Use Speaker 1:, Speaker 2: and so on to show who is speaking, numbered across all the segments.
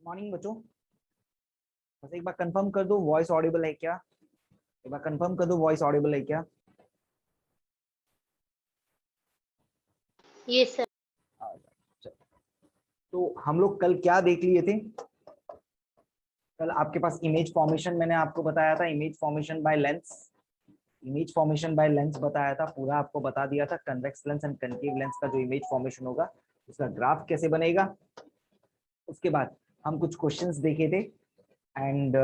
Speaker 1: Morning बच्चों, बस एक बार कंफर्म कर दो वॉइस ऑडिबल है क्या। एक बार कंफर्म कर दो वॉइस ऑडिबल है क्या।
Speaker 2: ये सर।
Speaker 1: तो हम लोग कल क्या देख लिए थे। कल आपके पास इमेज फॉर्मेशन मैंने आपको बताया था, image formation by lens. Image formation by lens बताया था, पूरा आपको बता दिया था। Convex lens and concave lens का जो इमेज फॉर्मेशन होगा उसका ग्राफ कैसे बनेगा। उसके बाद हम कुछ क्वेश्चंस देखे थे and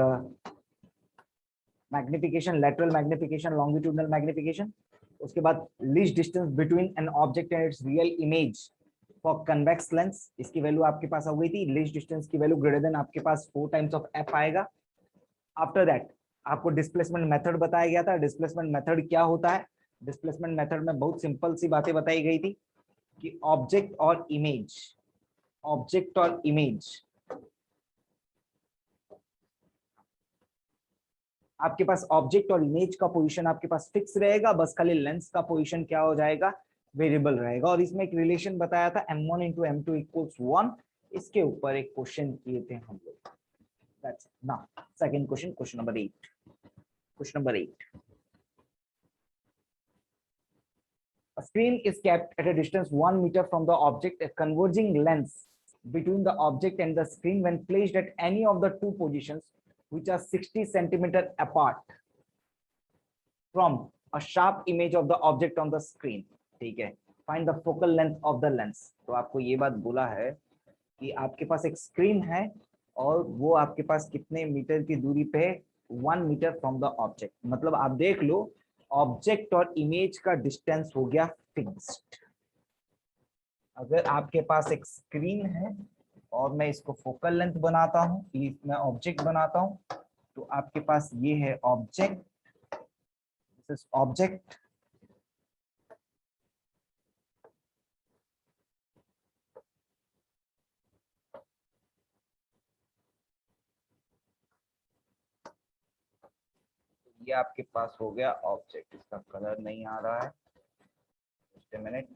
Speaker 1: magnification, lateral magnification, longitudinal magnification. उसके बाद least distance between an object and it's real image for convex lens, इसकी वैल्यू आपके पास हो गई थी। लीस्ट डिस्टेंस की वैल्यू ग्रेटर देन आपके पास 4 टाइम्स ऑफ एफ आएगा। आफ्टर दैट आपको डिस्प्लेसमेंट मेथड बताया गया था। डिस्प्लेसमेंट मेथड क्या होता है। डिस्प्लेसमेंट मेथड में बहुत सिंपल सी बातें बताई गई थी कि ऑब्जेक्ट और इमेज, ऑब्जेक्ट और इमेज आपके पास, ऑब्जेक्ट और इमेज का पोजीशन आपके पास फिक्स रहेगा, बस खाली लेंस का पोजीशन क्या हो जाएगा, वेरिएबल रहेगा। और इसमें एक रिलेशन बताया था m1 इंटू m2 इक्वल्स 1। इसके ऊपर एक क्वेश्चन किए थे हम लोग। That's it. Now second question, question number 8। Question number 8, a screen is kept at a distance 1 meter from the object. A converging lens between the object and the screen when placed at any of the two positions which are 60 centimeter apart from a sharp image of the object on the screen. ठीक है, find the focal length of the lens। तो आपको ये बात बोला है कि आपके पास एक स्क्रीन है और वो आपके पास कितने मीटर की दूरी पे, 1 मीटर फ्रॉम द ऑब्जेक्ट। मतलब आप देख लो, ऑब्जेक्ट और इमेज का डिस्टेंस हो गया फिक्स्ड। अगर आपके पास एक स्क्रीन है और मैं इसको फोकल लेंथ बनाता हूँ, मैं ऑब्जेक्ट बनाता हूँ, तो आपके पास ये है ऑब्जेक्ट, दिस इज ऑब्जेक्ट। ये आपके पास हो गया ऑब्जेक्ट। इसका कलर नहीं आ रहा है, जस्ट अ मिनट।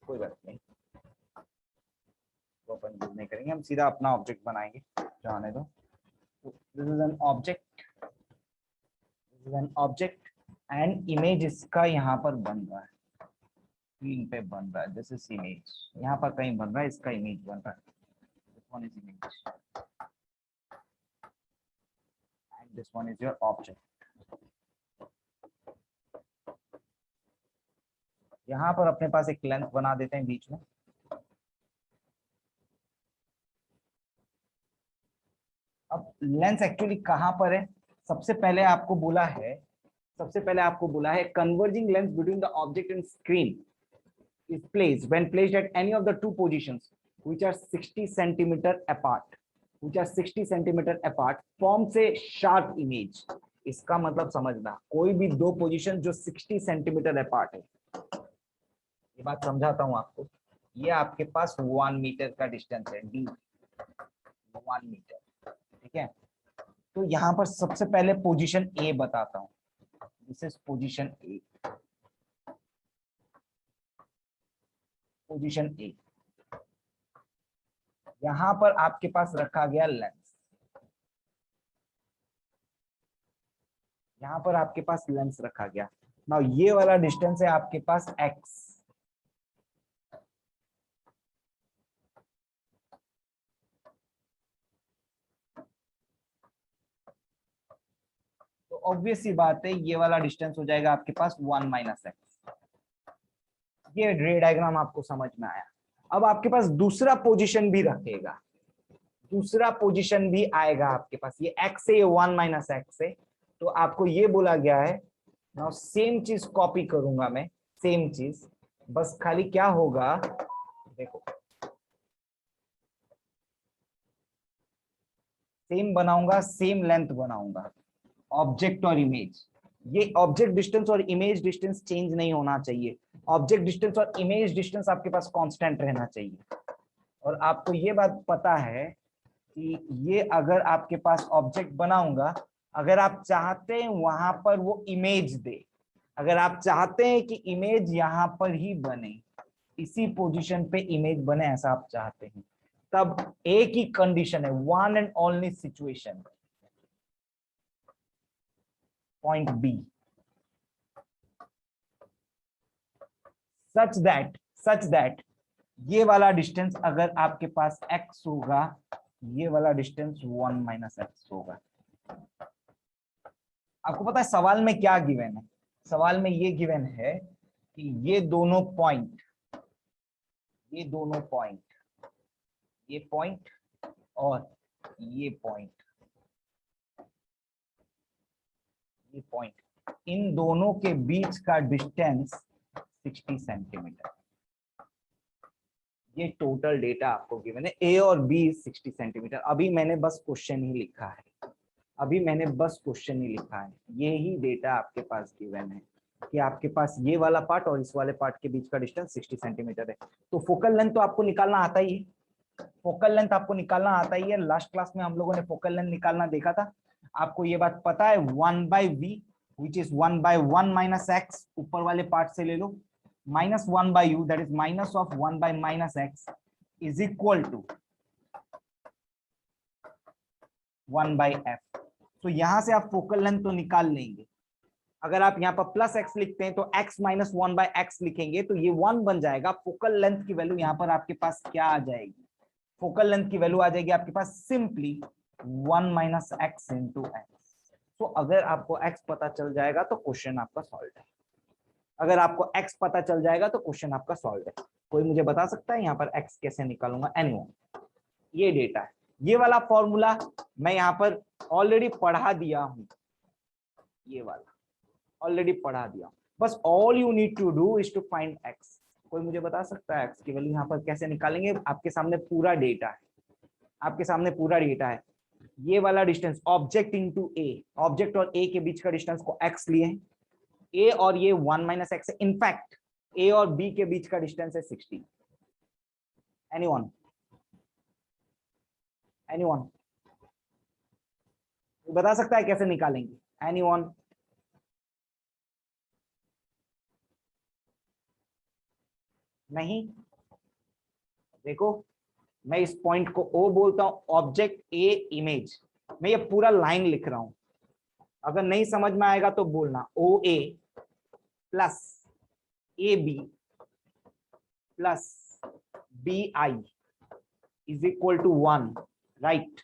Speaker 1: कोई बात नहीं, तो अपन यूज नहीं करेंगे, हम सीधा अपना ऑब्जेक्ट बनाएंगे, जाने दो। This is an object, this is an object and image इसका यहाँ पर बन रहा है, स्क्रीन पे बन रहा है। दिस इज इमेज, यहाँ पर कहीं बन रहा है, इसका इमेज बन रहा है। This one is image and this one is your object. यहाँ पर अपने पास एक लेंथ बना देते हैं बीच में। अब लेंस एक्चुअली कहाँ पर है, सबसे पहले आपको बोला है, सबसे पहले आपको बोला है converging lens between the object and screen is placed when placed at any of the two positions which are 60 centimeter apart, which are 60 centimeter apart form से sharp image। इसका मतलब समझना, कोई भी दो पोजीशन जो 60 सेंटीमीटर अपार्ट है, ये बात समझाता हूं आपको। ये आपके पास 1 मीटर का डिस्टेंस है, डी 1 मीटर, ठीक है। तो यहाँ पर सबसे पहले पोजीशन ए बताता हूँ, this is position A, position A. यहां पर आपके पास रखा गया लेंस, यहां पर आपके पास लेंस रखा गया। नाउ ये वाला डिस्टेंस है आपके पास x, तो ऑब्वियस सी बात है ये वाला डिस्टेंस हो जाएगा आपके पास 1 माइनस एक्स। ये रे डायग्राम आपको समझ में आया। अब आपके पास दूसरा पोजीशन भी रखेगा, दूसरा पोजीशन भी आएगा आपके पास, ये x है, ये 1 माइनस एक्स है। तो आपको ये बोला गया है, नाउ सेम चीज कॉपी करूंगा मैं, सेम चीज, बस खाली क्या होगा, देखो सेम बनाऊंगा, सेम लेंथ बनाऊंगा, ऑब्जेक्ट और इमेज। ये ऑब्जेक्ट डिस्टेंस और इमेज डिस्टेंस चेंज नहीं होना चाहिए, ऑब्जेक्ट डिस्टेंस और इमेज डिस्टेंस आपके पास कांस्टेंट रहना चाहिए। और आपको ये बात पता है कि ये अगर आपके पास ऑब्जेक्ट बनाऊंगा, अगर आप चाहते हैं वहां पर वो इमेज दे, अगर आप चाहते हैं कि इमेज यहां पर ही बने, इसी पोजीशन पे इमेज बने ऐसा आप चाहते हैं, तब एक ही कंडीशन है, one and only situation, point B, such that ये वाला डिस्टेंस अगर आपके पास x होगा, ये वाला डिस्टेंस 1 - x होगा। आपको पता है सवाल में क्या गिवन है? सवाल में ये गिवन है कि ये दोनों पॉइंट, ये पॉइंट और ये पॉइंट, इन दोनों के बीच का डिस्टेंस 60 सेंटीमीटर। ये टोटल डेटा आपको गिवन है, ए और बी 60 सेंटीमीटर। अभी मैंने बस क्वेश्चन ही लिखा है, ये ही डेटा आपके पास गिवन है कि आपके पास ये वाला पार्ट और इस वाले पार्ट के बीच का डिस्टेंस 60 सेंटीमीटर है। तो फोकल लेंथ तो आपको निकालना आता ही है, लास्ट क्लास में हम लोगों ने फोकल लेंथ निकालना देखा था। आपको ये बात पता है 1/v which is 1/1 - x, ऊपर वाले पार्ट से ले लो, -1/u that is minus of 1/-x is equal to 1/f। तो यहां से आप फोकल लेंथ तो निकाल लेंगे। अगर आप यहाँ पर +x लिखते हैं तो x - 1/x लिखेंगे तो ये 1 बन जाएगा। फोकल लेंथ की वैल्यू यहाँ पर आपके पास क्या आ जाएगी? फोकल लेंथ की वैल्यू आ जाएगी आपके पास सिंपली 1 - x × x। तो अगर आपको x पता चल जाएगा तो क्वेश्चन आपका सॉल्व है। कोई मुझे बता सकता है यहाँ पर x कैसे निकालूंगा? एनीवन, ये डेटा है, ये वाला फॉर्मूला मैं यहाँ पर ऑलरेडी पढ़ा दिया हूं, बस all you need to do is to find x। कोई मुझे बता सकता है x की वैल्यू यहाँ पर कैसे निकालेंगे? आपके सामने पूरा डेटा है, ये वाला डिस्टेंस ऑब्जेक्ट इनटू ए, ऑब्जेक्ट और ए के बीच का डिस्टेंस को x लिए, ए और ये 1 - x है। इनफैक्ट ए और बी के बीच का डिस्टेंस है 60। एनीवन बता सकता है कैसे निकालेंगे? एनीवन? नहीं? देखो, मैं इस पॉइंट को O बोलता हूं, ऑब्जेक्ट ए, इमेज। मैं ये पूरा लाइन लिख रहा हूं, अगर नहीं समझ में आएगा तो बोलना। OA plus AB plus BI is equal to 1, right?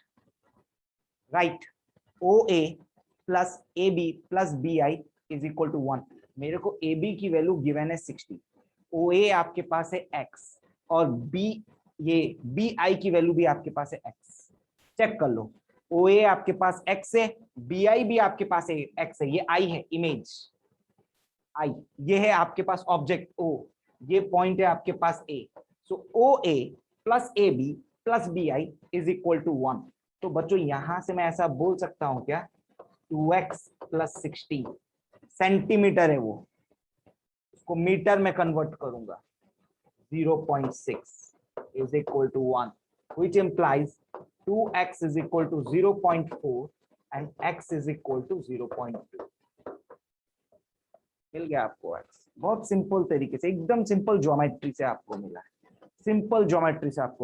Speaker 1: OA plus AB plus BI is equal to 1। मेरे को AB की वैल्यू गिवन है 60, OA आपके पास है x और ये BI की वैल्यू भी आपके पास है x। चेक कर लो, OA आपके पास x है, BI भी आपके पास है x है, ये I है, इमेज I, ये है आपके पास ऑब्जेक्ट O, ये पॉइंट है आपके पास A। So OA plus AB plus BI is equal to 1। तो बच्चों यहां से मैं ऐसा बोल सकता हूं क्या? 2x प्लस 60 सेंटीमीटर है वो, उसको मीटर में कन्वर्ट करूंगा, 0.6 is equal to 1, which implies 2x is equal to 0.4 and x is equal to 0.2। मिल गया आपको x। बहुत सिंपल तरीके से, एकदम सिंपल ज्योमेट्री से आपको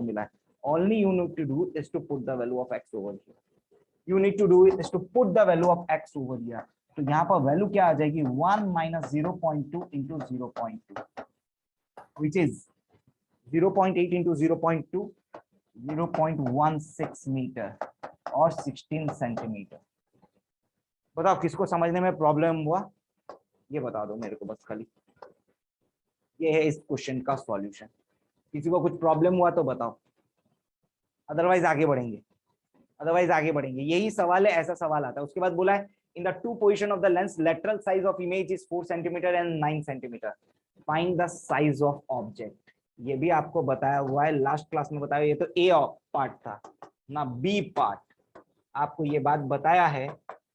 Speaker 1: मिला है। Only you need to do is to put the value of x over here. तो यहाँ पर वैल्यू क्या आ जाएगी? 1 - 0.2 into 0.2, which is 0.8 into 0.2, 0.16 metre और 16 सेंटीमीटर। बताओ किसको समझने में प्रॉब्लम हुआ? ये बता दो मेरे को बस खाली। ये है इस क्वेश्चन का सॉल्यूशन। किसी को कुछ प्रॉब्लम हुआ तो बताओ, अदरवाइज आगे बढ़ेंगे। यही सवाल है, ऐसा सवाल आता है। उसके बाद बोला है in the two position of the lens lateral size of image is 4 centimetre and 9 centimetre, find the size of object. ये भी आपको बताया हुआ है, लास्ट क्लास में बताया। ये तो ए पार्ट था ना, बी पार्ट। आपको ये बात बताया है,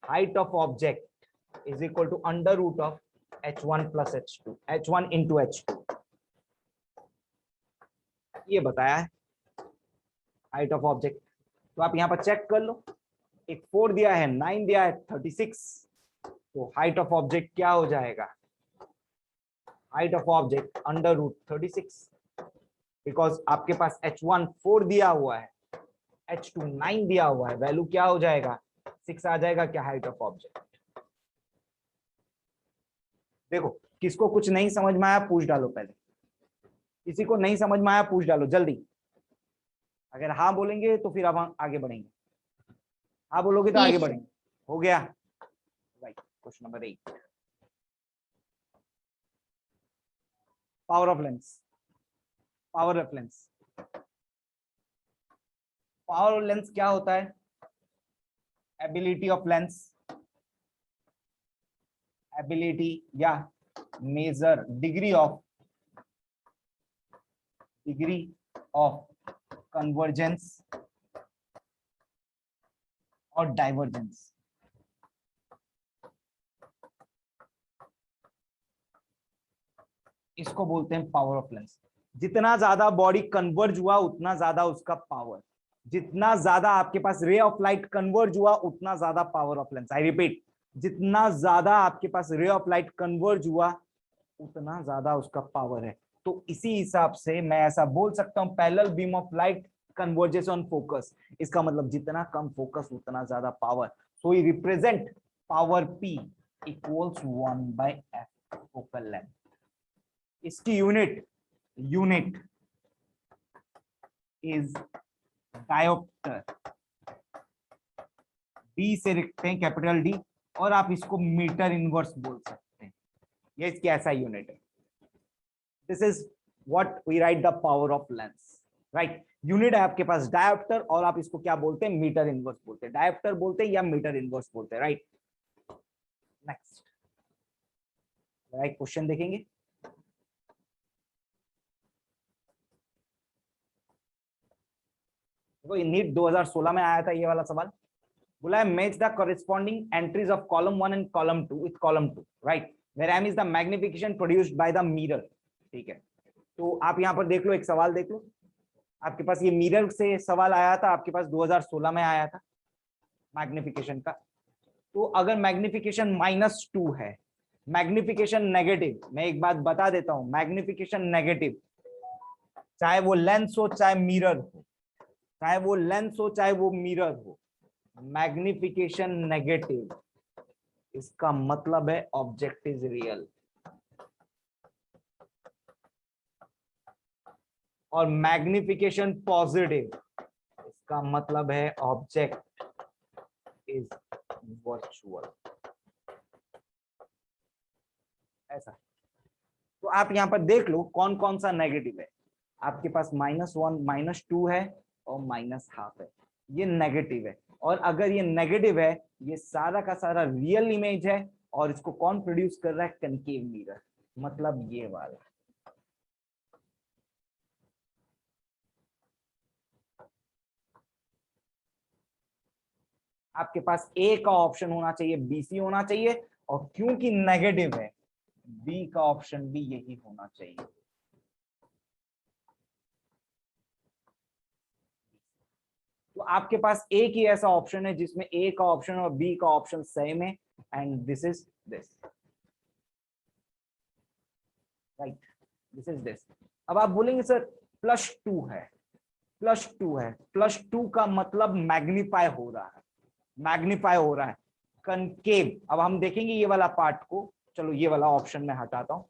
Speaker 1: height of object is equal to under root of h1 plus h2, h1 into h2, ये बताया है हाइट ऑफ ऑब्जेक्ट। तो आप यहाँ पर चेक कर लो, एक 4 दिया है, 9 दिया है, 36। तो हाइट ऑफ ऑब्जेक्ट क्या हो जाएगा? Height of object under root 36। Because आपके पास H1 4 दिया हुआ है, H2 9 दिया हुआ है, वैल्यू क्या हो जाएगा 6 आ जाएगा क्या हाइट ऑफ ऑब्जेक्ट। देखो किसको कुछ नहीं समझ में आया पूछ डालो पहले, किसी को नहीं समझ में आया पूछ डालो जल्दी, अगर हाँ बोलेंगे तो फिर अब हम आगे बढ़ेंगे, हाँ बोलोगे तो आगे बढ़ेंगे। हो गया right. Question number 8, power of lens, power of lens, power of lens क्या होता है, एबिलिटी ऑफ लेंस, एबिलिटी या मेजर डिग्री ऑफ कन्वर्जेंस और डाइवर्जेंस। इसको बोलते हैं पावर ऑफ लेंस। जितना ज्यादा बॉडी कन्वर्ज हुआ उतना ज्यादा उसका पावर, जितना ज्यादा आपके पास रे ऑफ लाइट कन्वर्ज हुआ उतना ज्यादा power of lens. I repeat, जितना ज्यादा आपके पास रे ऑफ लाइट कन्वर्ज हुआ उतना ज्यादा उसका पावर है। तो इसी हिसाब से मैं ऐसा बोल सकता हूं parallel beam of light converges on focus, इसका मतलब जितना कम फोकस उतना ज्यादा power. So we represent power P equals 1/f focal length. इसकी यूनिट इज डायोप्टर, डी से लिखते हैं कैपिटल डी, और आप इसको मीटर इनवर्स बोल सकते हैं, ये इसकी ऐसा यूनिट है। This is what we write the power of lens, right. Unit है आपके पास डायोप्टर और आप इसको क्या बोलते हैं मीटर इनवर्स बोलते हैं, डायोप्टर बोलते हैं या मीटर इनवर्स बोलते हैं, राइट। नेक्स्ट राइट क्वेश्चन देखेंगे। देखो नीट 2016 में आया था ये वाला सवाल, बोला है match the corresponding entries of column 1 and column 2 with column 2, right, where m is the magnification produced by the mirror. ठीक है, तो आप यहां पर देख लो, एक सवाल देख लो, आपके पास ये मिरर से सवाल आया था, आपके पास 2016 में आया था मैग्निफिकेशन का। तो अगर मैग्निफिकेशन -2 है, मैग्निफिकेशन नेगेटिव, मैं एक बात बता देता हूं, मैग्निफिकेशन नेगेटिव चाहे वो लेंस हो चाहे मिरर हो, चाहे वो लेंस हो चाहे वो मिरर हो, मैग्निफिकेशन नेगेटिव इसका मतलब है ऑब्जेक्ट इज रियल, और मैग्निफिकेशन पॉजिटिव इसका मतलब है ऑब्जेक्ट इज वर्चुअल। ऐसा, तो आप यहां पर देख लो कौन कौन सा नेगेटिव है। आपके पास -1 -2 है और -12 है, ये नेगेटिव है। और अगर ये नेगेटिव है, ये सारा का सारा रियल इमेज है, और इसको कौन प्रोड्यूस कर रहा है, कनकेव मिरर, मतलब ये वाला। आपके पास ए का ऑप्शन होना चाहिए, BC होना चाहिए, और क्योंकि नेगेटिव है बी का ऑप्शन भी यही होना चाहिए। तो आपके पास एक ही ऐसा ऑप्शन है जिसमें ए का ऑप्शन और बी का ऑप्शन सेम है, and this is this, right, this is this. अब आप बोलेंगे सर +2 है, +2 है, +2 का मतलब मैग्नीफाई हो रहा है, मैग्नीफाई हो रहा है, कनकेव। अब हम देखेंगे ये वाला पार्ट को, चलो ये वाला ऑप्शन में हटाता हूं।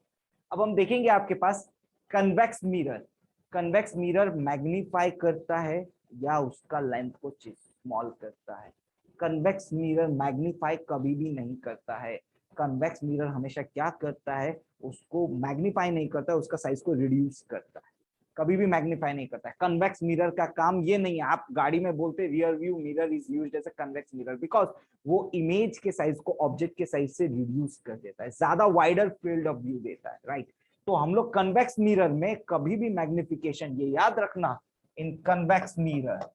Speaker 1: अब हम देखेंगे आपके पास convex mirror, convex mirror magnify करता है या उसका लेंथ को स्मॉल करता है। कन्वेक्स मिरर मैग्नीफाई कभी भी नहीं करता है, कन्वेक्स मिरर हमेशा क्या करता है, उसको मैग्नीफाई नहीं करता है, उसका साइज को रिड्यूस करता है, कभी भी मैग्नीफाई नहीं करता है। कन्वेक्स मिरर का काम ये नहीं है, आप गाड़ी में बोलते rear view mirror is used as a convex mirror, because वो इमेज के साइज को ऑब्जेक्ट के साइज से रिड्यूस कर देता है, ज्यादा वाइडर फील्ड ऑफ व्यू देता है, राइट। तो हम लोग कन्वेक्स मिरर में कभी भी मैग्निफिकेशन, ये याद रखना, in convex mirror,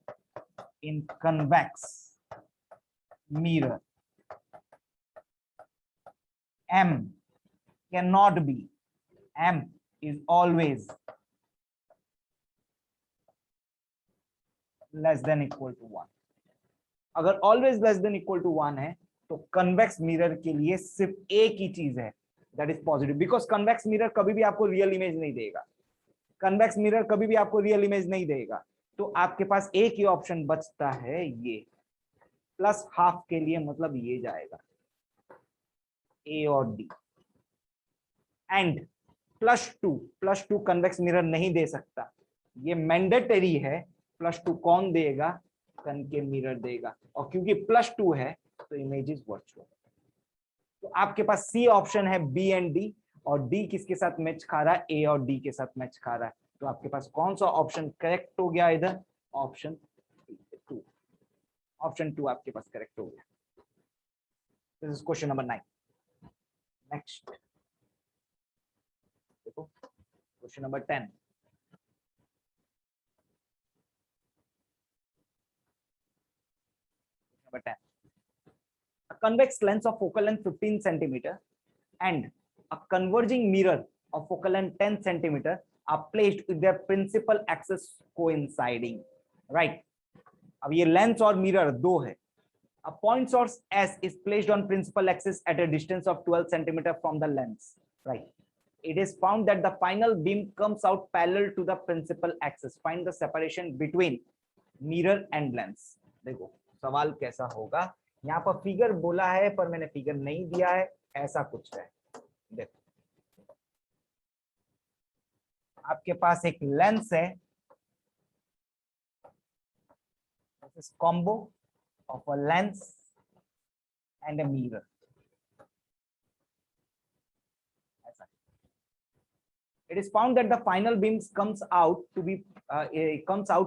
Speaker 1: in convex mirror m cannot be, m is always less than equal to 1। अगर always less than equal to 1 है तो कन्वेक्स मिरर के लिए सिर्फ एक ही चीज है, that is positive, because convex mirror कभी भी आपको रियल इमेज नहीं देगा, कन्वेक्स मिरर कभी भी आपको रियल इमेज नहीं देगा, तो आपके पास एक ही ऑप्शन बचता है ये +½ के लिए, मतलब ये जाएगा ए और डी। एंड +2 कन्वेक्स मिरर नहीं दे सकता, ये मैंडेटरी है। +2 कौन देगा? कनकेव मिरर देगा, और क्योंकि +2 है तो इमेज इज वर्चुअल। तो आपके पास सी ऑप्शन है, बी एंड डी, और डी किसके साथ मैच खा रहा है? ए और डी के साथ मैच खा रहा है। तो आपके पास कौन सा ऑप्शन करेक्ट हो गया इधर? ऑप्शन 2। ऑप्शन 2 आपके पास करेक्ट हो गया। This is question number 9। Next देखो question number 10। Number 10. A convex lens of focal length 15 centimeter and a converging mirror of focal length 10 centimeter are placed with their principal axis coinciding. Right. अब ये lens और mirror दो है. A point source S is placed on principal axis at a distance of 12 centimeter from the lens. Right. It is found that the final beam comes out parallel to the principal axis. Find the separation between mirror and lens. देखो सवाल कैसा होगा, यहाँ पर figure बोला है पर मैंने फिगर नहीं दिया है, ऐसा कुछ है। देखो आपके पास एक लेंस है, combo of a lens and a mirror, ऐसा। It is found that the final beams comes out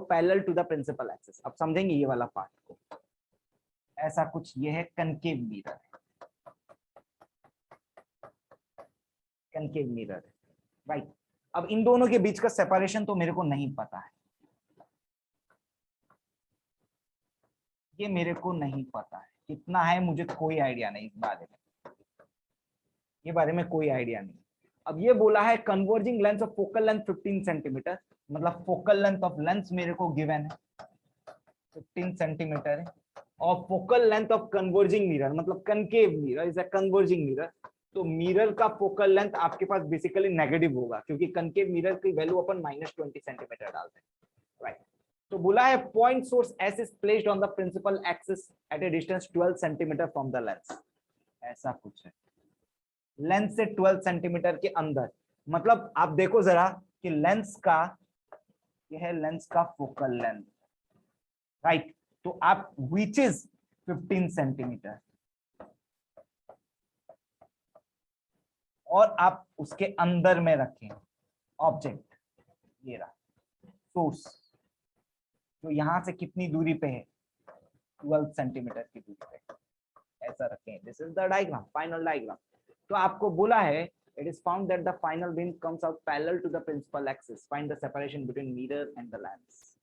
Speaker 1: parallel to the principal axis. अब समझेंगे ये वाला पार्ट को, ऐसा कुछ ये है, कनकेव मिरर है, कनकेव मिरर है, राइट। अब इन दोनों के बीच का सेपरेशन तो मेरे को नहीं पता है, ये मेरे को नहीं पता है कितना है, मुझे कोई आइडिया नहीं इस बारे में, ये बारे में कोई आइडिया नहीं। अब ये बोला है converging lens of focal length 15 centimetre, मतलब फोकल लेंथ ऑफ लेंस मेरे को गिवन है 15 सेंटीमीटर है, और focal length of converging mirror मतलब concave mirror is a converging mirror, तो मिरर का फोकल लेंथ आपके पास बेसिकली नेगेटिव होगा, क्योंकि कनकेव मिरर की वैल्यू अपन -20 सेंटीमीटर डालते हैं, राइट। तो बोला है point source S is placed on the principal axis at a distance 12 centimetre from the lens, ऐसा कुछ है, लेंस से 12 सेंटीमीटर के अंदर। मतलब आप देखो जरा कि लेंस का, यह है लेंस का फोकल लेंथ, राइट। तो आप विच इज 15 सेंटीमीटर, और आप उसके अंदर में रखें ऑब्जेक्ट, ये रहा सोर्स, जो यहां से कितनी दूरी पे है? 12 सेंटीमीटर की दूरी पे, ऐसा रखें। This is the diagram, final diagram. तो आपको बोला है it is found that the final beam comes out parallel to the principal axis. Find the separation between mirror and the lens.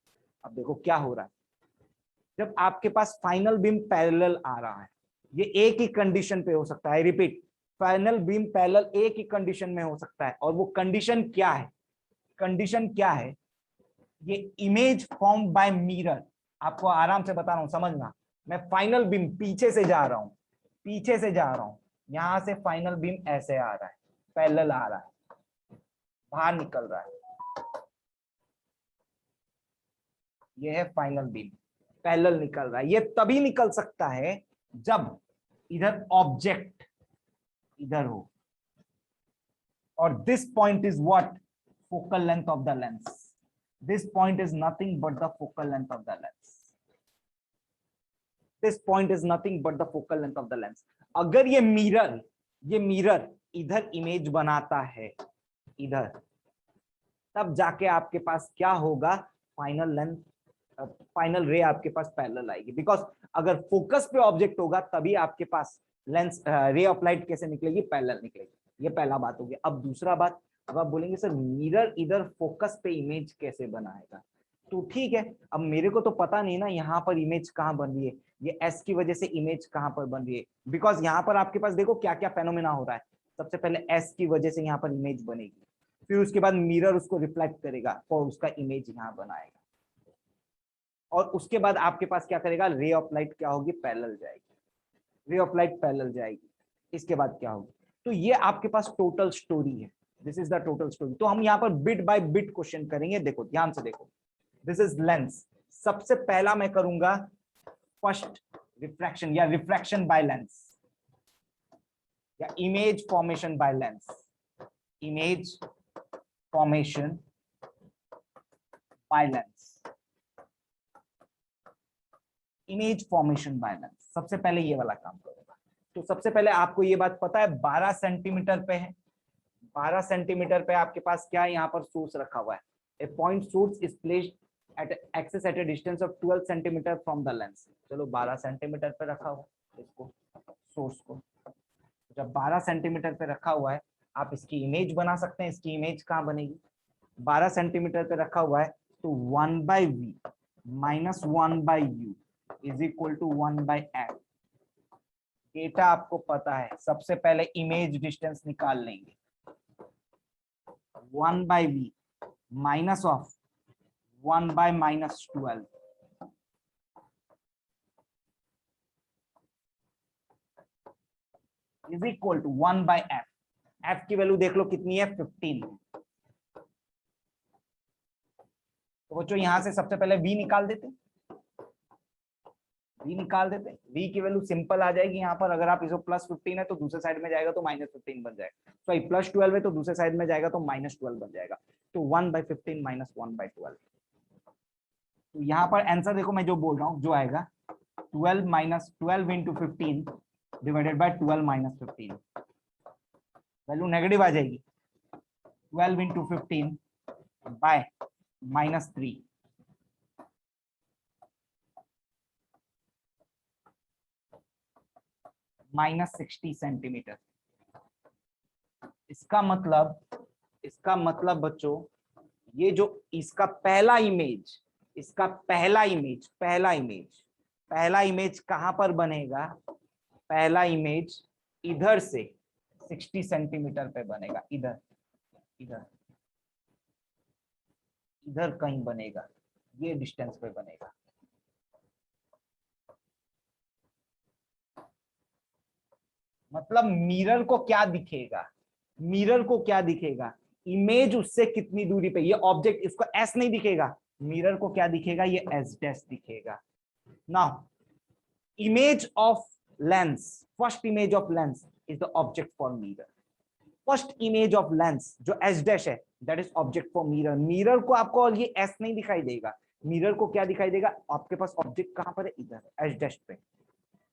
Speaker 1: अब देखो क्या हो रहा है, जब आपके पास फाइनल बीम पैरेलल आ रहा है, ये एक ही कंडीशन पे हो सकता है, रिपीट, फाइनल बीम पैरेलल एक ही कंडीशन में हो सकता है, और वो कंडीशन क्या है? कंडीशन क्या है? ये इमेज फॉर्म बाय मिरर, आपको आराम से बता रहा हूं, समझना। मैं फाइनल बीम पीछे से जा रहा हूं, पीछे से जा रहा हूं, यहां से फाइनल बीम ऐसे आ रहा है, पैरेलल आ रहा है, बाहर निकल रहा है, ये है फाइनल बीम, पैरेलल निकल रहा है। ये तभी निकल सकता है जब इधर ऑब्जेक्ट इधर हो, और this point is what? Focal length of the lens. This point is nothing but the focal length of the lens. This point is nothing but the focal length of the lens. अगर ये mirror इधर image बनाता है, इधर, तब जाके आपके पास क्या होगा? फाइनल लेंथ, फाइनल रे आपके पास पैरेलल आएगी, बिकॉज अगर फोकस पे ऑब्जेक्ट होगा तभी आपके पास लेंस रे ऑफ लाइट कैसे निकलेगी? पैरेलल निकलेगी। ये पहला बात होगी। अब दूसरा बात, अब आप बोलेंगे सर मिरर इधर फोकस पे इमेज कैसे बनाएगा? तो ठीक है, अब मेरे को तो पता नहीं ना यहाँ पर इमेज कहाँ बन रही है, ये एस की वजह से इमेज कहाँ पर बन रही है, बिकॉज यहाँ पर आपके पास देखो क्या क्या फेनोमेना हो रहा है। सबसे पहले एस की वजह से यहाँ पर इमेज बनेगी, फिर उसके बाद मिरर उसको रिफ्लेक्ट करेगा और उसका इमेज यहाँ बनाएगा, और उसके बाद आपके पास क्या करेगा? रे ऑफ लाइट क्या होगी? पैरेलल जाएगी, रे ऑफ लाइट पैरेलल जाएगी। इसके बाद क्या होगी? तो ये आपके पास टोटल स्टोरी है। This is the total story. तो हम यहाँ पर बिट बाय बिट क्वेश्चन करेंगे। देखो ध्यान से देखो, दिस इज लेंस। सबसे पहला मैं करूंगा फर्स्ट रिफ्रैक्शन या रिफ्रैक्शन बाय लेंस या image formation by lens, image formation by lens, image formation by lens. सबसे पहले ये वाला काम करूंगा। तो सबसे पहले आपको ये बात पता है 12 सेंटीमीटर पे है, 12 सेंटीमीटर पे आपके पास क्या है, यहाँ पर सोर्स रखा हुआ है। A point source is placed at axis at a distance of 12 centimetre from the lens. चलो 12 सेंटीमीटर पे रखा हुआ है इसको, सोर्स को। जब 12 सेंटीमीटर पे रखा हुआ है, आप इसकी इमेज बना सकते हैं। इसकी इमेज कहाँ बनेगी, 12 सेंटीमीटर पे रखा हुआ है, तो 1/v minus 1/u is equal to 1/f। Data आपको पता है, सबसे पहले इमेज डिस्टेंस निकाल लेंगे। 1/v minus of 1/-12 is equal to 1/f। f की वैल्यू देख लो कितनी है, 15। तो बच्चों यहां से सबसे पहले v निकाल देते, v निकाल देते। v की वैल्यू सिंपल आ जाएगी यहाँ पर। अगर आप इसको +15 है तो दूसरे साइड में जाएगा तो -15 बन जाएगा। सॉरी +12 है तो दूसरे साइड में जाएगा तो -12 बन जाएगा। तो 1/15 माइनस 1/12। तो यहाँ पर आंसर देखो, मैं जो बोल रहा हूँ जो आएगा 12 minus 12 into 15 divided by 12 minus 15। Value negative आ जाएगी। 12 इंटू 15 बाय -3 -60 सेंटीमीटर। इसका मतलब बच्चों, ये जो इसका पहला इमेज कहां पर बनेगा, पहला इमेज इधर से 60 सेंटीमीटर पे बनेगा। इधर कहीं बनेगा, ये डिस्टेंस पे बनेगा। मतलब मिरर को क्या दिखेगा, इमेज उससे कितनी दूरी पे, ये ऑब्जेक्ट, इसको एस नहीं दिखेगा, मिरर को क्या दिखेगा, ये एस डैश दिखेगा। Now image of lens, first image of lens is the object for mirror. First image of lens जो एस डैश है, that is object for mirror. Mirror को आपको और ये एस नहीं दिखाई देगा, मिरर को क्या दिखाई देगा, आपके पास ऑब्जेक्ट कहां पर है, इधर एस डैश पे।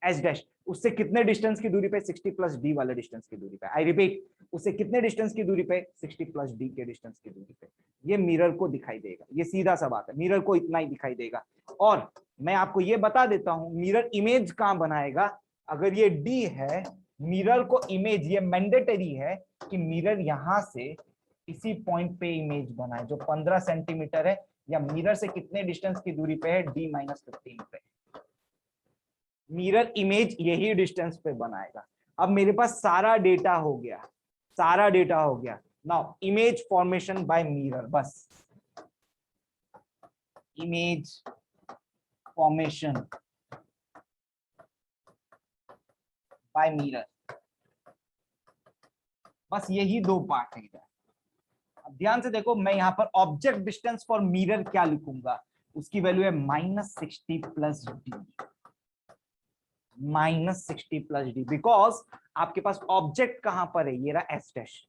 Speaker 1: एस डैश उससे कितने डिस्टेंस की दूरी पे, 60 प्लस डी वाले डिस्टेंस की दूरी पे। आई रिपीट, उससे कितने डिस्टेंस की दूरी पे, 60 प्लस डी के डिस्टेंस की दूरी पे। ये मिरर को दिखाई देगा, ये सीधा सा बात है, मिरर को इतना ही दिखाई देगा। और मैं आपको ये बता देता हूं, मिरर इमेज कहां बनाएगा, अगर ये डी है, मिरर को इमेज, ये मैंडेटरी है कि मिरर यहां से इसी पॉइंट पे इमेज बनाए जो 15 सेंटीमीटर है, या मिरर से कितने डिस्टेंस की दूरी पे है, D-15 पे। मिरर इमेज यही डिस्टेंस पे बनाएगा। अब मेरे पास सारा डेटा हो गया। Now image formation by mirror, बस इमेज फॉर्मेशन बाय मिरर, बस यही दो पार्ट है इधर। अब ध्यान से देखो, मैं यहां पर ऑब्जेक्ट डिस्टेंस फॉर मिरर क्या लिखूंगा, उसकी वैल्यू है -60 plus D, -60 plus D, because आपके पास ऑब्जेक्ट कहां पर है, ये रहा S dash,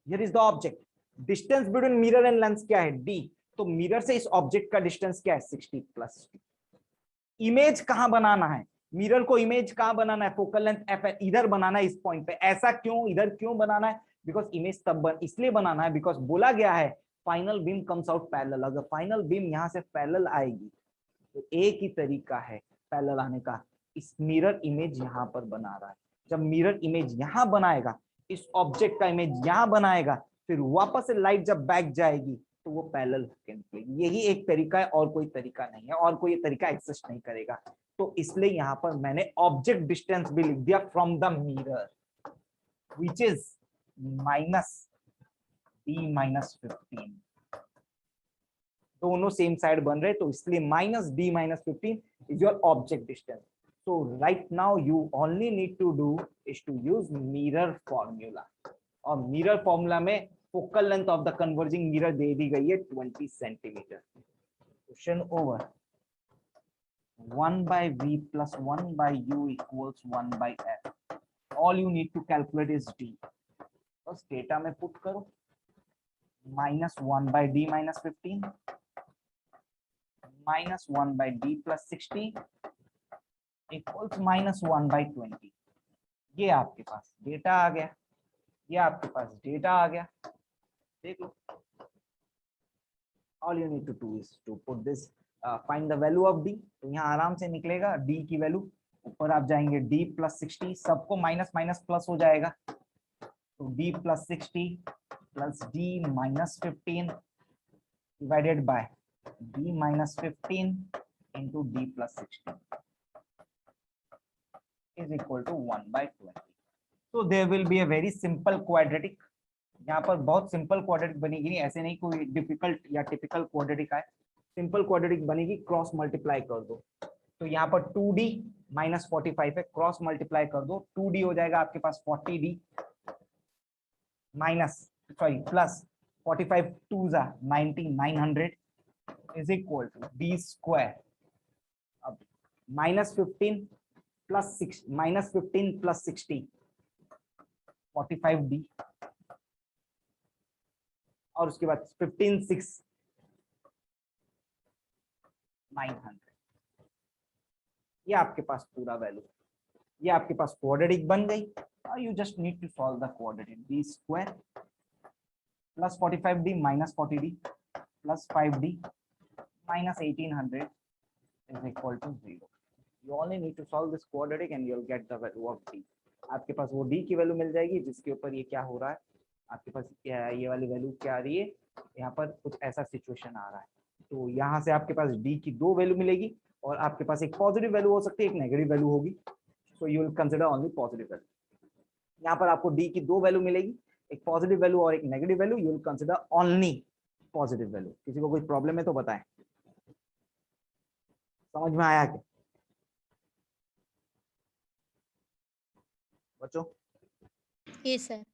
Speaker 1: here is the object. Distance between mirror and lens क्या है, डी। तो मिरर से इस ऑब्जेक्ट का डिस्टेंस क्या है, 60 प्लस डी। इमेज कहां बनाना है, मिरर को इमेज कहां बनाना है, फोकल लेंथ एफ है, इधर बनाना है, इस पॉइंट पे। ऐसा क्यों, इधर क्यों बनाना है, बिकॉज इमेज तब इसलिए बनाना है, बिकॉज बोला गया है final beam comes out parallel. अगर फाइनल बीम यहां से पैरेलल आएगी तो एक ही तरीका है पैरेलल आने का, इस मिरर इमेज यहां पर बना रहा है। जब मिरर इमेज यहां बनाएगा, इस ऑब्जेक्ट का इमेज यहां बनाएगा, फिर वापस से लाइट जब बैक जाएगी तो वो पैरेलल होकर निकलेगी। यही एक तरीका है, और कोई तरीका नहीं है, और कोई तरीका एग्जिस्ट नहीं करेगा। तो इसलिए यहां पर मैंने ऑब्जेक्ट डिस्टेंस भी लिख दिया from the mirror, which is -D-15। दोनों सेम साइड बन रहे, तो इसलिए -D-15 is your object distance. So right now you only need to do is to use mirror formula. और mirror formula में focal length of the converging mirror दे दी गई है 20 centimetre. Question over. 1 by v plus 1 by u equals 1 by f. All you need to calculate is d. बस data में put करो, -1 by d minus 15 -1 by d plus 60 equals -1 by 20। ये आपके पास data आ गया, ये आपके पास डेटा आ गया, देख लो। All you need to do is to put this find the value of d। तो यहाँ आराम से निकलेगा d की वैल्यू। ऊपर आप जाएंगे d plus 60, सबको माइनस माइनस प्लस हो जाएगा, तो d plus 60 plus d minus 15 divided by d minus 15 into d plus 60 is equal to 1 by 20। So there will be a very simple quadratic। यहाँ पर बहुत सिंपल क्वाड्रेटिक बनेगी, नहीं ऐसे नहीं कोई डिफिकल्ट या टिपिकल क्वाड्रेटिक है, सिंपल क्वाड्रेटिक बनेगी। क्रॉस मल्टीप्लाई कर दो, तो यहाँ पर 2d माइनस 45 है, क्रॉस मल्टीप्लाई कर दो, 2d हो जाएगा आपके पास 40d माइनस सॉरी प्लस 45 2 जा 90 900 is equal to d square. अब -15 प्लस 6 -15 प्लस 60 45d और उसके बाद 15 6 900। ये आपके पास पूरा वैल्यू, ये आपके पास क्वाड्रेटिक बन गई। You just need to solve the quadratic. d square plus 45d minus 40d plus 5d minus 1800 is equal to 0। You only need to solve this quadratic and you'll get the value of d। आपके पास वो d की value मिल जाएगी जिसके ऊपर ये क्या हो रहा है, आपके पास क्या ये वाली वैल्यू क्या आ रही है, यहाँ पर कुछ ऐसा सिचुएशन आ रहा है। तो यहाँ से आपके पास d की 2 वैल्यू मिलेगी और आपके पास एक पॉजिटिव वैल्यू हो सकती है, एक नेगेटिव वैल्यू होगी। So you will consider only positive value. यहाँ पर आपको d की 2 वैल्यू मिलेगी, एक पॉजिटिव वैल्यू और एक negative value. You will consider only positive value. किसी को कोई प्रॉब्लम है तो बताएं, समझ में आया क्या बच्चों?
Speaker 2: Yes sir.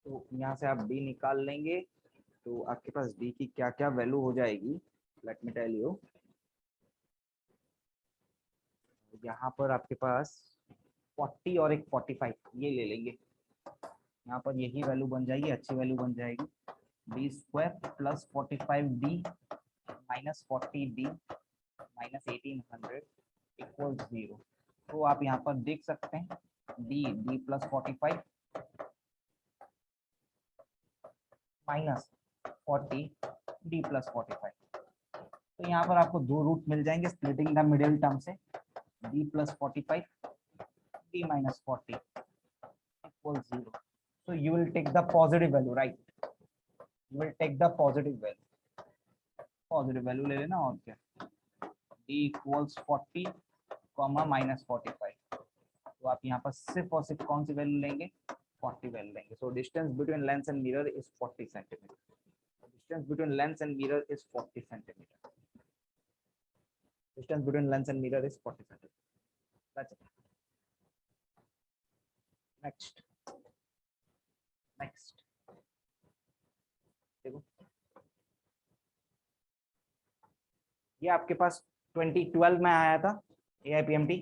Speaker 1: तो यहाँ से आप d निकाल लेंगे, तो आपके पास d की क्या क्या वैल्यू हो जाएगी, लेट मी टेल यू। यहाँ पर आपके पास 40 और एक 45 ये ले लेंगे, यहाँ पर यही वैल्यू बन जाएगी, अच्छी वैल्यू बन जाएगी। d square plus 45d minus 40d minus 1800 equal 0। तो आप यहाँ पर देख सकते हैं d plus 45 minus 40 d plus 45। तो यहाँ पर आपको 2 रूट मिल जाएंगे स्प्लिटिंग द मिडिल टर्म से, d plus 45 d minus 40 equal 0। so you will take the positive value, right? You will take the positive value ले लेना और क्या, d equals 40 माइनस 45। तो आप यहाँ पर सिर्फ और सिर्फ कौन सी वैल्यू लेंगे, 40 वैल्यू लेंगे। So distance between lens and mirror is 40 centimetre. Distance between lens and mirror is 40 centimetre. Distance between lens and mirror is 40 centimetre. That's it. Next देखो, ये आपके पास 2012 में आया था AIPMT।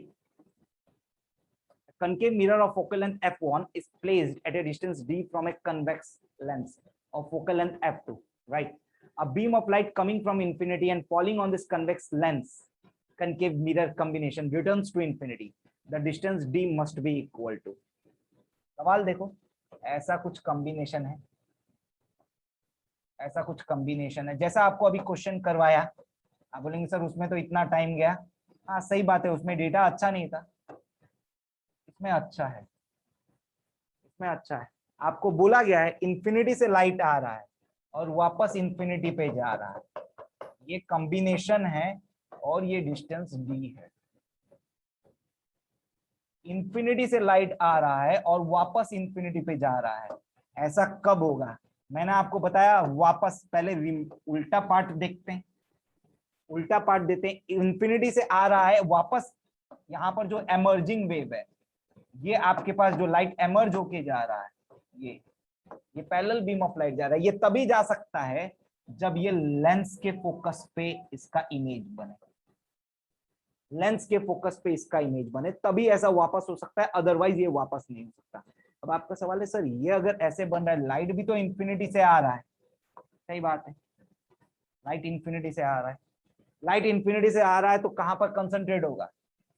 Speaker 1: concave mirror of focal length f1 is placed at a distance d from a convex lens of focal length f2, right? A beam of light coming from infinity and falling on this convex lens concave mirror combination returns to infinity. The distance d must be equal to। सवाल देखो, ऐसा कुछ combination है, ऐसा कुछ combination है जैसा आपको अभी क्वेश्चन करवाया। आप बोलेंगे सर उसमें तो इतना टाइम गया, हाँ सही बात है, उसमें डेटा अच्छा नहीं था, इसमें अच्छा है, इसमें अच्छा है। आपको बोला गया है इंफिनिटी से लाइट आ रहा है और वापस इंफिनिटी पे जा रहा है, ये कॉम्बिनेशन है और ये डिस्टेंस डी है। इंफिनिटी से लाइट आ रहा है और वापस इंफिनिटी पे जा रहा है, ऐसा कब होगा? मैंने आपको बताया, वापस पहले उल्टा पार्ट देखते हैं, उल्टा पार्ट देते हैं। इंफिनिटी से आ रहा है वापस, यहाँ पर जो एमर्जिंग वेव है, ये आपके पास जो लाइट एमर्ज होके जा रहा है, ये पैरेलल बीम ऑफ लाइट जा रहा है, ये तभी जा सकता है जब ये लेंस के फोकस पे इसका इमेज बने, लेंस के फोकस पे इसका इमेज बने, तभी ऐसा वापस हो सकता है, अदरवाइज ये वापस नहीं हो सकता। अब आपका सवाल है सर ये अगर ऐसे बन रहा है, लाइट भी तो इंफिनिटी से आ रहा है, सही बात है, लाइट इंफिनिटी से आ रहा है, लाइट इंफिनिटी से आ रहा है तो कहां पर कंसंट्रेट होगा?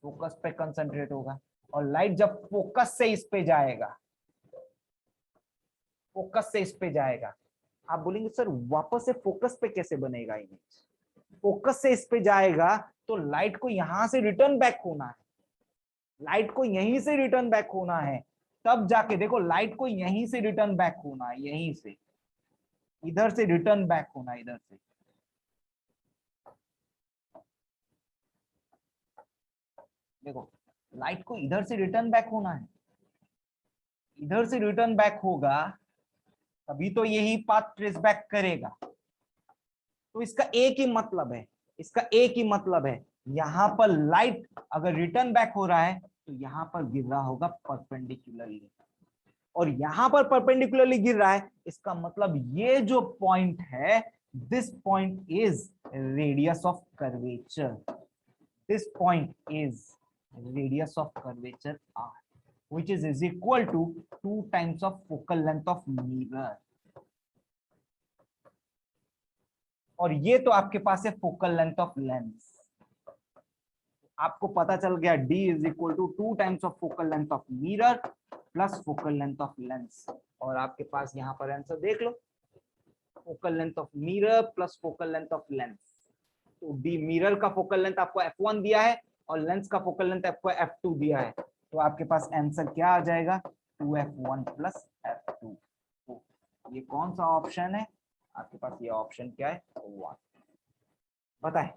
Speaker 1: फोकस पे कंसंट्रेट होगा। और लाइट जब फोकस से इस पे जाएगा, फोकस से इस पे जाएगा, आप बोलेंगे सर वापस से फोकस पे कैसे बनेगा इमेज? फोकस से इस पे जाएगा तो लाइट को यहां से रिटर्न बैक होना है, लाइट को यहीं से रिटर्न बैक होना है, तब जाके देखो लाइट को यहीं से रिटर्न बैक होना है, यहीं से, इधर से रिटर्न बैक होना है, इधर से। देखो लाइट को इधर से रिटर्न बैक होना है, इधर से रिटर्न बैक होगा तभी तो यही पाथ ट्रेस बैक करेगा। तो इसका एक ही मतलब है, इसका एक ही मतलब है, यहां पर लाइट अगर रिटर्न बैक हो रहा है तो यहां पर गिर रहा होगा परपेंडिकुलरली, और यहां पर परपेंडिकुलरली गिर रहा है, इसका मतलब ये जो पॉइंट है, this point is radius of curvature, this point is radius of curvature r, which is equal to 2 times of focal length of mirror। और ये तो आपके पास है फोकल लेंथ ऑफ लेंस, आपको पता चल गया d is equal to 2 times of focal length of mirror plus focal length of lens. और आपके पास यहाँ पर आंसर देख लो, focal length of mirror plus focal length of lens. तो डी मिरर का फोकल लेंथ आपको f1 दिया है और लेंस का फोकल लेंथ आपको f2 दिया है, तो आपके पास आंसर क्या आ जाएगा? 2f1 plus f2। तो ये कौन सा ऑप्शन है? आपके पास ये ऑप्शन क्या है? 1। बताए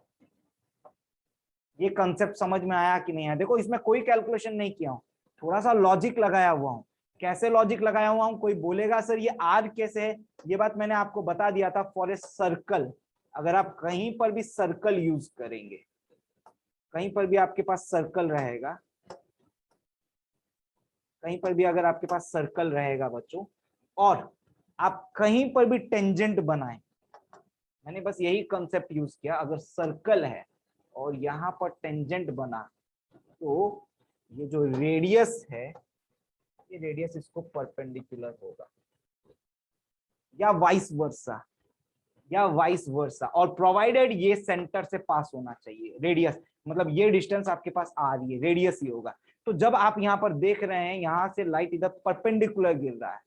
Speaker 1: ये कंसेप्ट समझ में आया कि नहीं आया? देखो इसमें कोई कैलकुलेशन नहीं किया हूं, थोड़ा सा लॉजिक लगाया हुआ हूं। कैसे लॉजिक लगाया हुआ हूं? कोई बोलेगा सर ये आर कैसे है, ये बात मैंने आपको बता दिया था। फॉर ए सर्कल, अगर आप कहीं पर भी सर्कल यूज करेंगे, कहीं पर भी आपके पास सर्कल रहेगा, कहीं पर भी अगर आपके पास सर्कल रहेगा बच्चों, और आप कहीं पर भी टेंजेंट बनाएं, मैंने बस यही कंसेप्ट यूज किया, अगर सर्कल है और यहां पर टेंजेंट बना, तो ये जो रेडियस है, ये रेडियस इसको परपेंडिकुलर होगा, या वाइस वर्सा, या वाइस वर्सा, और प्रोवाइडेड ये सेंटर से पास होना चाहिए। रेडियस मतलब ये डिस्टेंस आपके पास आ रही है, रेडियस ही होगा। तो जब आप यहाँ पर देख रहे हैं, यहां से लाइट इधर परपेंडिकुलर गिर रहा है,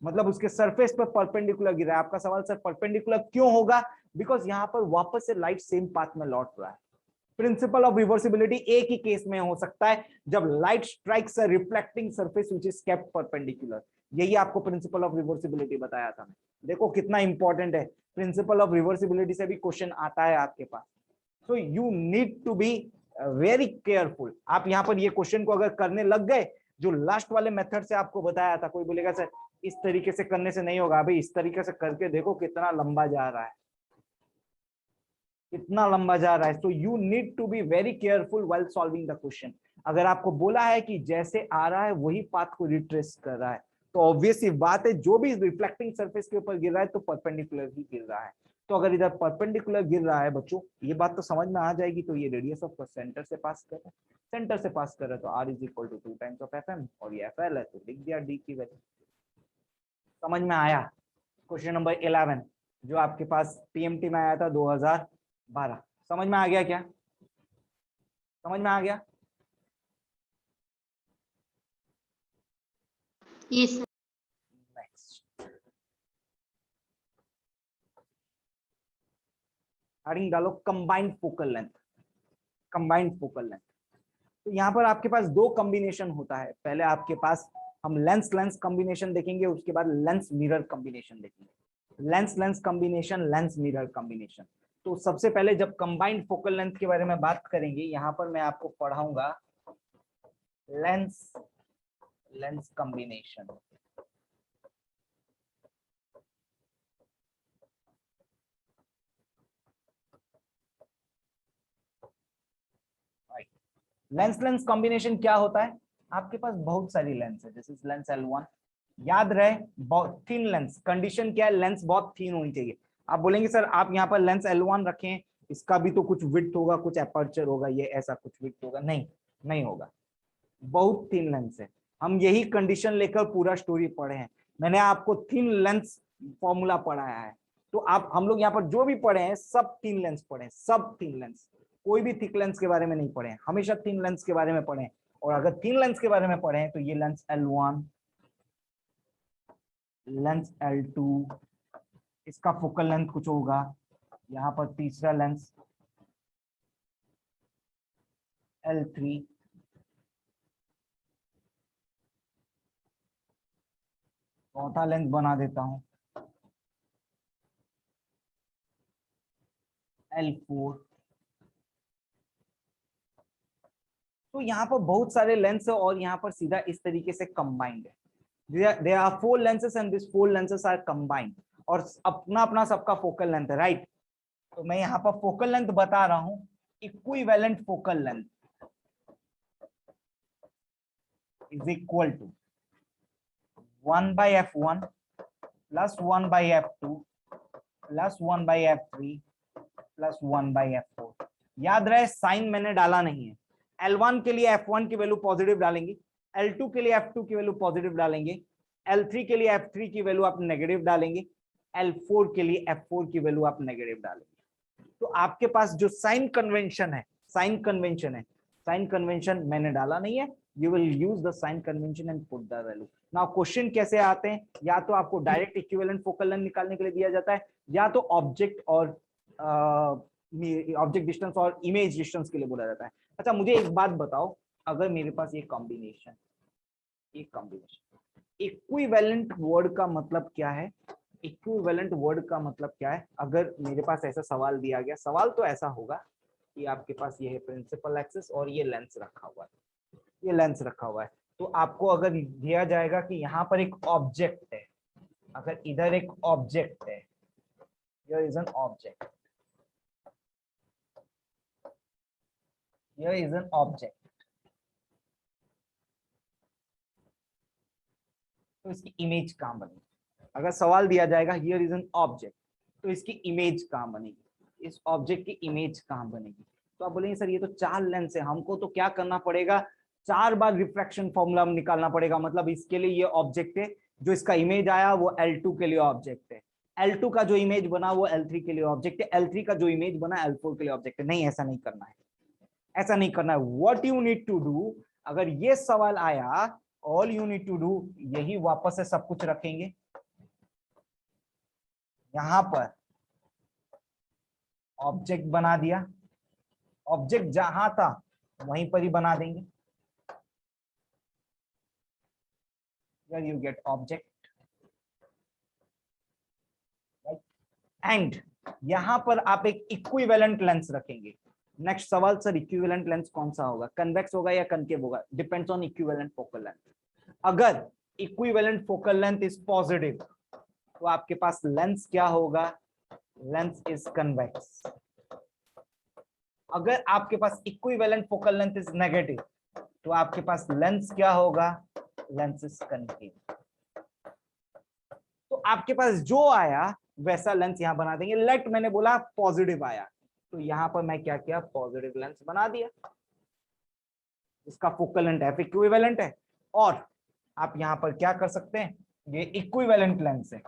Speaker 1: मतलब उसके सरफेस पर परपेंडिकुलर गिर रहा है। आपका सवाल सर परपेंडिकुलर क्यों होगा? बिकॉज यहाँ पर वापस से लाइट सेम पाथ में लौट रहा है। प्रिंसिपल ऑफ रिवर्सिबिलिटी एक ही केस में हो सकता है, जब light strikes a reflecting surface which is kept perpendicular. यही आपको प्रिंसिपल ऑफ रिवर्सिबिलिटी बताया था। देखो कितना इंपॉर्टेंट है, प्रिंसिपल ऑफ रिवर्सिबिलिटी से भी क्वेश्चन आता है आपके पास। So you need to be very careful. आप यहाँ पर ये क्वेश्चन को अगर करने लग गए, जो लास्ट वाले मेथड से आपको बताया था, कोई बोलेगा सर इस तरीके से करने से नहीं होगा, भाई इस तरीके से करके देखो कितना लंबा जा रहा है, कितना लंबा जा रहा है। So you need to be very careful while solving the question. अगर आपको बोला है कि जैसे आ रहा है वही पाथ को रिट्रेस कर रहा है, तो ऑब्वियस सी बात है जो भी रिफ्लेक्टिंग सरफेस के ऊपर गिर रहा है तो परपेंडिकुलर ही गिर रहा है। तो अगर इधर परपेंडिकुलर गिर रहा है बच्चों, ये बात तो समझ में आ जाएगी, तो ये रेडियस ऑफ सेंटर से पास कर रहा है, सेंटर से पास कर रहा है, तो r is equal to 2 times of fm, और ये fl है तो लिख दिया d की वैल्यू। समझ में आया? क्वेश्चन नंबर 11 जो आपके पास पीएमटी में आया था 2012, समझ में आ गया क्या? समझ में आ गया?
Speaker 2: Yes, sir.
Speaker 1: नेक्स्ट हेडिंग डालो combined focal length. Combined focal length. तो यहाँ पर आपके पास दो कॉम्बिनेशन होता है, पहले आपके पास हम लेंस लेंस कॉम्बिनेशन देखेंगे, उसके बाद लेंस मिरर कॉम्बिनेशन देखेंगे। Lens lens combination, lens mirror combination. तो सबसे पहले जब कंबाइंड फोकल लेंथ के बारे में बात करेंगे, यहाँ पर मैं आपको पढ़ाऊंगा lens lens combination. Lens lens combination क्या होता है? आपके पास बहुत सारी लेंस है, जैसे लेंस L1, याद रहे बहुत थिन लेंस। कंडीशन क्या है? लेंस बहुत थिन होनी चाहिए। आप बोलेंगे सर आप यहाँ पर लेंस L1 रखें, इसका भी तो कुछ विड्थ होगा, कुछ एपर्चर होगा, ये ऐसा कुछ विड्थ होगा? नहीं, नहीं होगा, बहुत थिन लेंस है। हम यही कंडीशन लेकर पूरा स्टोरी पढ़े हैं। मैंने आपको थिन लेंस फॉर्मूला पढ़ाया है। तो आप हम लोग यहाँ पर जो भी पढ़े हैं सब थिन लेंस पढ़े हैं, सब थिन लेंस, कोई भी थिक लेंस के बारे में नहीं पढ़े हैं, हमेशा थिन लेंस के बारे में पढ़े हैं। और अगर थिन लेंस के बारे में पढ़े हैं तो ये लेंस L1, लेंस L2, इसका फोकल लेंथ कुछ होगा, यहाँ पर तीसरा लेंस L3, चौथा लेंस बना देता हूं L4। तो यहाँ पर बहुत सारे लेंस है और यहाँ पर सीधा इस तरीके से कंबाइंड है। There are 4 lenses and these 4 lenses are combined, और अपना अपना सबका फोकल लेंथ है, राइट। तो मैं यहाँ पर फोकल लेंथ बता रहा हूं, equivalent focal length is equal to 1/f1 plus 1/f2 plus 1/f3 plus 1/f4। याद रहे साइन मैंने डाला नहीं है। L1 के लिए F1 की वैल्यू पॉजिटिव डालेंगे, L2 के लिए F2 की वैल्यू पॉजिटिव डालेंगे, L3 के लिए F3 की वैल्यू आप नेगेटिव डालेंगे, L4 के लिए F4 की वैल्यू आप नेगेटिव डालेंगे। तो आपके पास जो साइन कन्वेंशन है, साइन कन्वेंशन है, साइन कन्वेंशन मैंने डाला नहीं है, you will use the sign convention and put the value. Now question कैसे आते हैं? या तो आपको डायरेक्ट इक्विवेलेंट फोकल लेंथ निकालने के लिए दिया जाता है, या तो ऑब्जेक्ट और ऑब्जेक्ट डिस्टेंस और इमेज डिस्टेंस के लिए बोला जाता है। अच्छा मुझे एक बात बताओ, अगर मेरे पास ये कॉम्बिनेशन, इक्विवेलेंट वर्ड का मतलब क्या है? इक्विवेलेंट वर्ड का मतलब क्या है? अगर मेरे पास ऐसा सवाल दिया गया, सवाल तो ऐसा होगा कि आपके पास ये है प्रिंसिपल एक्सिस और ये लेंस रखा हुआ है, ये लेंस रखा हुआ है। तो आपको अगर दिया जाएगा कि यहाँ पर एक ऑब्जेक्ट है, अगर इधर एक ऑब्जेक्ट है, here is an object, here is an object, तो इसकी इमेज कहां बनेगी? अगर सवाल दिया जाएगा here is an object, तो इसकी इमेज कहां बनेगी? इस ऑब्जेक्ट की इमेज कहां बनेगी? तो आप बोलेंगे सर ये तो 4 लेंस है, हमको तो क्या करना पड़ेगा, 4 बार रिफ्रैक्शन फॉर्मूला निकालना पड़ेगा। मतलब इसके लिए ये ऑब्जेक्ट है, जो इसका इमेज आया वो L2 के लिए ऑब्जेक्ट है, L2 का जो इमेज बना वो L3 के लिए ऑब्जेक्ट है, L3 का जो इमेज बना L4 के लिए ऑब्जेक्ट है। नहीं, ऐसा नहीं करना है, ऐसा नहीं करना है। What you need to do, अगर ये सवाल आया, all you need to do, यही वापस से सब कुछ रखेंगे, यहां पर ऑब्जेक्ट बना दिया, ऑब्जेक्ट जहां था वहीं पर ही बना देंगे, where you get object, and यहां पर आप एक इक्विवेलेंट लेंस रखेंगे। नेक्स्ट सवाल, सर इक्विवेलेंट लेंस कौन सा होगा, कन्वेक्स होगा या कनकेव होगा? Depends on equivalent focal length. अगर equivalent focal length is positive तो आपके पास लेंस क्या होगा? Lens is convex. अगर आपके पास equivalent focal length is negative तो आपके पास लेंस क्या होगा? Lens is concave. तो आपके पास जो आया वैसा लेंस यहां बना देंगे। लेट मैंने बोला पॉजिटिव आया, तो यहां पर मैं क्या किया, पॉजिटिव लेंस बना दिया, इसका फोकल लेंथ एफ इक्विवेलेंट है। और आप यहां पर क्या कर सकते हैं, ये इक्विवेलेंट लेंस है,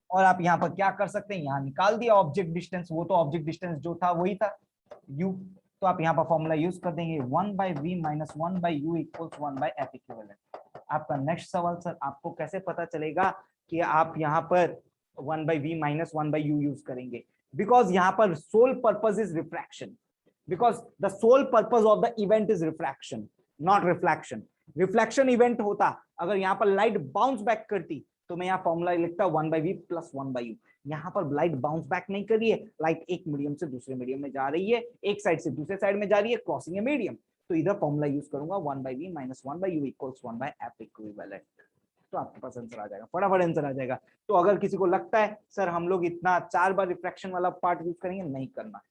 Speaker 1: और आप यहां पर क्या कर सकते हैं, यहां निकाल दिया ऑब्जेक्ट डिस्टेंस, वो तो ऑब्जेक्ट डिस्टेंस जो था वही था u, तो आप यहां पर फॉर्मूला यूज कर देंगे 1/v minus 1/u equals 1/f equivalent. आपका नेक्स्ट सवाल, सर आपको कैसे पता चलेगा कि आप यहां पर 1/v माइनस 1/u यूज करेंगे? बिकॉज यहां पर sole purpose is refraction, because the sole purpose of the event is refraction, not reflection. Reflection event होता, अगर यहाँ पर लाइट बाउंस बैक करती तो मैं यहाँ फॉर्मूला लिखता 1/v + 1/u। यहाँ पर लाइट बाउंस बैक नहीं कर रही है, लाइट एक मीडियम से दूसरे मीडियम में जा रही है, एक साइड से दूसरे साइड में जा रही है, क्रॉसिंग ए मीडियम। तो इधर फॉर्मूला यूज करूंगा 1/v - 1/u = 1/f इक्विवेलेंट। तो आपके पास आंसर आ जाएगा, फटाफट आंसर आ जाएगा। तो अगर किसी को लगता है सर हम लोग इतना 4 बार रिफ्रैक्शन वाला पार्ट यूज करेंगे, नहीं करना है,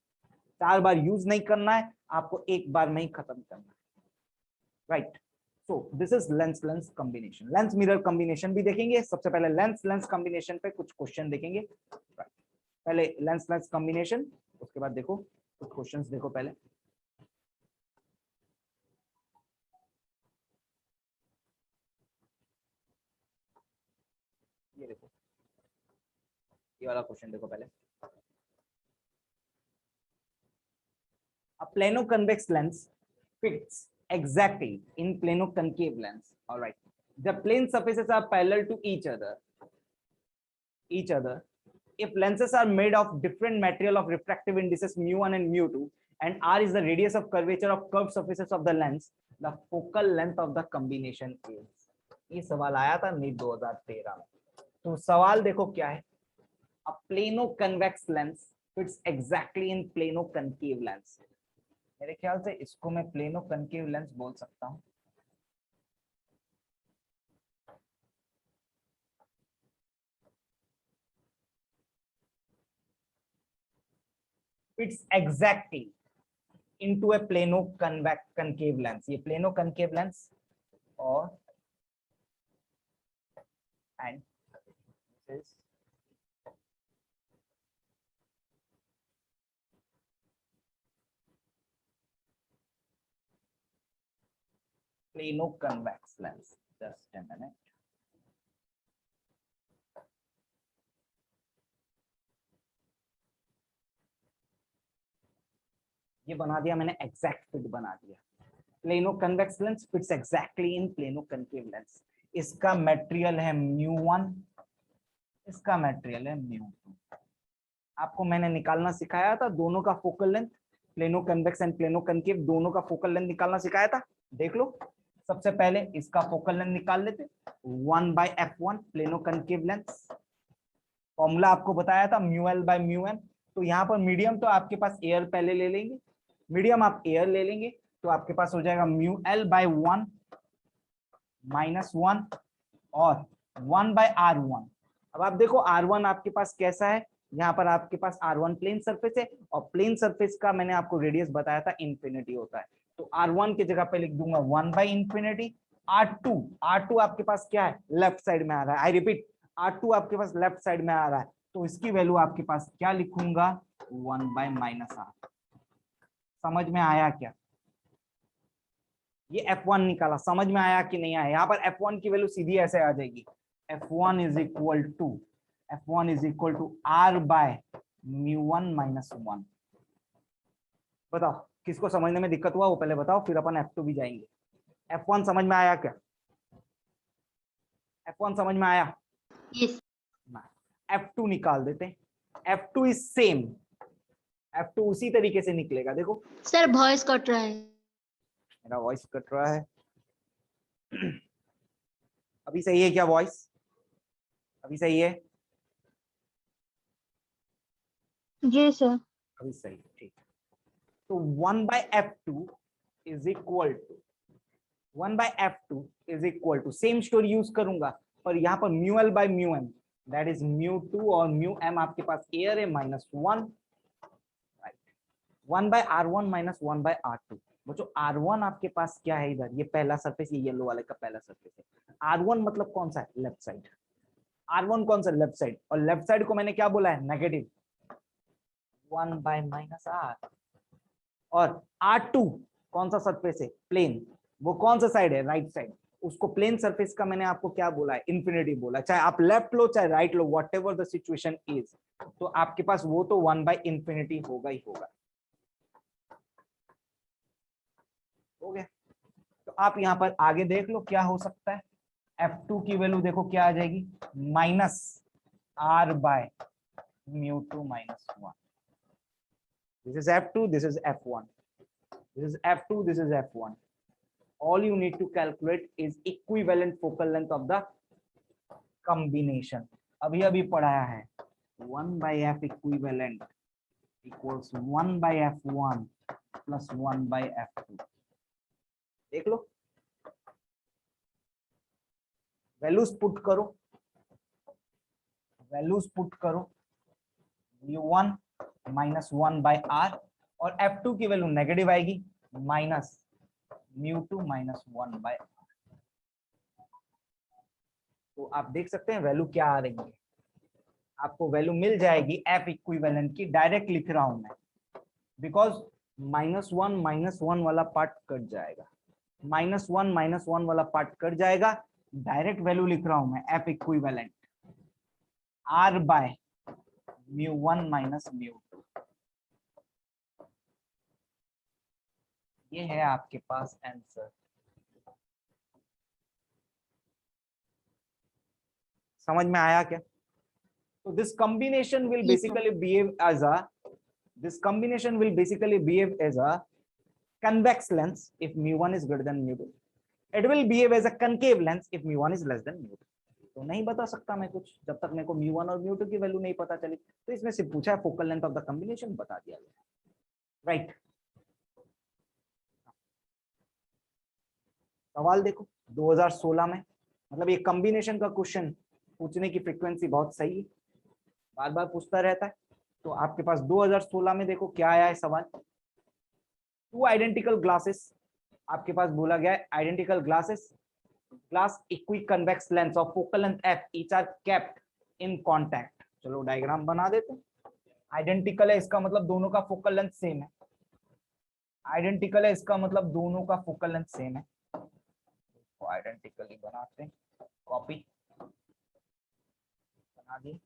Speaker 1: 4 बार यूज नहीं करना है, आपको एक बार में ही खत्म करना है, right. So this is lens combination. Lens mirror combination भी देखेंगे। सबसे पहले लेंस कॉम्बिनेशन पे कुछ क्वेश्चन देखेंगे। पहले लेंस कॉम्बिनेशन, उसके बाद देखो कुछ क्वेश्चंस देखो पहले। ये देखो, ये वाला क्वेश्चन देखो पहले। A plano-convex lens fits exactly in plano-concave lens. All right. The plane surfaces are parallel to each other. If lenses are made of different material of refractive indices mu1 and mu2, and r is the radius of curvature of curved surfaces of the lens, the focal length of the combination is. ये सवाल आया था NEET 2013 में। तो सवाल देखो क्या है, a plano-convex lens fits exactly in plano-concave lens. मेरे ख्याल से इसको मैं प्लेनो कनकेव लेंस बोल सकता हूं। It's exactly into a plano convex concave lens. ये प्लेनो कनकेव लेंस और and this is plano convex lens. Just a minute. ये बना दिया मैंने, एग्जैक्ट फिट बना दिया। Plano convex lens fits exactly इन प्लेनो कनकेव लेंस। इसका मटेरियल है mu1, इसका मटेरियल है mu2। आपको मैंने निकालना सिखाया था दोनों का focal length, plano convex and plano concave दोनों का फोकल लेंथ निकालना सिखाया था। देख लो, सबसे पहले इसका फोकल लेंथ निकाल लेते, 1/f1 plano concave lens. Formula आपको बताया था μl/μm। तो यहाँ पर मीडियम तो आपके पास एयर पहले ले लेंगे, मीडियम आप एयर ले लेंगे तो आपके पास हो जाएगा μl/1 - 1 और 1/r1। अब आप देखो r1 आपके पास कैसा है, यहाँ पर आपके पास r1 प्लेन सरफेस है और प्लेन सरफेस का मैंने आपको रेडियस बताया था इन्फिनिटी होता है। तो r1 की जगह पे लिख दूंगा 1/∞। r2 आपके पास क्या है, लेफ्ट साइड में आ रहा है। आई रिपीट, r2 आपके पास लेफ्ट साइड में आ रहा है, तो इसकी वैल्यू आपके पास क्या लिखूंगा, 1/-r। समझ में आया क्या? ये f1 निकाला, समझ में आया कि नहीं आया? यहाँ पर f1 की वैल्यू सीधी ऐसे आ जाएगी, f1 is equal to r/μ1 - 1। बताओ किसको समझने में दिक्कत हुआ वो पहले बताओ, फिर अपन f2 भी जाएंगे। f1 समझ में आया क्या? f1 समझ में आया?
Speaker 2: Yes.
Speaker 1: f2 निकाल देते हैं। f2 इज सेम, f2 उसी तरीके से निकलेगा। देखो
Speaker 2: सर वॉइस कट रहा है।
Speaker 1: मेरा वॉइस कट रहा है। अभी सही है क्या वॉइस? अभी सही है?
Speaker 2: जी सर।
Speaker 1: अभी सही है, ठीक है। तो 1/f2 is equal to same story use करूंगा, पर यहाँ पर μl/μm दैट इज mu2 और μm आपके पास एयर है -1, राइट। 1/r1 - 1/r2। वो जो r1 आपके पास क्या है इधर, ये पहला सरफेस, ये येलो वाले का पहला सरफेस है। r1 मतलब कौन सा है, लेफ्ट साइड। r1 कौन सा, लेफ्ट साइड, और लेफ्ट साइड को मैंने क्या बोला है, नेगेटिव, 1/-r। और r2 कौन सा सरफेस है, प्लेन, वो कौन सा साइड है, राइट साइड। उसको प्लेन सरफेस का मैंने आपको क्या बोला है, इन्फिनिटी बोला। चाहे आप लेफ्ट लो चाहे right low, what ever the situation is, तो आपके पास वो तो 1/∞ होगा ही होगा। हो गया? तो आप यहाँ पर आगे देख लो क्या हो सकता है। f2 की वैल्यू देखो क्या आ जाएगी, -r/μ2 - 1। This is f2, this is f1। this is f2, this is f1. All you need to calculate is equivalent focal length of the combination. अभी अभी पढ़ाया है 1 by f equivalent equals 1 by f1 plus 1 by f2. देख लो, values put करो, values put करो, u1 minus 1 bye r और f2 की value negative आएगी माइनस μ2 माइनस 1 बाय r. तो आप देख सकते हैं वैल्यू क्या आ रही है, आपको वैल्यू मिल जाएगी f इक्विवेलेंट की. डायरेक्ट लिख रहा हूं मैं बिकॉज -1 वाला पार्ट कट जाएगा, -1 वाला पार्ट कट जाएगा. डायरेक्ट वैल्यू लिख रहा हूं मैं f equivalent r by μ1 minus μ2. ये है आपके पास आंसर. समझ में आया क्या? तो this combination will basically behave as a convex lens if mu1 is greater than mu2. It will behave as a concave lens if mu1 is less than mu2. तो नहीं बता सकता मैं कुछ जब तक मेरे को mu1 और mu2 की वैल्यू नहीं पता चली. तो इसमें सिर्फ पूछा है focal length of the combination बता दिया गया, राइट. सवाल देखो 2016 में, मतलब ये कॉम्बिनेशन का क्वेश्चन पूछने की फ्रीक्वेंसी बहुत सही है, बार बार पूछता रहता है. तो आपके पास 2016 में देखो क्या आया है सवाल. टू आइडेंटिकल ग्लासेस आपके पास बोला गया है, identical glasses glass equi convex lens of focal length f each are kept in contact. चलो डायग्राम बना देते हैं. आइडेंटिकल है इसका मतलब दोनों का फोकल लेंथ सेम है. आइडेंटिकल है इसका मतलब दोनों का फोकल लेंथ सेम है. तो आइडेंटिकली बनाते हैं, कॉपी बना दी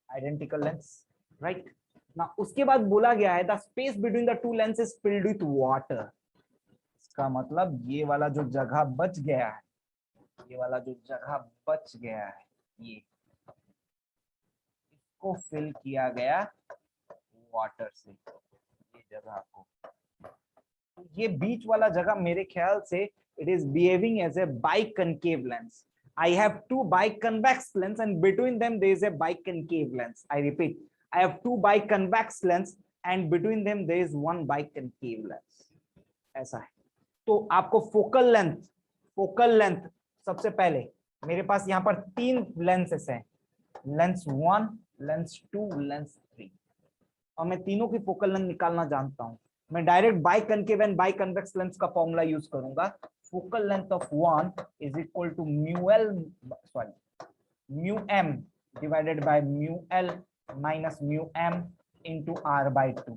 Speaker 1: आइडेंटिकल लेंस, राइट ना. उसके बाद बोला गया है the space between the two lens is filled with water. इसका मतलब ये वाला जो जगह बच गया है, ये वाला जो जगह बच गया है, ये इसको फिल किया गया वाटर से, ये जगह को. ये बीच वाला जगह मेरे ख्याल से it is behaving as a biconcave lens. I have two biconvex lens and between them there is a biconcave lens. I repeat, I have two biconvex lens and between them there is one biconcave lens. ऐसा है. तो आपको focal length सबसे पहले मेरे पास यहाँ पर 3 lenses हैं, लेंस 1, लेंस 2, लेंस 3, और मैं तीनों की फोकल लेंथ निकालना जानता हूँ. मैं डायरेक्ट बाइकनकेव एंड बाइकन्वेक्स लेंस का फॉर्मूला यूज करूंगा. Focal length of one is equal to mu m divided by mu l minus mu m into r by 2.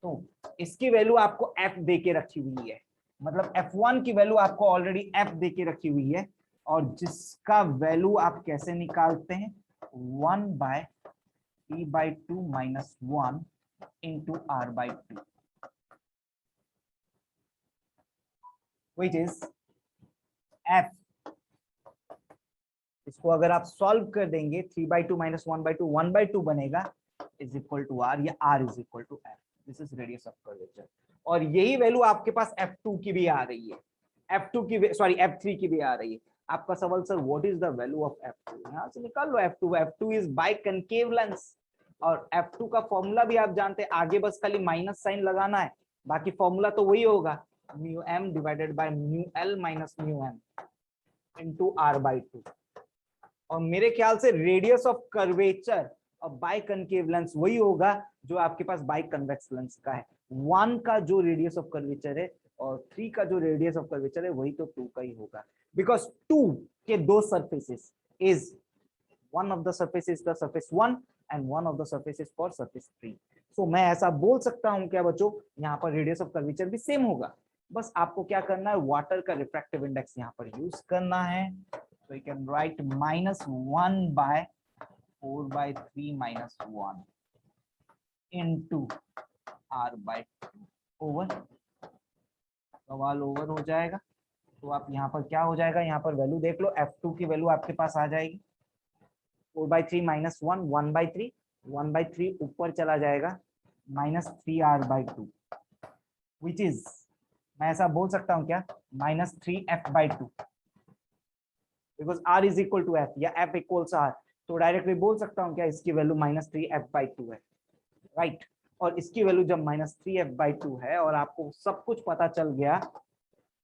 Speaker 1: तो इसकी वैल्यू आपको f दे के रखी हुई है, मतलब f1 की वैल्यू आपको ऑलरेडी f दे के रखी हुई है, और जिसका वैल्यू आप कैसे निकालते हैं 1 by p by 2 minus 1 into r by 2. Which is f. इसको अगर आप सॉल्व कर देंगे 3 by 2 minus 1 by 2 1 by 2 बनेगा is equal to r, या r is equal to f. This is radius of curvature. और यही वैल्यू आपके पास f2 की भी आ रही है, f2 की सॉरी f3 की भी आ रही है. आपका सवाल sir what is the value of f2, यहां से निकाल लो f2. f2 is biconcave lens और f2 का फॉर्मूला भी आप जानते हैं, आगे बस खाली माइनस साइन लगाना है, बाकी फॉर्मूला तो वही होगा mu m divided by mu l minus mu m into r by 2. और मेरे ख्याल से radius of curvature of biconcave lens वही होगा जो आपके पास बाइकन्वेक्स लेंस का है. 1 का जो रेडियस ऑफ कर्वेचर है और 3 का जो रेडियस ऑफ कर्वेचर है वही तो 2 का ही होगा, बिकॉज 2 के दो surfaces is one of the surface is the surface 1 and one of the surface is for surface 3. So मैं ऐसा बोल सकता हूं क्या बच्चों, यहाँ पर रेडियस ऑफ कर्वेचर भी सेम होगा. बस आपको क्या करना है, वाटर का रिफ्रैक्टिव इंडेक्स यहाँ पर यूज करना है. So you can write -1 by 4 by 3 minus 1 into r by 2 over. सवाल ओवर हो जाएगा. तो आप यहाँ पर क्या हो जाएगा, यहाँ पर वैल्यू देख लो, f2 की वैल्यू आपके पास आ जाएगी 4 by 3 minus 1 1 by 3 ऊपर चला जाएगा -3r/2 विच इज, मैं ऐसा बोल सकता हूं क्या, -3f/2, because r is equal to f या f इक्वल्स r, तो डायरेक्टली बोल सकता हूं क्या इसकी वैल्यू -3f/2 है, राइट। और इसकी वैल्यू जब -3f/2 है और आपको सब कुछ पता चल गया,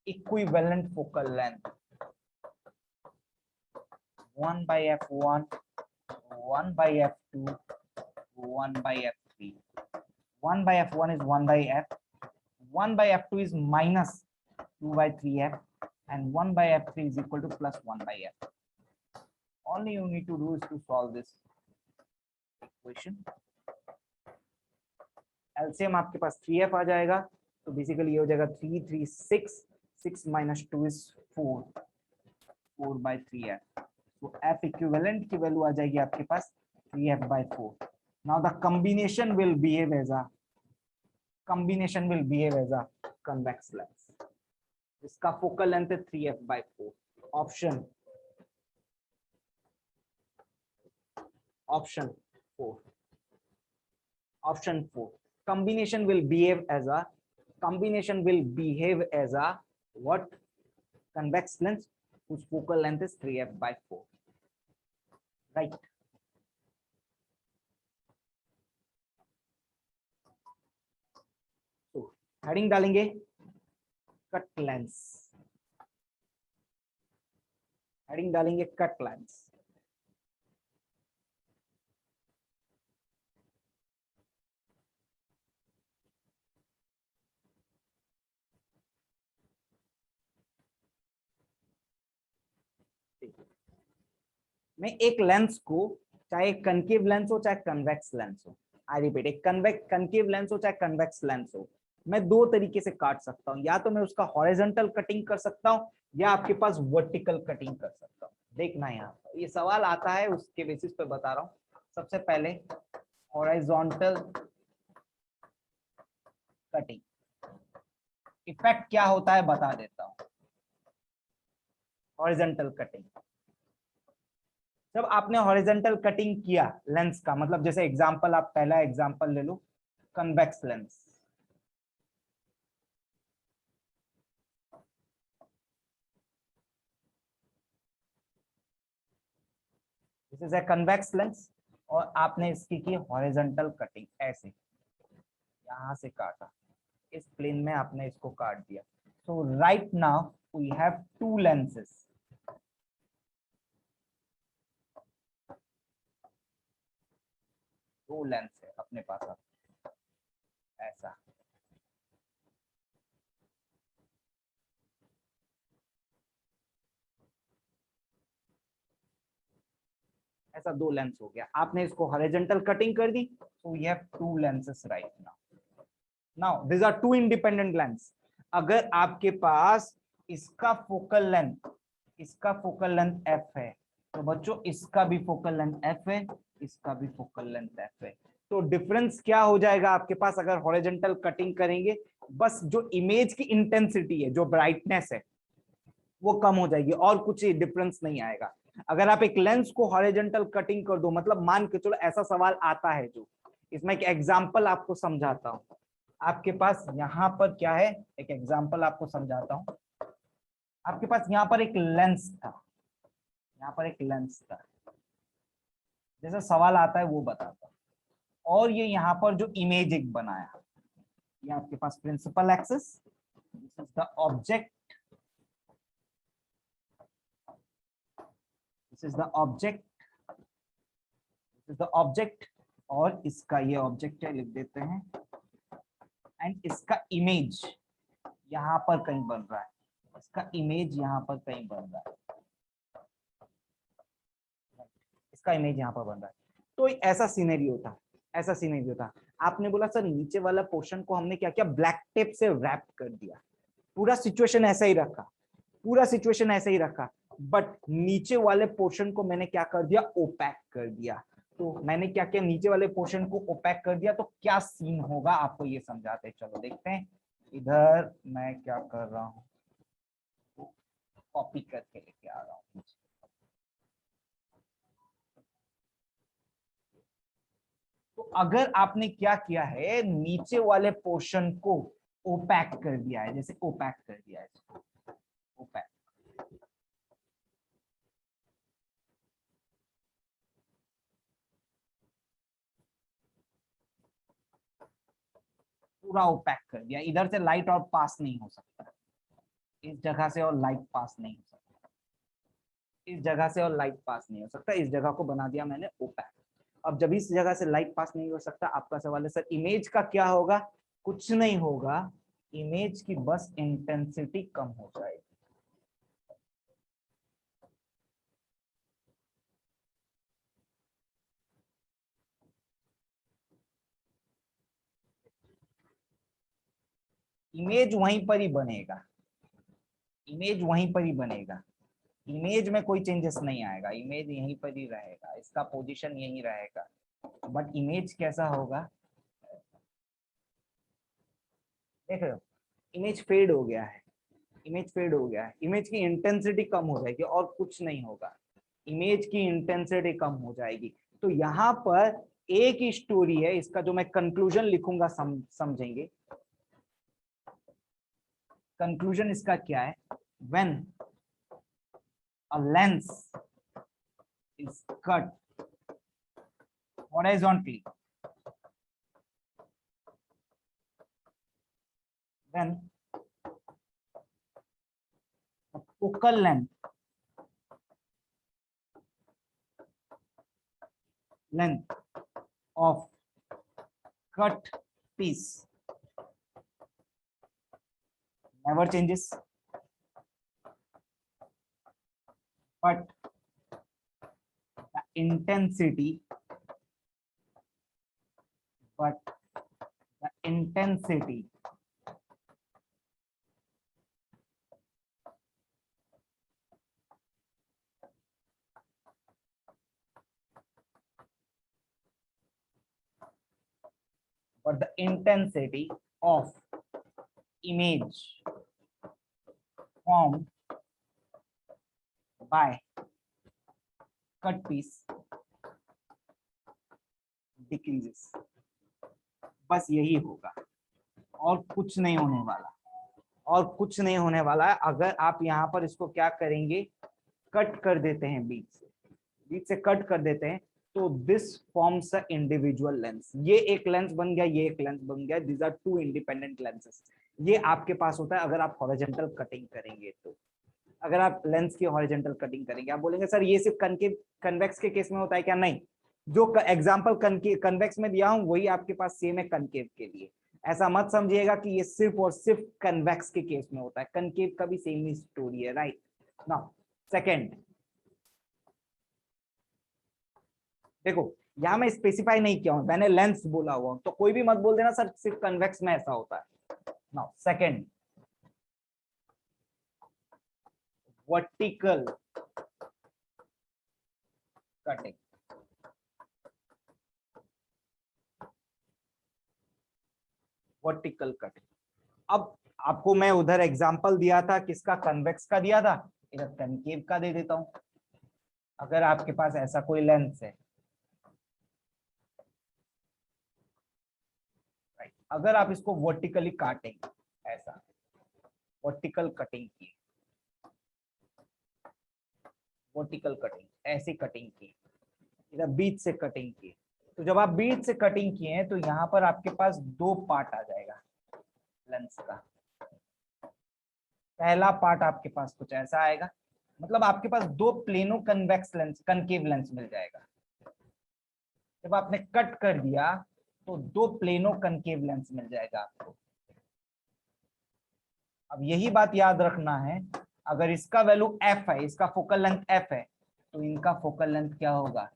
Speaker 1: equivalent focal length 1/f1, 1/f2, 1/f3, 1/f1 is 1/f, 1/f2 is -2/3f, and 1/f3 is equal to +1/f. Only you need to do is to solve this equation. LCM आपके पास 3f आ जाएगा, तो बेसिकली ये हो जाएगा 3 3 6, 6 minus 2 is 4, 4/3f. तो f equivalent की value आ जाएगी आपके पास 3f/4. Now the combination will behave as a convex lens. इसका फोकल लेंथ है 3f/4. Option 4. Combination will behave as a what? Convex lens whose focal length is 3f/4, right? तो heading डालेंगे cut lens, heading डालेंगे cut lens. मैं एक lens को, चाहे concave lens हो चाहे कन्वेक्स लेंस हो, आई रिपीट, एक कनकेव लेंस हो चाहे कन्वेक्स लेंस हो, मैं दो तरीके से काट सकता हूं, या तो मैं उसका हॉरिजॉन्टल कटिंग कर सकता हूं या आपके पास वर्टिकल कटिंग कर सकता हूं। देखना यहाँ पर ये सवाल आता है, उसके बेसिस पे बता रहा हूं। सबसे पहले हॉरिजॉन्टल कटिंग इफेक्ट क्या होता है बता देता हूं। हॉरिजॉन्टल कटिंग, जब आपने हॉरिजॉन्टल कटिंग किया लेंस का, मतलब जैसे एग्जांपल, आप पहला एग्जांपल ले लो, convex lens. This is a convex lens और आपने इसकी की हॉरिजॉन्टल कटिंग, ऐसे यहां से काटा, इस प्लेन में आपने इसको काट दिया। So right now we have two lenses, दो लेंस है अपने पास, ऐसा ऐसा दो लेंस हो गया। आपने इसको हॉरिजॉन्टल कटिंग कर दी, so we have two lenses right now. Now this are two independent lens. अगर आपके पास इसका फोकल लेंथ f है, तो बच्चों इसका भी फोकल लेंथ f है, इसका भी फोकल लेंथ f है, तो डिफरेंस क्या हो जाएगा आपके पास अगर हॉरिजॉन्टल कटिंग करेंगे? बस जो इमेज की इंटेंसिटी है, जो ब्राइटनेस है, वो कम हो जाएगी, और कुछ डिफरेंस नहीं आएगा। अगर आप एक लेंस को हॉरिजॉन्टल कटिंग कर दो, मतलब मान के चलो ऐसा सवाल आता है, जो इसमें एक एग्जांपल आपको समझाता हूं। आपके पास यहाँ पर क्या है, एक एग्जांपल आपको समझाता हूं। आपके पास यहाँ पर एक लेंस था, यहाँ पर एक लेंस था, जैसा सवाल आता है वो बताता हूं। और ये यहाँ पर जो इमेज एक बनाया, ये आपके पास principal axis, this is the object, this is the object, this is the object, और इसका ये ऑब्जेक्ट है, लिख देते हैं, एंड इसका इमेज यहाँ पर कहीं बन रहा है, इसका इमेज यहाँ पर कहीं बन रहा है, इसका इमेज यहाँ पर बन रहा है। तो ऐसा सीनेरियो था, ऐसा सीनेरियो था। आपने बोला सर नीचे वाला पोर्शन को हमने क्या किया, ब्लैक टेप से रैप कर दिया, पूरा सिचुएशन ऐसा ही रखा, पूरा सिचुएशन ऐसे ही रखा, बट नीचे वाले पोर्शन को मैंने क्या कर दिया, ओपैक कर दिया। तो मैंने क्या किया, नीचे वाले पोर्शन को ओपैक कर दिया, तो क्या सीन होगा आपको ये समझाते हैं। चलो देखते हैं। इधर मैं क्या कर रहा हूँ, कॉपी करके लेके आ रहा हूँ। तो अगर आपने क्या किया है, नीचे वाले पोर्शन को ओपैक कर दिया है, जैसे ओपैक कर दिया है, ओपैक, पूरा ओपैक कर दिया, इधर से लाइट और पास नहीं हो सकता, इस जगह से और लाइट पास नहीं हो सकता, इस जगह से और लाइट पास नहीं हो सकता, इस जगह को बना दिया मैंने ओपैक। अब जब इस जगह से लाइट पास नहीं हो सकता, आपका सवाल है सर इमेज का क्या होगा? कुछ नहीं होगा, इमेज की बस इंटेंसिटी कम हो जाएगी। इमेज वहीं पर ही बनेगा, इमेज वहीं पर ही बनेगा, इमेज में कोई चेंजेस नहीं आएगा, इमेज यहीं पर ही रहेगा, इसका पोजीशन यहीं रहेगा, बट इमेज कैसा होगा? देख रहे हो, इमेज फेड हो गया है, इमेज फेड हो गया है, इमेज की इंटेंसिटी कम हो जाएगी और कुछ नहीं होगा, इमेज की इंटेंसिटी कम हो जाएगी। तो यहाँ पर एक ही स्टोरी है, इसका जो मैं कंक्लूजन लिखूंगा समझेंगे। कंक्लूजन इसका क्या है? When a lens is cut horizontally, then the focal length of cut piece never changes, but the intensity of image formed by cut piece decreases। बस यही होगा और कुछ नहीं होने वाला, और कुछ नहीं होने वाला है। अगर आप यहाँ पर इसको क्या करेंगे, कट कर देते हैं, बीच से कट कर देते हैं, तो this forms a individual lens. ये एक लेंस बन गया, ये एक लेंस बन गया, these are two independent lenses. ये आपके पास होता है अगर आप हॉरिजॉन्टल कटिंग करेंगे। तो अगर आप लेंस की हॉरिजॉन्टल कटिंग करेंगे, आप बोलेंगे सर ये सिर्फ कनकेव कन्वेक्स के केस में होता है क्या? नहीं, जो एग्जांपल कन्वेक्स में दिया हूं वही आपके पास सेम है कनकेव के लिए। ऐसा मत समझिएगा कि ये सिर्फ और सिर्फ कन्वेक्स के केस में होता है, कनकेव का भी सेम ही स्टोरी है, राइट। नाउ सेकंड, देखो यहां मैं स्पेसिफाई नहीं किया हूं, मैंने लेंस बोला हुआ, तो कोई भी मत बोल देना सर सिर्फ कन्वेक्स में ऐसा होता है। Now second, vertical cutting. Vertical cutting, अब आपको मैं उधर एग्जांपल दिया था किसका? कन्वेक्स का दिया था, इधर कनकेव का दे देता हूं। अगर आपके पास ऐसा कोई लेंस है, राइट, अगर आप इसको वर्टिकली काटेंगे, ऐसा वर्टिकल कटिंग की, वर्टिकल कटिंग, ऐसी कटिंग की, इधर बीच से कटिंग की, तो जब आप बीच से कटिंग किए हैं तो यहाँ पर आपके पास दो पार्ट आ जाएगा लेंस का। पहला पार्ट आपके पास कुछ ऐसा आएगा, मतलब आपके पास दो plano convex lens, concave lens मिल जाएगा। जब आपने कट कर दिया तो दो प्लेनो कनकेव लेंस मिल जाएगा आपको। अब यही बात याद रखना है, अगर इसका वैल्यू f है, इसका फोकल लेंथ f है, तो इनका फोकल लेंथ क्या होगा?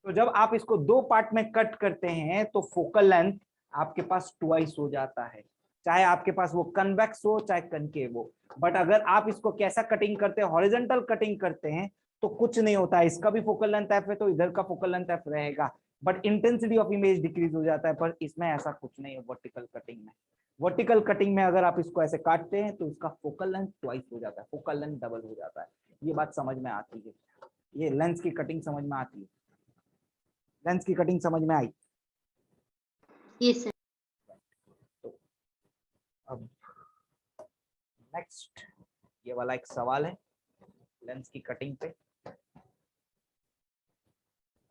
Speaker 1: तो जब आप इसको दो पार्ट में कट करते हैं तो फोकल लेंथ आपके पास ट्वाइस हो जाता है, चाहे आपके पास वो कन्वेक्स हो चाहे कनकेव हो। बट अगर आप इसको कैसा कटिंग करते हैं, हॉरिजॉन्टल कटिंग करते हैं, तो कुछ नहीं होता है, इसका भी फोकल लेंथ f है तो इधर का फोकल लेंथ f रहेगा, but intensity of image decrease हो जाता है। पर इसमें ऐसा कुछ नहीं है वर्टिकल कटिंग में। वर्टिकल कटिंग में अगर आप इसको ऐसे काटते हैं तो इसका फोकल लेंथ ट्वाइस हो जाता है, फोकल लेंथ डबल हो जाता है। ये बात समझ में आती है, ये लेंस की कटिंग समझ में आती है, लेंस की कटिंग समझ में आई।
Speaker 2: Yes, sir.
Speaker 1: तो अब नेक्स्ट ये वाला एक सवाल है लेंस की कटिंग पे।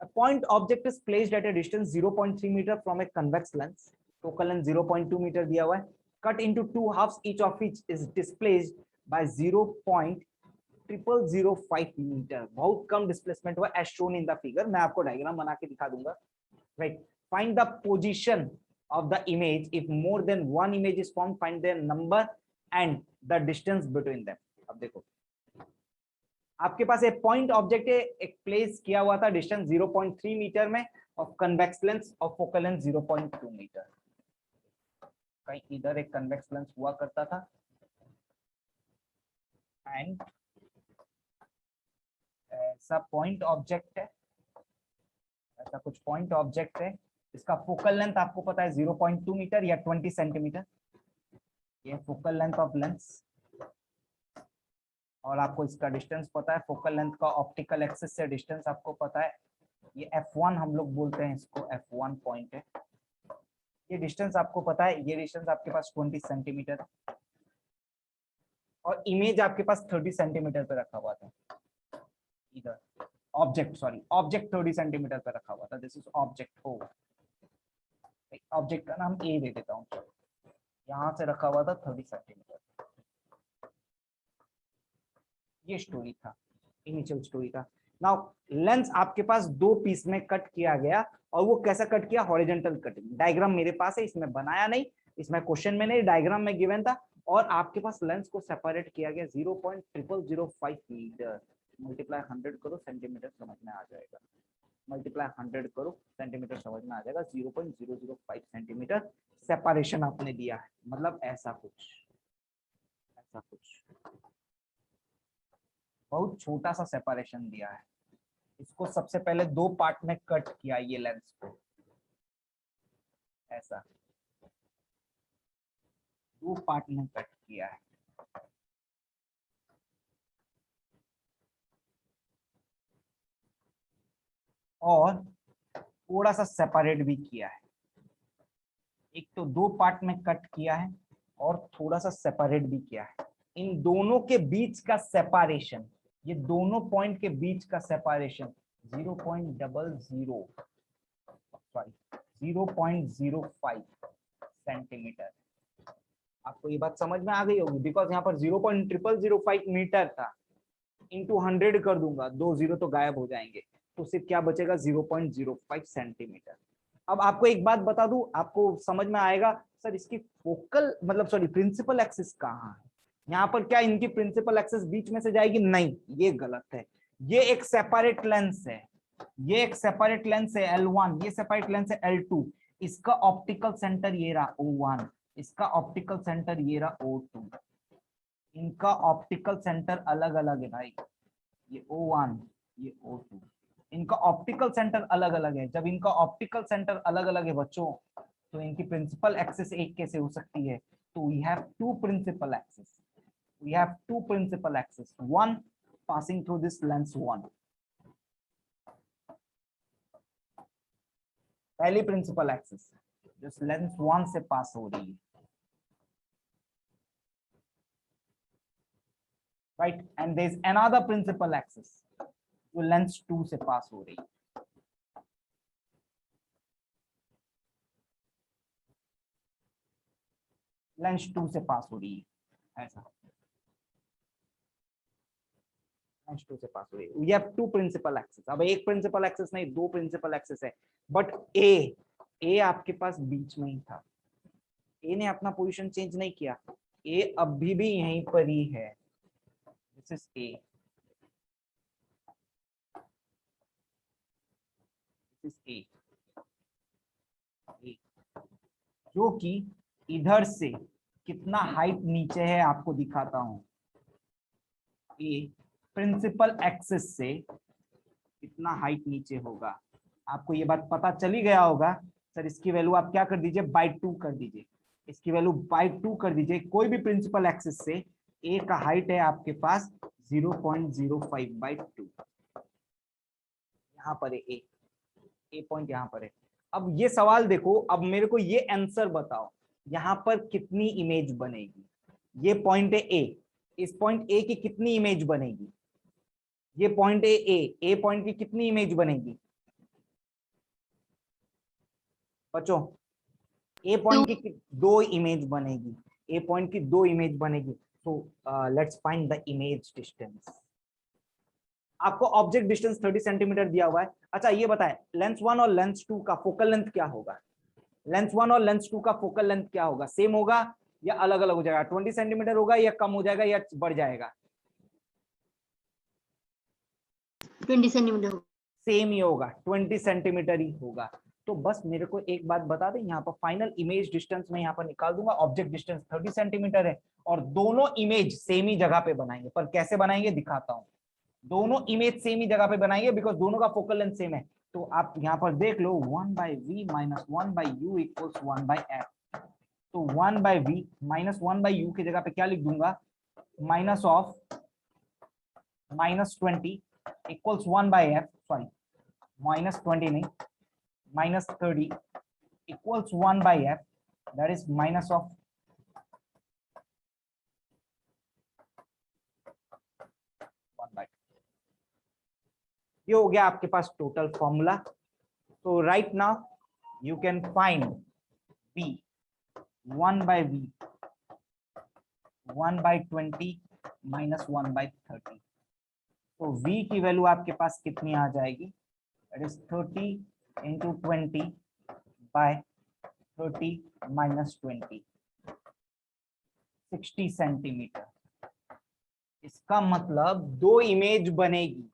Speaker 1: A point object is placed at a distance 0.3 meter from a convex lens. Focal length 0.2 meter दिया हुआ है. Cut into two halves, each of which is displaced by 0.0005 meter. बहुत कम डिस्प्लेसमेंट हुआ as shown in the figure. मैं आपको diagram बना के दिखा दूंगा. Right. Find the position of the image. If more than one image is formed, find their number and the distance between them. अब देखो आपके पास एक पॉइंट ऑब्जेक्ट है, एक प्लेस किया हुआ था डिस्टेंस 0.3 मीटर में ऑफ कन्वेक्स लेंस और फोकल लेंथ 0.2 मीटर। कहीं इधर एक कन्वेक्स लेंस हुआ करता था एंड ऐसा पॉइंट ऑब्जेक्ट है, ऐसा कुछ पॉइंट ऑब्जेक्ट है, इसका फोकल लेंथ आपको पता है 0.2 मीटर या 20 सेंटीमीटर। ये फोकल लेंथ ऑफ लेंस और आपको इसका डिस्टेंस पता है, फोकल लेंथ का ऑप्टिकल एक्सिस से डिस्टेंस आपको पता है, ये f1 हम लोग बोलते हैं इसको, f1 पॉइंट है। ये डिस्टेंस आपको पता है, ये डिस्टेंस आपके पास 20 सेंटीमीटर है और इमेज आपके पास 30 सेंटीमीटर पे रखा हुआ था इधर, ऑब्जेक्ट सॉरी ऑब्जेक्ट 30 सेंटीमीटर पे रखा हुआ था। This is object O, object का नाम A दे देता हूँ, यहाँ से रखा हुआ था 30 सेंटीमीटर। ये स्टोरी था, इनिशियल स्टोरी था। नाउ लेंस आपके पास दो पीस में कट किया गया और वो कैसा कट किया, हॉरिजॉन्टल कटिंग। डायग्राम मेरे पास है, इसमें बनाया नहीं, इसमें क्वेश्चन में नहीं, डायग्राम में गिवन था। और आपके पास लेंस को सेपरेट किया गया 0.0005 मीटर। मल्टीप्लाई 100 करो, सेंटीमीटर समझ में आ जाएगा। मल्टीप्लाई 100 करो, सेंटीमीटर समझ में आ जाएगा। 0.005 सेंटीमीटर सेपरेशन आपने दिया है, मतलब ऐसा कुछ, ऐसा कुछ बहुत छोटा सा सेपरेशन दिया है। इसको सबसे पहले दो पार्ट में कट किया, ये लेंस को ऐसा दो पार्ट में कट किया है और थोड़ा सा सेपरेट भी किया है। एक तो दो पार्ट में कट किया है और थोड़ा सा सेपरेट भी किया है। इन दोनों के बीच का सेपरेशन, ये दोनों पॉइंट के बीच का सेपरेशन 0.05 सेंटीमीटर। आपको ये बात समझ में आ गई होगी, बिकॉज यहाँ पर 0.0005 मीटर था, इंटू 100 कर दूंगा, 2 जीरो तो गायब हो जाएंगे, तो सिर्फ क्या बचेगा 0.05 सेंटीमीटर। अब आपको एक बात बता दूं, आपको समझ में आएगा सर इसकी फोकल मतलब सॉरी प्रिंसिपल एक्सिस कहाँ है। यहाँ पर क्या इनकी प्रिंसिपल एक्सिस बीच में से जाएगी, नहीं, ये गलत है। ये एक सेपरेट लेंस है, ये एक सेपरेट लेंस है L1, ये सेपरेट लेंस है L2। इसका ऑप्टिकल सेंटर ये रहा O1, इसका ऑप्टिकल सेंटर ये रहा O2। इनका ऑप्टिकल सेंटर अलग अलग है भाई, ये O1 ये O2, इनका ऑप्टिकल सेंटर अलग अलग है। जब इनका ऑप्टिकल सेंटर अलग अलग है बच्चों, तो इनकी प्रिंसिपल एक्सिस एक कैसे हो सकती है। तो we have two principal axis, we have two principal axis, one passing through this lens 1। पहली प्रिंसिपल एक्सिस जो लेंस 1 से पास हो रही है, right, and there is another principal axis जो लेंस 2 से पास हो रही है। लेंस 2 से पास हो रही है, ऐसा लेंस 2 से पास हो रही है। We have two principal axis। अब एक प्रिंसिपल एक्सिस नहीं, दो प्रिंसिपल एक्सिस है, बट ए आपके पास बीच में ही था, ए ने अपना पोजीशन चेंज नहीं किया, ए अभी भी यहीं पर ही है। दिस इज ए, ए जो कि इधर से कितना हाइट नीचे है आपको दिखाता हूं। ए प्रिंसिपल एक्सिस से कितना हाइट नीचे होगा, आपको ये बात पता चली गया होगा। सर इसकी वैल्यू आप क्या कर दीजिए, बाय 2 कर दीजिए, इसकी वैल्यू बाय 2 कर दीजिए। कोई भी प्रिंसिपल एक्सिस से ए का हाइट है आपके पास 0.05/2। यहाँ पर है ए पॉइंट यहाँ पर है। अब ये सवाल देखो, अब मेरे को ये आंसर बताओ, यहाँ पर कितनी इमेज बनेगी? ये पॉइंट है ए, इस पॉइंट ए की कितनी इमेज बनेगी? ये पॉइंट है ए पॉइंट की कितनी इमेज बनेगी बच्चों? ए पॉइंट की दो इमेज बनेगी, ए पॉइंट की दो इमेज बनेगी। तो let's find the image distance. आपको ऑब्जेक्ट डिस्टेंस 30 सेंटीमीटर दिया हुआ है। अच्छा ये बताएं, लेंस 1 और लेंस 2 का फोकल लेंथ क्या होगा? लेंस 1 और लेंस 2 का फोकल लेंथ क्या होगा? सेम होगा या अलग अलग हो जाएगा? 20 सेंटीमीटर होगा या कम हो जाएगा या बढ़ जाएगा?
Speaker 2: 20 सेंटीमीटर।
Speaker 1: सेम ही होगा, 20 सेंटीमीटर ही होगा। तो बस मेरे को एक बात बता दें, यहाँ पर फाइनल इमेज डिस्टेंस में यहाँ पर निकाल दूंगा। ऑब्जेक्ट डिस्टेंस 30 सेंटीमीटर है और दोनों इमेज सेम ही जगह पे बनाएंगे। पर कैसे बनाएंगे दिखाता हूँ। दोनों इमेज सेम ही जगह पे बनाएंगे बिकॉज दोनों का फोकल लेंथ सेम है। तो आप यहाँ पर देख लो 1/v minus 1/u equals 1/f। तो 1/v माइनस 1/u की जगह पे क्या लिख दूंगा? Minus of -20 equals 1/f, sorry -20 नहीं, -30 equals 1/f, that is minus of ये हो गया आपके पास टोटल फॉर्मूला। तो right now you can find v 1/v 1/20 minus 1/30। तो v की वैल्यू आपके पास कितनी आ जाएगी? It is 30 into 20 by 30 minus 20, 60 centimetre. इसका मतलब दो इमेज बनेगी,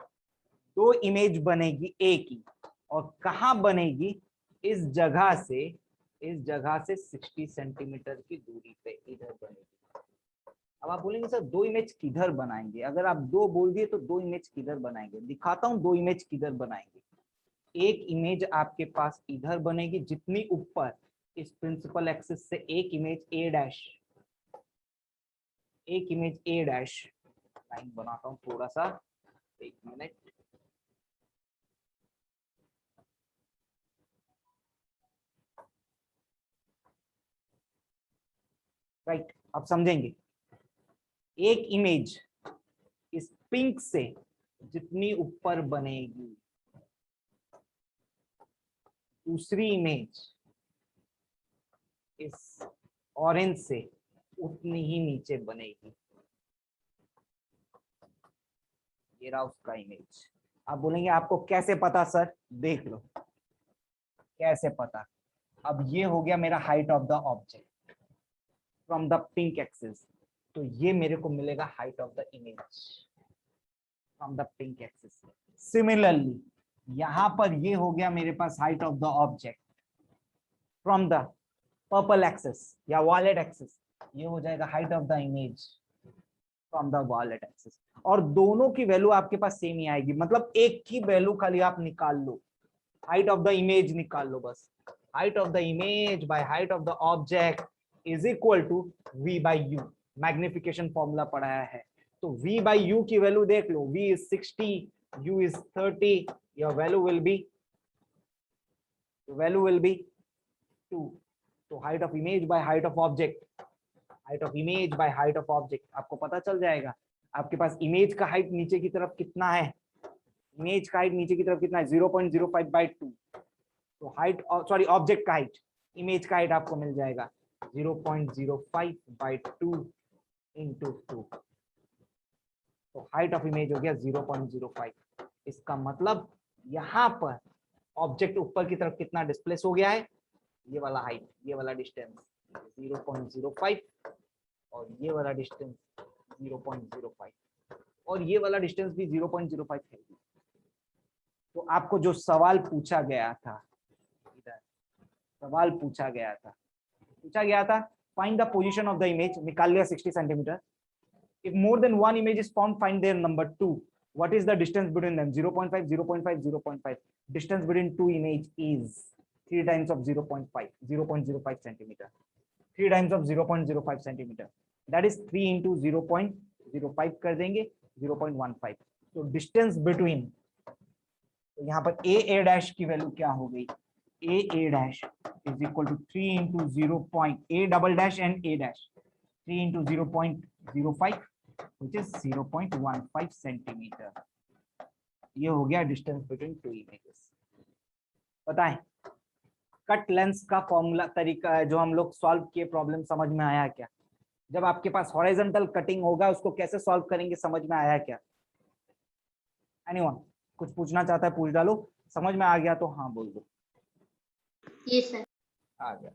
Speaker 1: दो इमेज बनेगी ए की, और कहाँ बनेगी? इस जगह से 60 सेंटीमीटर की दूरी पे इधर बनेगी। अब आप बोलेंगे सर दो इमेज किधर बनाएंगे? अगर आप दो बोल दिए तो दो इमेज किधर बनाएंगे? दिखाता हूं दो इमेज किधर बनाएंगे। एक इमेज आपके पास इधर बनेगी, जितनी ऊपर इस प्रिंसिपल एक्सिस से एक इमेज ए डैश, एक इमेज ए डैश, लाइन बनाता हूं थोड़ा सा, एक मिनट। राइट, अब समझेंगे। एक इमेज इस पिंक से जितनी ऊपर बनेगी, दूसरी इमेज इस ऑरेंज से उतनी ही नीचे बनेगी। ये रहा उसका इमेज। आप बोलेंगे आपको कैसे पता सर? देख लो कैसे पता। अब ये हो गया मेरा height of the object from the pink axis, तो ये मेरे को मिलेगा height of the image from the pink axis. Similarly यहां पर ये हो गया मेरे पास height of the object from the purple axis या वॉयलेट एक्सिस, ये हो जाएगा height of the image from the violet axis. और दोनों की वैल्यू आपके पास सेम ही आएगी, मतलब एक की वैल्यू खाली आप निकाल लो, हाइट ऑफ द इमेज निकाल लो बस। Height of the image by height of the object is equal to v by U. Magnification formula पढ़ाया है, तो v बाई यू की वैल्यू देख लो, v is 60, u is 30, your value will be 2। तो height of image by height of object, height of image by height of object आपको पता चल जाएगा। आपके पास इमेज का हाइट नीचे की तरफ कितना है? इमेज का हाइट नीचे की तरफ कितना है? 0.05/2। तो हाइट, सॉरी ऑब्जेक्ट का हाइट, इमेज का हाइट आपको मिल जाएगा 0.05/2 इंटू 2। तो हाइट ऑफ इमेज हो गया 0.05। इसका मतलब यहाँ पर ऑब्जेक्ट ऊपर की तरफ कितना डिस्प्लेस हो गया है? ये वाला हाइट, ये वाला डिस्टेंस 0.05 और ये वाला डिस्टेंस 0.05 और ये वाला डिस्टेंस भी 0.05 है। तो आपको जो सवाल पूछा गया था, इधर सवाल पूछा गया था find the position of the image, निकाल लिया 60 centimetre. If more than one image is found, find their number 2. What is the distance between them? 0.5, 0.5, 0.5. Distance between two image is 3 times of 0.5, 0.05 centimeter. 3 times of 0.05 centimeter. That is 3 into 0.05 कर देंगे 0.15. So distance between तो यहाँ पर ए dash की value क्या हो गई, a dash is equal to 3 into 0. Double dash and a dash 3 into 0.05 which is 0.15 centimetre. ये हो गया डिस्टेंस बिटवीन टू इमेजेस। बताएं कट लेंस का फॉर्मूला तरीका है जो हम लोग सॉल्व किए, प्रॉब्लम समझ में आया क्या? जब आपके पास हॉरिजॉन्टल कटिंग होगा उसको कैसे सॉल्व करेंगे, समझ में आया क्या? एनीवन कुछ पूछना चाहता है पूछ डालो, समझ में आ गया तो हाँ बोल दो।
Speaker 2: Yes sir.
Speaker 1: आ गया।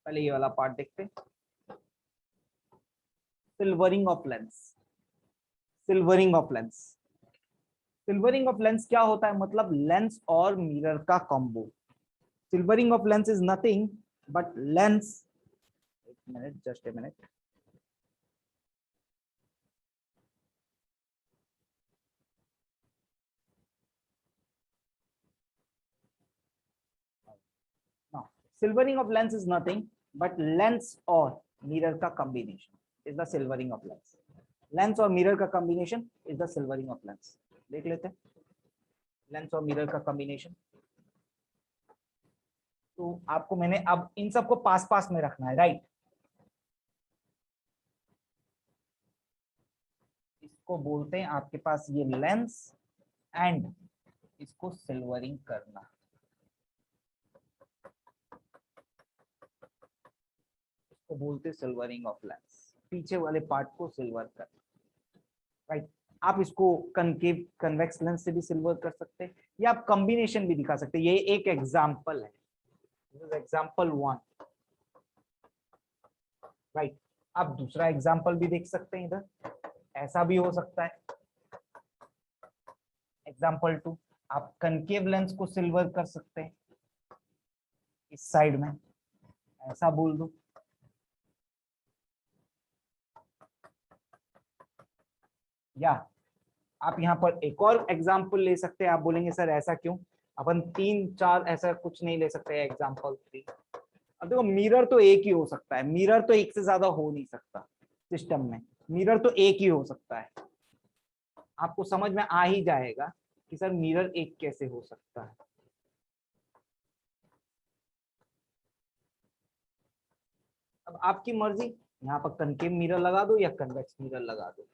Speaker 1: पहले ये वाला पार्ट देखते, silvering of lens. Silvering of lens, silvering of lens क्या होता है, मतलब लेंस और मिरर का combo. Silvering of lens is nothing but lens, एक minute just a minute, silvering of lens is nothing but lens और mirror का combination is the silvering of lens. Lens और मिरर का combination is the silvering of lens. देख लेते हैं lens और mirror का कॉम्बिनेशन। तो आपको मैंने अब इन सबको पास पास में रखना है, राइट? इसको बोलते हैं आपके पास ये लेंस एंड इसको सिल्वरिंग करना। इसको बोलते हैं सिल्वरिंग ऑफ लेंस, पीछे वाले पार्ट को सिल्वर करना, राइट? आप इसको कनकेव कन्वेक्स लेंस से भी सिल्वर कर सकते हैं या आप कॉम्बिनेशन भी दिखा सकते हैं। ये एक एग्जांपल है, एग्जांपल 1, राइट? आप दूसरा एग्जांपल भी देख सकते हैं, इधर ऐसा भी हो सकता है। एग्जांपल 2, आप कनकेव लेंस को सिल्वर कर सकते हैं इस साइड में, ऐसा बोल दो। या आप यहाँ पर एक और एग्जांपल ले सकते हैं, आप बोलेंगे सर ऐसा क्यों, अपन 3-4 ऐसा कुछ नहीं ले सकते एग्जांपल 3। अब देखो मिरर तो एक ही हो सकता है, मिरर तो एक से ज्यादा हो नहीं सकता सिस्टम में, मिरर तो एक ही हो सकता है। आपको समझ में आ ही जाएगा कि सर मिरर एक कैसे हो सकता है। अब आपकी मर्जी, यहाँ पर कनकेव मिरर लगा दो या कन्वेक्स मिरर लगा दो,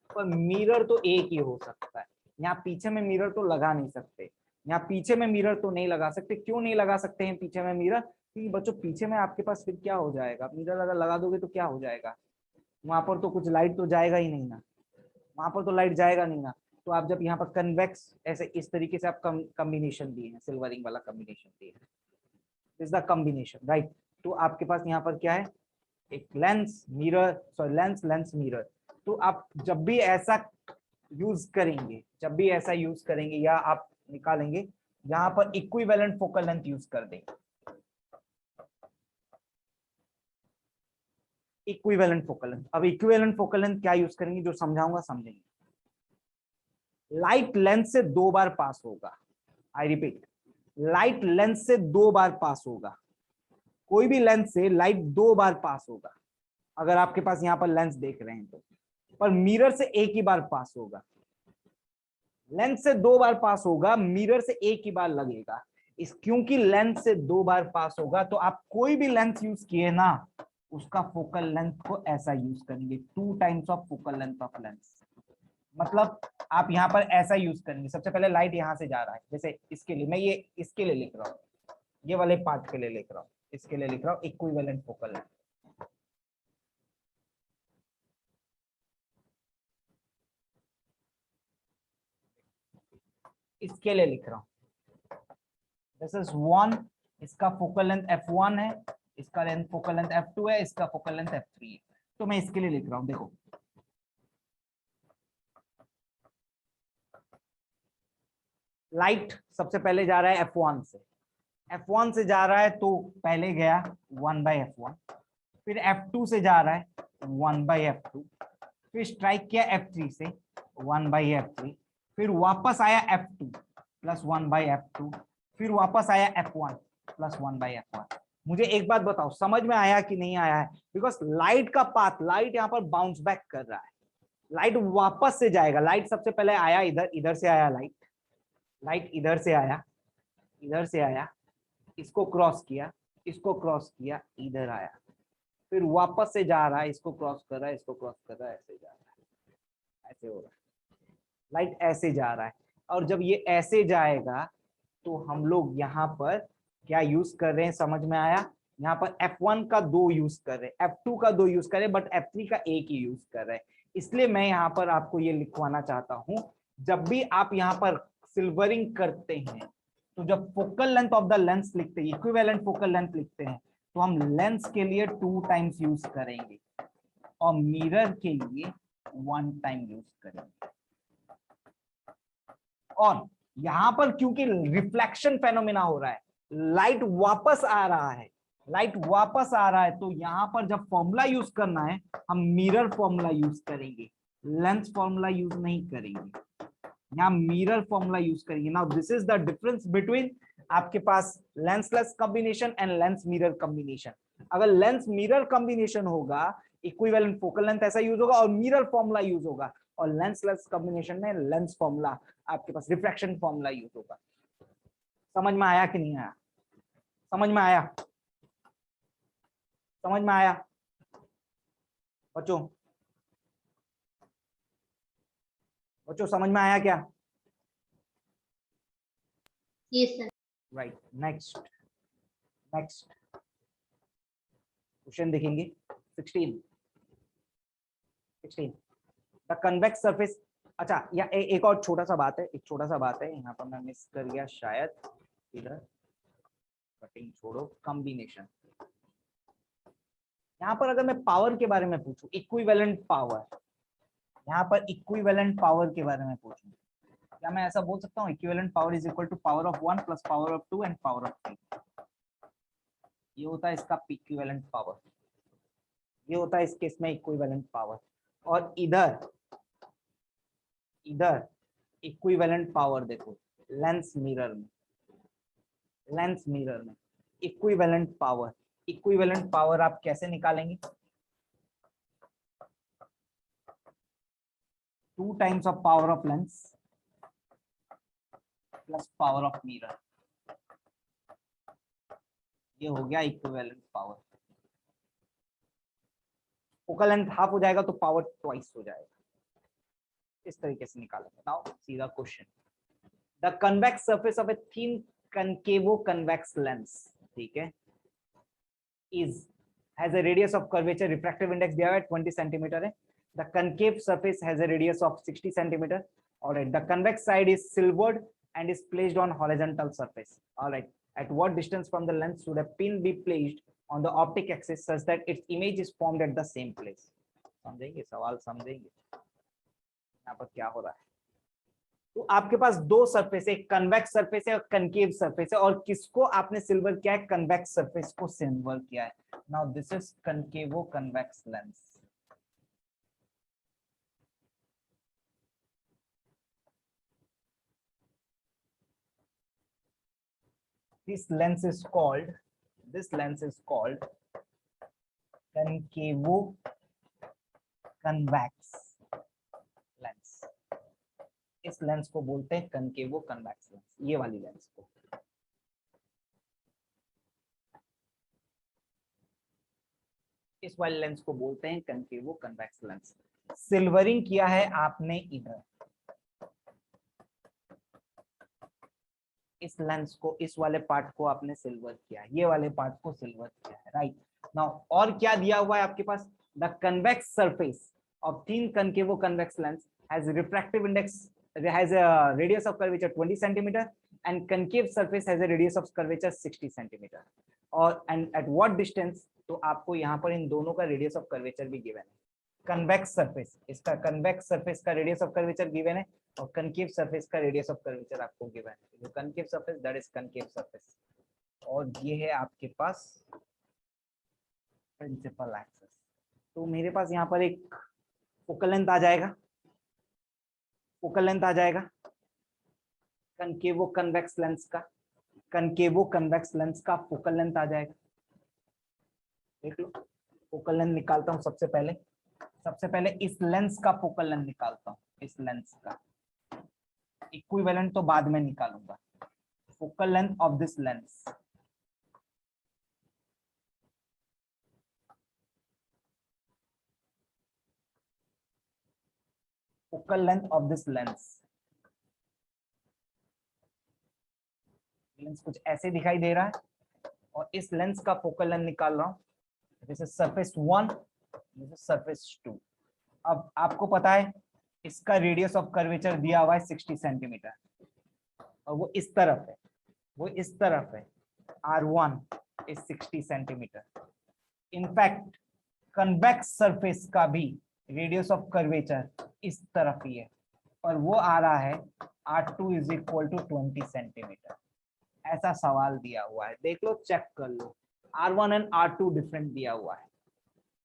Speaker 1: पर मिरर तो एक ही हो सकता है। यहाँ पीछे में मिरर तो लगा नहीं सकते, यहाँ पीछे में मिरर तो नहीं लगा सकते। क्यों नहीं लगा सकते हैं पीछे में मिरर? क्योंकि बच्चों पीछे में आपके पास फिर क्या हो जाएगा, मिरर अगर लगा दोगे तो क्या हो जाएगा, वहां पर तो कुछ लाइट तो जाएगा ही नहीं ना, वहां पर तो लाइट जाएगा नहीं ना। तो आप जब यहाँ पर कन्वेक्स ऐसे इस तरीके से आप कॉम्बिनेशन दिए हैं, सिल्वरिंग वाला कॉम्बिनेशन दिए हैं, इज द कॉम्बिनेशन, राइट? तो आपके पास यहाँ पर क्या है, एक lens mirror, sorry lens lens mirror. तो आप जब भी ऐसा यूज करेंगे, जब भी ऐसा यूज करेंगे या आप निकालेंगे, यहाँ पर इक्विवेलेंट फोकल लेंथ यूज कर देंगे। इक्विवेलेंट फोकल लेंथ, अब इक्विवेलेंट फोकल लेंथ क्या यूज करेंगे, जो समझाऊंगा समझेंगे। लाइट लेंस से 2 बार पास होगा, आई रिपीट, लाइट लेंस से 2 बार पास होगा। कोई भी लेंस से लाइट 2 बार पास होगा, अगर आपके पास यहाँ पर लेंस देख रहे हैं तो, पर मिरर से एक ही बार पास होगा। लेंस से 2 बार पास होगा, मिरर से एक ही बार लगेगा। इस क्योंकि लेंस से 2 बार पास होगा तो आप कोई भी लेंस यूज किए ना, उसका फोकल लेंथ को ऐसा यूज करेंगे, 2 times of focal length of lens. मतलब आप यहाँ पर ऐसा यूज करेंगे, सबसे पहले लाइट यहाँ से जा रहा है, जैसे इसके लिए मैं ये इसके लिए लिख रहा हूँ, ये वाले पार्ट के लिए लिख रहा हूँ, इसके लिए लिख रहा हूँ इक्विवेलेंट फोकल लेंथ। इसके लिए लिख रहा हूँ, दिस इज 1, इसका फोकल लेंथ f1 है, इसका लेंथ फोकल लेंथ f2 है, इसका फोकल लेंथ f3 है। तो मैं इसके लिए लिख रहा हूँ, देखो लाइट सबसे पहले जा रहा है f1 से, f1 से जा रहा है तो पहले गया 1/f1, फिर f2 से जा रहा है 1/f2, फिर स्ट्राइक किया f3 से 1/f3, फिर वापस आया f2 प्लस 1/f2, फिर वापस आया f1 प्लस 1/f1। मुझे एक बात बताओ, समझ में आया कि नहीं आया है? बिकॉज लाइट का पाथ, लाइट यहाँ पर बाउंस बैक कर रहा है, लाइट वापस से जाएगा। लाइट सबसे पहले आया इधर, इधर से आया लाइट, लाइट इधर से आया, इधर से आया, इसको क्रॉस किया, इसको क्रॉस किया, इधर आया, फिर वापस से जा रहा है, इसको क्रॉस कर रहा है, इसको क्रॉस कर रहा है, ऐसे जा रहा है, ऐसे हो रहा है, लाइट ऐसे जा रहा है। और जब ये ऐसे जाएगा तो हम लोग यहाँ पर क्या यूज कर रहे हैं, समझ में आया? यहाँ पर F1 का 2 यूज कर रहे हैं, F2 का 2 यूज कर रहे हैं, बट F3 का 1 ही यूज कर रहे हैं। इसलिए मैं यहाँ पर आपको ये लिखवाना चाहता हूं, जब भी आप यहाँ पर सिल्वरिंग करते हैं, तो जब focal length of the lens लिखते हैं, इक्विवेलेंट फोकल लेंथ लिखते हैं, तो हम लेंस के लिए 2 टाइम्स यूज करेंगे और मिरर के लिए 1 टाइम यूज करेंगे। और यहां पर क्योंकि रिफ्लेक्शन फेनोमेना हो रहा है, लाइट वापस आ रहा है, लाइट वापस आ रहा है, तो यहां पर जब फॉर्मूला यूज करना है, हम मिरर फॉर्मूला यूज करेंगे, लेंस फॉर्मूला यूज नहीं करेंगे, यहाँ मिरर फॉर्मूला यूज करेंगे। Now this is the difference between आपके पास lensless combination and lens mirror combination. अगर लेंस मिरर कॉम्बिनेशन होगा, इक्विवेलेंट फोकल लेंथ ऐसा यूज होगा और मिरर फॉर्मूला यूज होगा, और लेंसलेस कॉम्बिनेशन में लेंस फॉर्मूला, आपके पास रिफ्रैक्शन फॉर्मूला यूज होगा। समझ में आया कि नहीं आया? समझ में आया? समझ में आया बच्चों? बच्चों समझ में आया क्या?
Speaker 2: Yes, sir.
Speaker 1: Right, next next question देखेंगे 16 द कन्वेक्स सरफेस। अच्छा, या एक और छोटा सा बात है, एक छोटा सा बात है यहाँ पर मैं मिस कर गया शायद, इधर कटिंग छोड़ो, कॉम्बिनेशन। यहाँ पर अगर मैं पावर के बारे में पूछूं, इक्विवेलेंट पावर, यहाँ पर इक्विवेलेंट पावर के बारे में पूछूं, क्या मैं ऐसा बोल सकता हूँ equivalent power is equal to power of 1 plus power of 2 and power of 3? ये होता है इसका इक्विवेलेंट पावर, ये होता है इस केस में इक्विवेलेंट पावर। और इधर इधर इक्विवेलेंट पावर देखो, लेंस मिरर में, लेंस मिरर में इक्विवेलेंट पावर, इक्विवेलेंट पावर आप कैसे निकालेंगे? 2 times of power of lens plus power of mirror, ये हो गया equivalent power. Focal length half हो जाएगा तो पावर ट्वाइस हो जाएगा, इस तरीके से निकालेंगे। नाउ सीधा question, the convex surface of a thin concavo convex lens, ठीक है, is has a radius of curvature, refractive index दिया हुआ है 20 सेंटीमीटर है, the concave surface has a radius of 60 centimeter, all right, the convex side is silvered and is placed on horizontal surface, all right, at what distance from the lens should a pin be placed on the optic axis such that its image is formed at the same place? समझेंगे सवाल, समझेंगे यहाँ पर क्या हो रहा है? तो आपके पास 2 सरफेस है, एक कन्वेक्स सरफेस है और कनकेव सरफेस है, और किसको आपने सिल्वर किया है? कन्वेक्स सरफेस को सिल्वर किया है। Now this is concavo convex lens, this lens is called concavo convex lens, इस लेंस को बोलते हैं कनकेवो कन्वेक्स लेंस, ये वाली लेंस को। इस वाले लेंस को बोलते हैं कनकेवो कन्वेक्स लेंस। सिल्वरिंग किया है आपने इधर, इस लेंस को, इस वाले पार्ट को आपने सिल्वर किया है, ये वाले पार्ट को सिल्वर किया है, राइट। नाउ और क्या दिया हुआ है आपके पास? The convex surface of thin concavo convex lens has refractive index, has a radius of curvature 20 centimeter and concave surface has a radius of curvature 60 centimeter, और and at what distance, तो आपको यहाँ पर इन दोनों का radius of curvature भी given है। Convex surface, इसका कन्वेक्स सरफेस का रेडियस ऑफ कर्वेचर गिवन है, और कनकेव सरफेस का रेडियस ऑफ कर्वेचर आपको गिवन है। जो concave surface, that is concave surface, और ये है आपके पास प्रिंसिपल एक्सिस। तो मेरे पास यहाँ पर एक फोकल लेंथ आ जाएगा, फोकल लेंथ आ जाएगा कनकेवो कन्वेक्स लेंस का, कनकेवो कन्वेक्स लेंस का फोकल लेंथ आ जाएगा, देख लो, फोकल लेंथ निकालता हूँ सबसे पहले इस लेंस का फोकल लेंथ निकालता हूँ, इस लेंस का इक्विवेलेंट तो बाद में निकालूंगा। Focal length of this lens, focal length of this lens, lens कुछ ऐसे दिखाई दे रहा है और इस लेंस का फोकल लेंथ निकाल रहा हूँ। This is surface 1, this is surface 2। अब आपको पता है इसका रेडियस ऑफ कर्वेचर दिया हुआ है 60 सेंटीमीटर और वो इस तरफ है, वो इस तरफ है, R1 is 60 centimetre. In fact convex surface का भी रेडियस ऑफ कर्वेचर इस तरफ ही है और वो आ रहा है R2 is equal to 20 centimetre. ऐसा सवाल दिया हुआ है, देख लो, चेक कर लो। R1 एंड R2 डिफरेंट दिया हुआ है,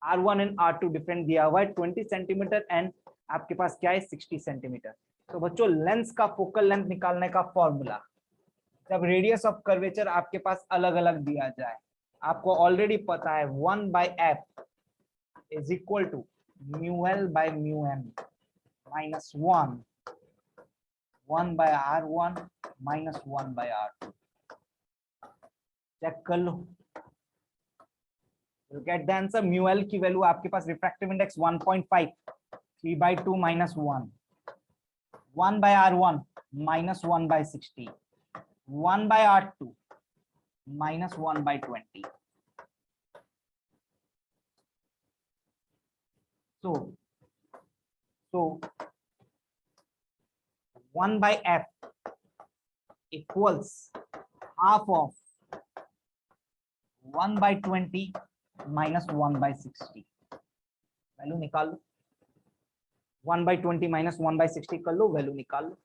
Speaker 1: R1 एंड R2 डिफरेंट दिया हुआ है 20 सेंटीमीटर एंड आपके पास क्या है 60 सेंटीमीटर। तो बच्चों लेंस का फोकल लेंथ निकालने का फॉर्मूला, जब रेडियस ऑफ कर्वेचर आपके पास अलग अलग दिया जाए, आपको ऑलरेडी पता है 1/f is equal to μl/μm minus 1/r1 minus 1/r2। Check कर लो, गेट द आंसर। μl की वैल्यू आपके पास refractive index 1.5, 3/2 minus 1, 1/r1 minus 1/60, 1/r2 minus 1/20। So 1/f equals half of 1/20 minus 1/60। Value निकाल लो, 1/20 माइनस 1/60 कर लो, वैल्यू निकाल लो।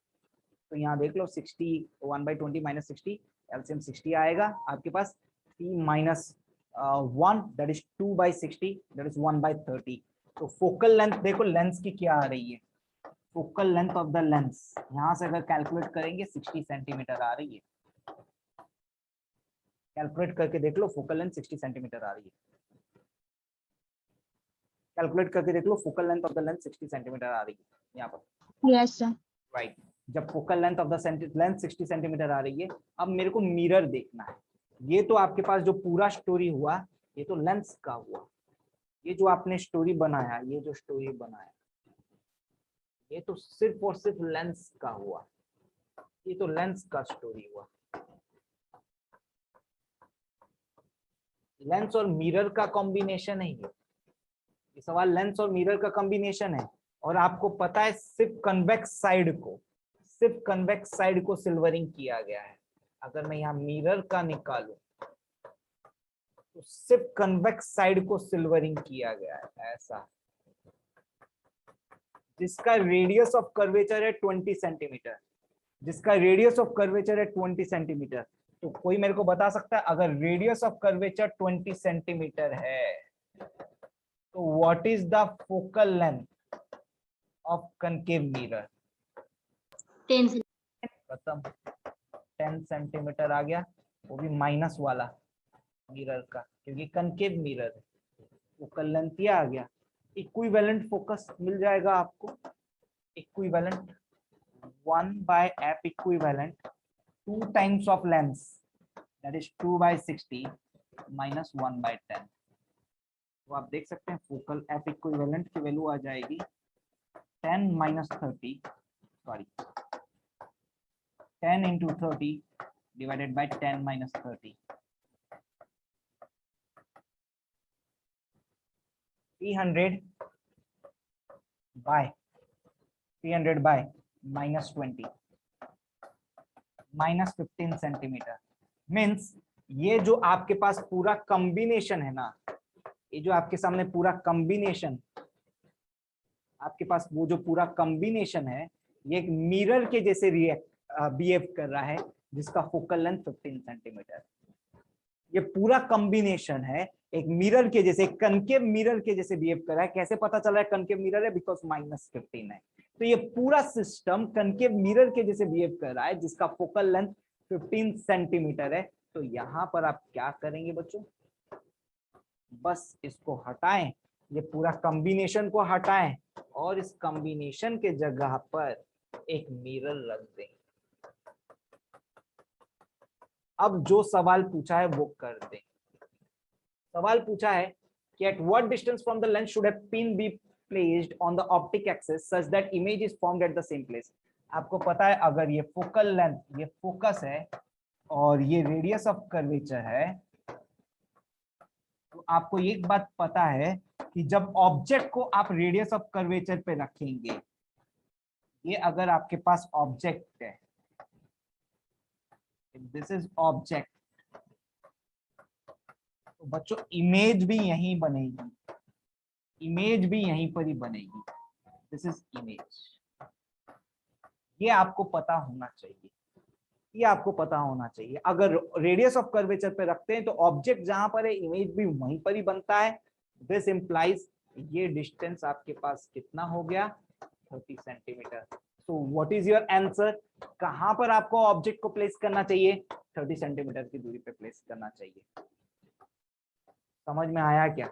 Speaker 1: तो यहाँ देख लो 60, 1/20 माइनस 60, एलसीएम 60 आएगा आपके पास। 3 minus 1 that is 2/60, that is 1/30। तो फोकल लेंथ देखो लेंस की क्या आ रही है, focal length of the lens यहाँ से अगर कैलकुलेट करेंगे 60 सेंटीमीटर आ रही है। कैलकुलेट करके देख लो, फोकल लेंथ 60 सेंटीमीटर आ रही है। कैलकुलेट करके देख लो, focal length of the lens 60 centimetre आ रही है यहाँ पर।
Speaker 2: Yes sir.
Speaker 1: राइट, जब focal length of the lens 60 centimetre आ रही है, अब मेरे को मिरर देखना है। ये तो आपके पास जो पूरा स्टोरी हुआ, ये तो लेंस का हुआ। ये जो आपने स्टोरी बनाया, ये जो स्टोरी बनाया, ये तो सिर्फ और सिर्फ लेंस का हुआ। ये तो लेंस का स्टोरी हुआ। लेंस और मिरर का कॉम्बिनेशन है ये सवाल लेंस और मिरर का कॉम्बिनेशन है। और आपको पता है सिर्फ कन्वेक्स साइड को सिल्वरिंग किया गया है। अगर मैं यहाँ मिरर का निकालूं तो सिर्फ कन्वेक्स साइड को सिल्वरिंग किया गया है, ऐसा, जिसका रेडियस ऑफ कर्वेचर है 20 सेंटीमीटर, जिसका रेडियस ऑफ कर्वेचर है 20 सेंटीमीटर। तो कोई मेरे को बता सकता है अगर रेडियस ऑफ कर्वेचर 20 सेंटीमीटर है तो what is the focal length of concave mirror?
Speaker 2: 10
Speaker 1: खत्म, 10 सेंटीमीटर आ गया, वो भी माइनस वाला मिरर का, क्योंकि कनकेव मिरर है। फोकल लेंथ ये आ गया। इक्विवेलेंट फोकस मिल जाएगा आपको, equivalent 1/f equivalent 2 times of length, that is 2/60 minus 1/10। तो आप देख सकते हैं फोकल f इक्विवेलेंट की वैल्यू आ जाएगी 10 minus 30, sorry 10 into 30 divided by 10 minus 30, 300 by minus 20 minus 15 centimetre. Means ये जो आपके पास पूरा कॉम्बिनेशन है ना, ये जो आपके सामने पूरा कॉम्बिनेशन, आपके पास वो जो पूरा कॉम्बिनेशन है, ये एक मिरर के जैसे बिहेव कर रहा है, जिसका फोकल लेंथ 15 सेंटीमीटर। ये पूरा कॉम्बिनेशन है एक मिरर के जैसे, कनकेव मिरर के जैसे बिहेव कर रहा है। कैसे पता चल रहा है कनकेव मिरर है? बिकॉज -15 है। तो ये पूरा सिस्टम कनकेव मिरर के जैसे बिहेव कर रहा है, जिसका फोकल लेंथ 15 सेंटीमीटर है। तो यहाँ पर आप क्या करेंगे बच्चों? बस इसको हटाएं, ये पूरा कॉम्बिनेशन को हटाएं और इस कॉम्बिनेशन के जगह पर एक मिरर रख दें। अब जो सवाल पूछा है वो कर दें। सवाल पूछा है कि at what distance from the lens should a pin be placed on the optic axis such that image is formed at the same place. आपको पता है अगर ये फोकल लेंथ, ये फोकस है और ये रेडियस ऑफ कर्वेचर है, तो आपको एक बात पता है कि जब ऑब्जेक्ट को आप रेडियस ऑफ कर्वेचर पे रखेंगे, ये अगर आपके पास ऑब्जेक्ट है, दिस इज ऑब्जेक्ट, तो बच्चों इमेज भी यहीं बनेगी, इमेज भी यहीं पर ही बनेगी। This is image. ये आपको पता होना चाहिए, ये आपको पता होना चाहिए। अगर रेडियस ऑफ कर्वेचर पे रखते हैं तो ऑब्जेक्ट जहां पर है इमेज भी वहीं पर ही बनता है। दिस इंप्लाइज ये डिस्टेंस आपके पास कितना हो गया, 30 centimetre. So what is your answer, कहां पर आपको ऑब्जेक्ट को प्लेस करना चाहिए, 30 सेंटीमीटर की दूरी पे प्लेस करना चाहिए। समझ में आया क्या?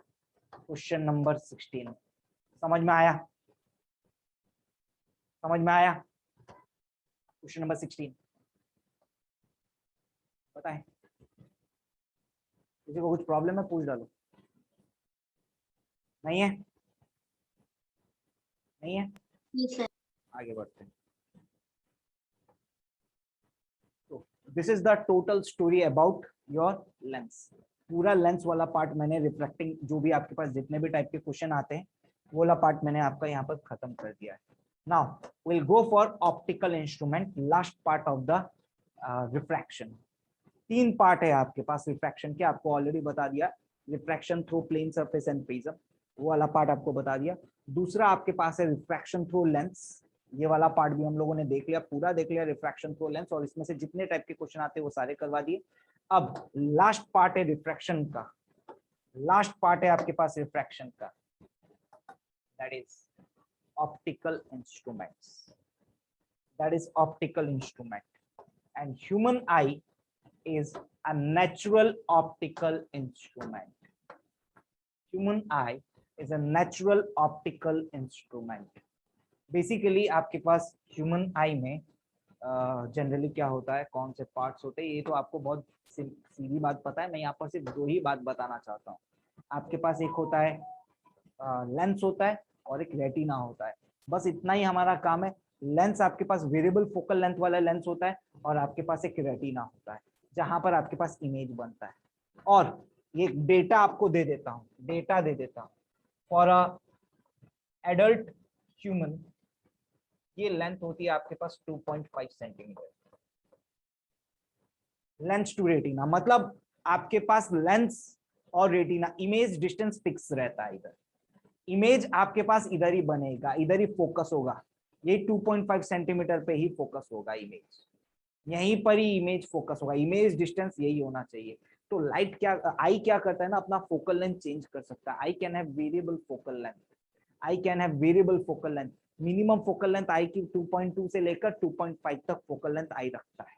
Speaker 1: क्वेश्चन नंबर 16 समझ में आया? समझ में आया? क्वेश्चन नंबर 16 बताएं। किसी को कुछ प्रॉब्लम है पूछ डालो। नहीं है? नहीं है?
Speaker 2: Yes, sir.
Speaker 1: आगे बढ़ते हैं। तो this is the total story about your lens. पूरा लेंस वाला पार्ट मैंने, रिफ्रैक्टिंग जो भी आपके पास जितने भी टाइप के क्वेश्चन आते हैं वो वाला पार्ट मैंने आपका यहाँ पर खत्म कर दिया है। Now will go for optical instrument, last part of the refraction. 3 part है आपके पास रिफ्रैक्शन के, आपको ऑलरेडी बता दिया। Refraction through plane surface and prism, वो वाला पार्ट आपको बता दिया। दूसरा आपके पास है रिफ्रैक्शन थ्रू लेंस, ये वाला पार्ट भी हम लोगों ने देख लिया, पूरा देख लिया रिफ्रैक्शन थ्रू लेंस, और इसमें से जितने टाइप के क्वेश्चन आते हैं वो सारे करवा दिए। अब लास्ट पार्ट है रिफ्रैक्शन का, लास्ट पार्ट है आपके पास रिफ्रैक्शन का, that is optical instruments, that is optical instrument. And human I is a natural optical instrument. Human eye is a natural optical instrument. Basically आपके पास human eye में generally क्या होता है, कौन से पार्ट्स होते हैं, ये तो आपको बहुत सीधी बात पता है। मैं यहाँ पर सिर्फ 2 ही बात बताना चाहता हूँ। आपके पास एक होता है लेंस होता है और एक रेटिना होता है, बस इतना ही हमारा काम है। लेंस आपके पास वेरिएबल फोकल लेंथ वाला लेंस होता है और आपके पास एक रेटिना होता है जहां पर आपके पास इमेज बनता है। और ये डेटा आपको दे देता हूं, डेटा दे देता हूं फॉर अ एडल्ट ह्यूमन, ये लेंथ होती है आपके पास 2.5 सेंटीमीटर। लेंस टू रेटिना मतलब आपके पास लेंस और रेटिना इमेज डिस्टेंस फिक्स रहता है। इधर इमेज आपके पास इधर ही बनेगा, इधर ही फोकस होगा, ये 2.5 सेंटीमीटर पे ही फोकस होगा इमेज, यहीं पर ही इमेज फोकस होगा, इमेज डिस्टेंस यही होना चाहिए। तो लाइट क्या, आई क्या करता है ना, अपना फोकल लेंथ चेंज कर सकता है। I can have variable focal length, I can have variable focal length. Minimum focal length eye की 2.2 से लेकर 2.5 तक फोकल लेंथ आई रखता है,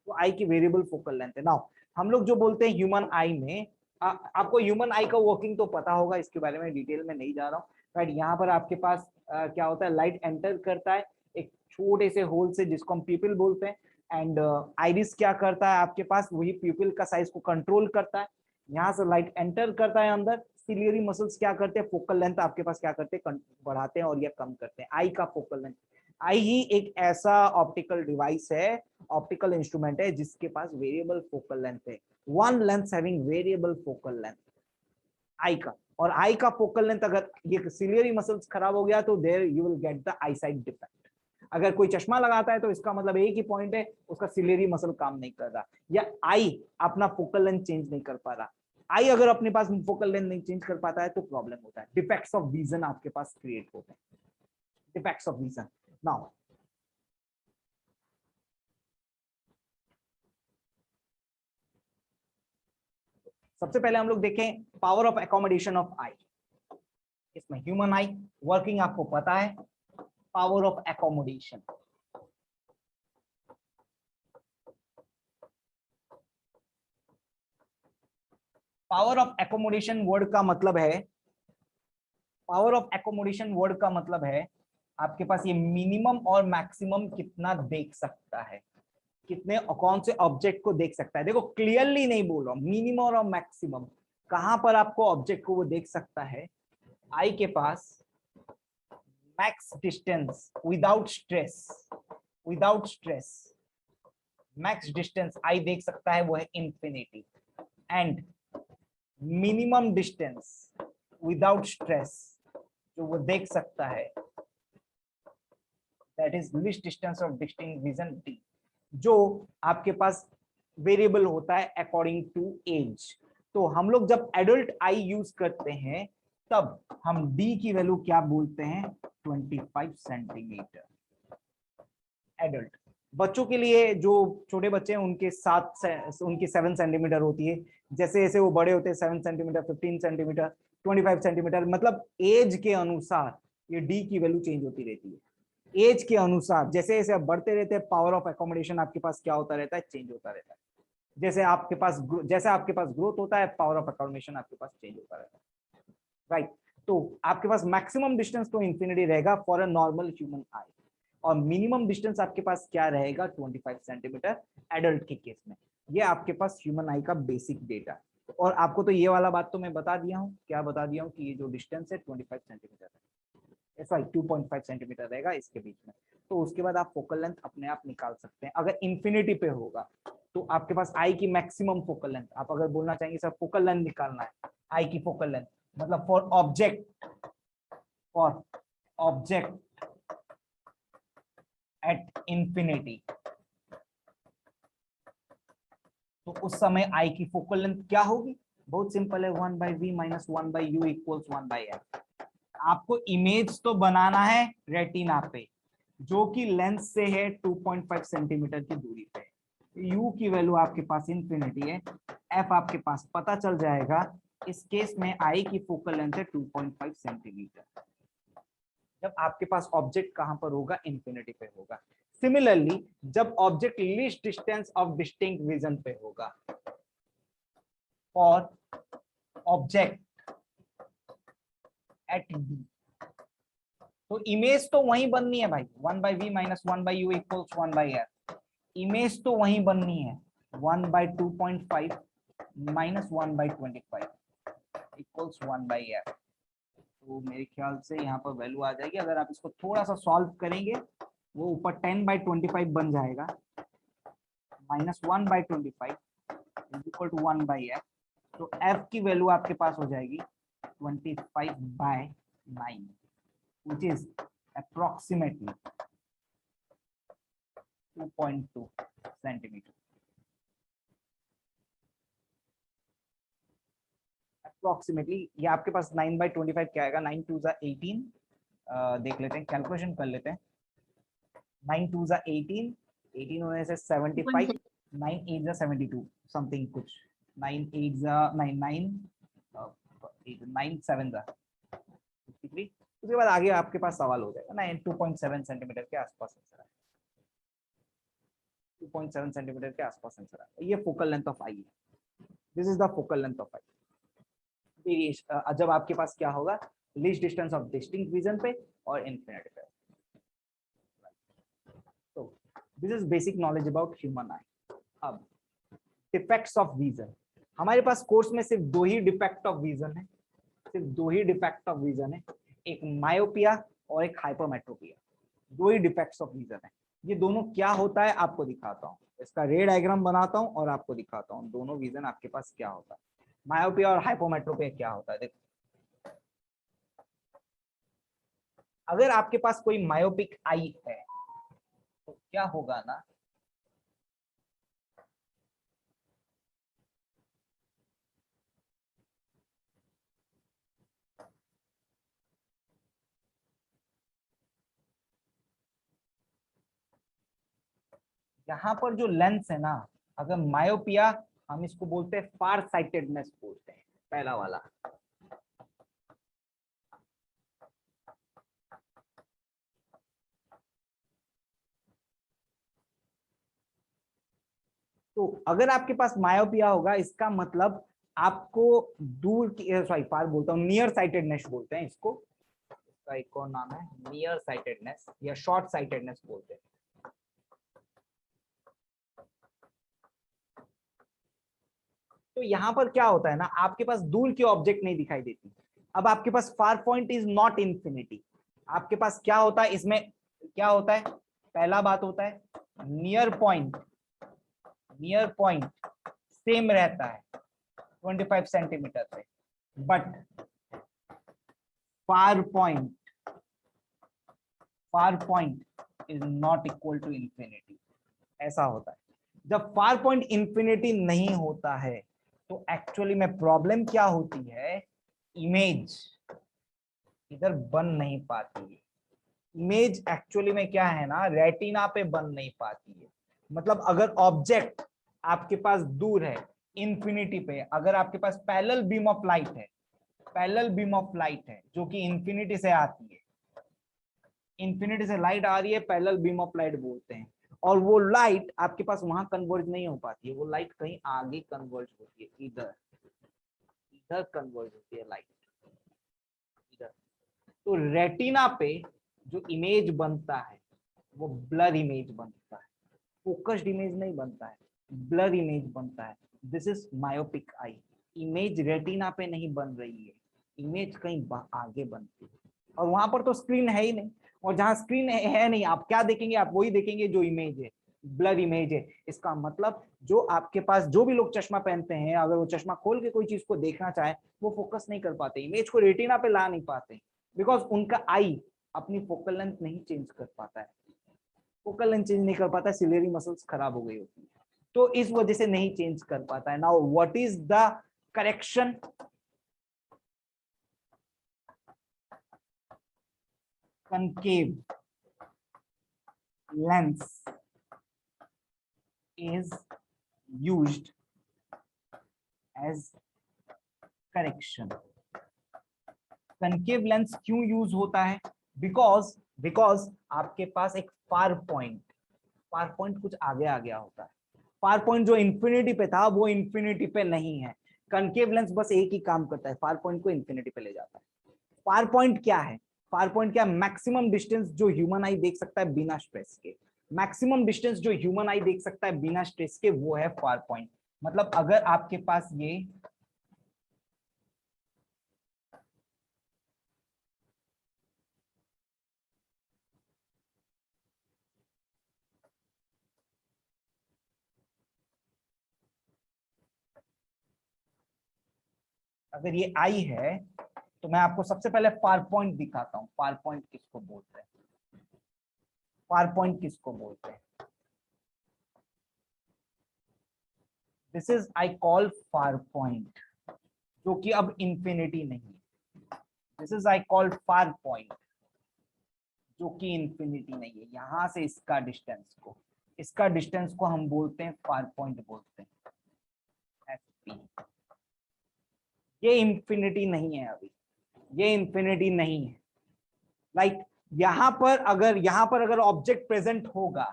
Speaker 1: तो आई की वेरिएबल फोकल लेंथ है। नाउ हम लोग जो बोलते हैं ह्यूमन आई में, आपको ह्यूमन आई का वर्किंग तो पता होगा, इसके बारे में डिटेल में नहीं जा रहा हूँ। राइट, यहाँ पर आपके पास क्या होता है, लाइट एंटर करता है एक छोटे से होल से जिसको हम प्यूपिल बोलते हैं, एंड आइरिस क्या करता है आपके पास, वही प्यूपिल का साइज को कंट्रोल करता है। यहाँ से लाइट एंटर करता है अंदर, सिलियरी मसल्स क्या करते हैं, फोकल लेंथ आपके पास क्या करते हैं, बढ़ाते हैं और या कम करते हैं। आई का फोकल लेंथ, आई ही एक ऐसा ऑप्टिकल डिवाइस है, ऑप्टिकल इंस्ट्रूमेंट है जिसके पास वेरिएबल फोकल लेंथ है, one length having variable focal length eye का। और आई का फोकल लेंथ अगर ये सिलियरी मसल्स खराब हो गया तो there you will get the eye sight defect. अगर कोई चश्मा लगाता है तो इसका मतलब एक ही पॉइंट है, उसका सिलियरी मसल काम नहीं कर रहा, या आई अपना फोकल लेंथ चेंज नहीं कर पा रहा। आई अगर अपने पास फोकल लेंथ नहीं चेंज कर पाता है तो प्रॉब्लम होता है, डिफेक्ट्स ऑफ विजन आपके पास क्रिएट होते हैं, डिफेक्ट्स ऑफ विजन। नाउ सबसे पहले हम लोग देखें पावर ऑफ एकोमोडेशन ऑफ आई। इसमें ह्यूमन आई वर्किंग आपको पता है, power of accommodation. Power of accommodation word का मतलब है, पावर ऑफ एकोमोडेशन वर्ड का मतलब है आपके पास ये मिनिमम और मैक्सिमम कितना देख सकता है, कितने कौन से ऑब्जेक्ट को देख सकता है। देखो क्लियरली नहीं बोल रहा हूं, मिनिमम और मैक्सिमम कहां पर आपको ऑब्जेक्ट को वो देख सकता है। आई के पास max distance without stress, without stress max distance eye देख सकता है वो है infinity, and minimum distance without stress जो वो देख सकता है that is least distance of distinct vision D, जो आपके पास वेरिएबल होता है अकॉर्डिंग टू एज। तो हम लोग जब एडल्ट आई यूज करते हैं तब हम डी की वैल्यू क्या बोलते हैं, 25 सेंटीमीटर एडल्ट। बच्चों के लिए जो छोटे बच्चे हैं उनके 7 सेंटीमीटर होती है, जैसे जैसे वो बड़े होते हैं 7 सेंटीमीटर, 15 सेंटीमीटर, 25 सेंटीमीटर, मतलब एज के अनुसार ये डी की वैल्यू चेंज होती रहती है। एज के अनुसार जैसे जैसे आप बढ़ते रहते हैं पावर ऑफ एकोमोडेशन आपके पास क्या होता रहता है, चेंज होता रहता है। जैसे आपके पास ग्रोथ होता है पावर ऑफ एकोमोडेशन आपके पास चेंज होता रहता है, राइट। तो आपके पास मैक्सिमम डिस्टेंस तो इंफिनिटी रहेगा फॉर अ नॉर्मल ह्यूमन आई, और मिनिमम डिस्टेंस आपके पास क्या रहेगा, 25 सेंटीमीटर एडल्ट के केस में। ये आपके पास ह्यूमन आई का बेसिक डेटा। और आपको तो ये वाला बात तो मैं बता दिया हूँ, क्या बता दिया हूँ कि ये जो डिस्टेंस है 25 सेंटीमीटर है, सॉरी 2.5 सेंटीमीटर रहेगा इसके बीच में। तो उसके बाद आप फोकल लेंथ अपने आप निकाल सकते हैं। अगर इंफिनिटी पे होगा तो आपके पास आई की मैक्सिमम फोकल लेंथ, आप अगर बोलना चाहेंगे सर फोकल लेंथ निकालना है, आई की फोकल लेंथ मतलब फॉर ऑब्जेक्ट एट इंफिनिटी, तो उस समय आई की फोकल लेंथ क्या होगी, बहुत सिंपल है, 1/v minus 1/u equals 1/f। आपको इमेज तो बनाना है रेटिना पे जो कि लेंस से है 2.5 सेंटीमीटर की दूरी पे। u की वैल्यू आपके पास इंफिनिटी है, f आपके पास पता चल जाएगा। इस केस में आई की फोकल लेंथ है 2.5 सेंटीमीटर। जब आपके पास ऑब्जेक्ट कहां पर होगा, इंफिनिटी पे होगा। सिमिलरली जब object least distance of distinct vision पे होगा, और ऑब्जेक्ट एट डी, तो इमेज तो वहीं बननी है भाई, 1/v minus 1/u equals 1/f। Image तो वहीं बननी है, 1/2.5 माइनस 1/25 इक्वल्स 1/f। तो मेरे ख्याल से यहाँ पर वैल्यू आ जाएगी, अगर आप इसको थोड़ा सा सॉल्व करेंगे वो ऊपर 10/25 बन जाएगा, माइनस 1/25 इक्वल टू 1/f। तो f की वैल्यू आपके पास हो जाएगी 25/9 which is approximately 2.2 centimetre. Approximately ये आपके पास 9/25 क्या आएगा, 9 2 18, देख लेते हैं, कैलकुलेशन कर लेते हैं। 9 2 18, 18 होने से 75, 9 8 72 समथिंग कुछ, 9 8 9 9 9 7 53। उसके बाद आगे आपके पास सवाल हो जाएगा ना, 2.7 सेंटीमीटर के आसपास आंसर है, 2.7 सेंटीमीटर के आसपास आंसर है। ये फोकल लेंथ ऑफ आई है, this is the focal length of eye. जब आपके पास क्या होगा, least distance of distinct vision पे और इंफिनिटी पे। तो this is basic knowledge about human eye. अब डिफेक्ट्स ऑफ विजन, हमारे पास कोर्स में सिर्फ 2 ही डिफेक्ट ऑफ विजन है, सिर्फ 2 ही डिफेक्ट ऑफ विजन है, एक मायोपिया और एक hypermetropia. 2 he defects of vision है। ये दोनों क्या होता है आपको दिखाता हूँ, इसका रे डायग्राम बनाता हूँ और आपको दिखाता हूँ दोनों विजन आपके पास क्या होता है, मायोपिया और हाइपोमेट्रोपिया क्या होता है। देखो अगर आपके पास कोई मायोपिक आई है तो क्या होगा ना, यहाँ पर जो लेंस है ना, अगर मायोपिया हम इसको बोलते हैं फार साइटेडनेस बोलते हैं, पहला वाला। तो अगर आपके पास मायोपिया होगा इसका मतलब आपको दूर की, सॉरी फार बोलता हूँ, नियर साइटेडनेस बोलते हैं इसको, एक और नाम है नियर साइटेडनेस या शॉर्ट साइटेडनेस बोलते हैं। तो यहाँ पर क्या होता है ना, आपके पास दूर की ऑब्जेक्ट नहीं दिखाई देती। अब आपके पास far point is not infinity. आपके पास क्या होता है, इसमें क्या होता है, पहला बात होता है near point, near point same रहता है 25 सेंटीमीटर से, but far point, far point is not equal to infinity. ऐसा होता है। जब फार पॉइंट इंफिनिटी नहीं होता है तो एक्चुअली में प्रॉब्लम क्या होती है, इमेज इधर बन नहीं पाती है। इमेज एक्चुअली में क्या है ना, रेटिना पे बन नहीं पाती है। मतलब अगर ऑब्जेक्ट आपके पास दूर है इंफिनिटी पे, अगर आपके पास पैरेलल बीम ऑफ लाइट है, पैरेलल बीम ऑफ लाइट है जो कि इंफिनिटी से आती है, इंफिनिटी से लाइट आ रही है, पैरेलल बीम ऑफ लाइट बोलते हैं, और वो लाइट आपके पास वहां कन्वर्ज नहीं हो पाती है, वो लाइट कहीं आगे कन्वर्ज होती है, इधर, इधर कन्वर्ज होती है लाइट, इधर। तो रेटिना पे जो इमेज बनता है वो ब्लर इमेज बनता है, फोकस्ड इमेज नहीं बनता है, ब्लर इमेज बनता है। This is myopic eye. Image retina पे नहीं बन रही है, इमेज कहीं आगे बनती है, और वहां पर तो स्क्रीन है ही नहीं, और जहां स्क्रीन है नहीं, आप क्या देखेंगे, आप वही देखेंगे जो इमेज है, ब्लर इमेज है। इसका मतलब जो आपके पास, जो भी लोग चश्मा पहनते हैं, अगर वो चश्मा खोल के कोई चीज को देखना चाहे, वो फोकस नहीं कर पाते, इमेज को रेटिना पे ला नहीं पाते, बिकॉज उनका आई अपनी फोकल लेंथ नहीं चेंज कर पाता है, फोकल लेंथ चेंज नहीं कर पाता है, सिलेरी मसल्स खराब हो गई होती है, तो इस वजह से नहीं चेंज कर पाता है। Now what is the correction, concave lens is used as correction। concave lens क्यों यूज होता है, बिकॉज आपके पास एक फार पॉइंट, फार पॉइंट कुछ आगे आ गया होता है, फार पॉइंट जो इंफिनिटी पे था वो इंफिनिटी पे नहीं है। कनकेव लेंस बस एक ही काम करता है, फार पॉइंट को इंफिनिटी पे ले जाता है। फार पॉइंट क्या है, फार पॉइंट क्या, मैक्सिमम डिस्टेंस जो ह्यूमन आई देख सकता है बिना स्ट्रेस के, मैक्सिमम डिस्टेंस जो ह्यूमन आई देख सकता है बिना स्ट्रेस के, वो है फार पॉइंट। मतलब अगर आपके पास ये अगर ये आई है, तो मैं आपको सबसे पहले फार पॉइंट दिखाता हूं, फार पॉइंट किसको बोलते हैं, फार पॉइंट किसको बोलते हैं। This is I call far point, जो कि अब इंफिनिटी नहीं है। This is I call far point जो कि इंफिनिटी नहीं है, यहां से इसका डिस्टेंस को, इसका डिस्टेंस को हम बोलते हैं फार पॉइंट बोलते हैं, एफपी। ये इंफिनिटी नहीं है अभी, ये इंफिनिटी नहीं है। लाइक यहां पर अगर ऑब्जेक्ट प्रेजेंट होगा,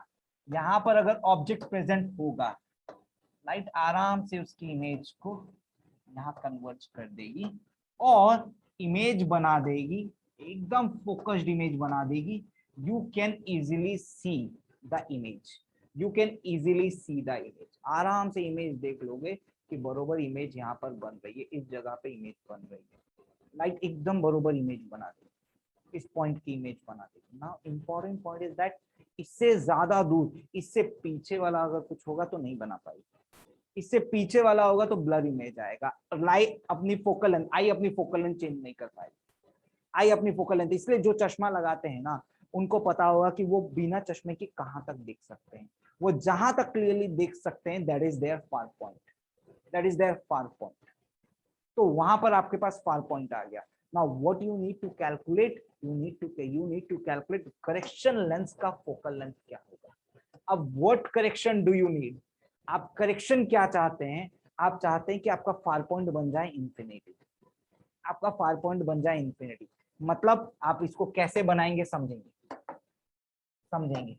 Speaker 1: यहां पर अगर ऑब्जेक्ट प्रेजेंट होगा, लाइट आराम से उसकी इमेज को यहाँ कन्वर्ज कर देगी और इमेज बना देगी, एकदम फोकस्ड इमेज बना देगी। You can easily see the image, you can easily see the image, आराम से इमेज देख लोगे कि बरोबर इमेज यहाँ पर बन रही है, इस जगह पे इमेज बन रही है, लाइट एकदम बरोबर इमेज बना देगी, इस पॉइंट की इमेज बना देगी। Now important point is that इससे ज्यादा दूर, इससे पीछे वाला अगर कुछ होगा तो नहीं बना पाएगी, इससे पीछे वाला होगा तो ब्लर इमेज आएगा। लाइट अपनी फोकल लेंथ, आई अपनी फोकल लेंथ चेंज नहीं कर पाएगी, आई अपनी फोकल लेंथ, इसलिए जो चश्मा लगाते हैं ना, उनको पता होगा कि वो बिना चश्मे के कहां तक देख सकते हैं, वो जहां तक क्लियरली देख सकते हैं, that is their far point, that is their far point. तो वहां पर आपके पास फार पॉइंट आ गया। Now what you need to calculate, you need to calculate correction lens का फोकल लेंथ क्या होगा। अब what correction do you need, आप करेक्शन क्या चाहते हैं, आप चाहते हैं कि आपका फार पॉइंट बन जाए इंफिनिटी, आपका फार पॉइंट बन जाए इंफिनिटी। मतलब आप इसको कैसे बनाएंगे समझेंगे, समझेंगे।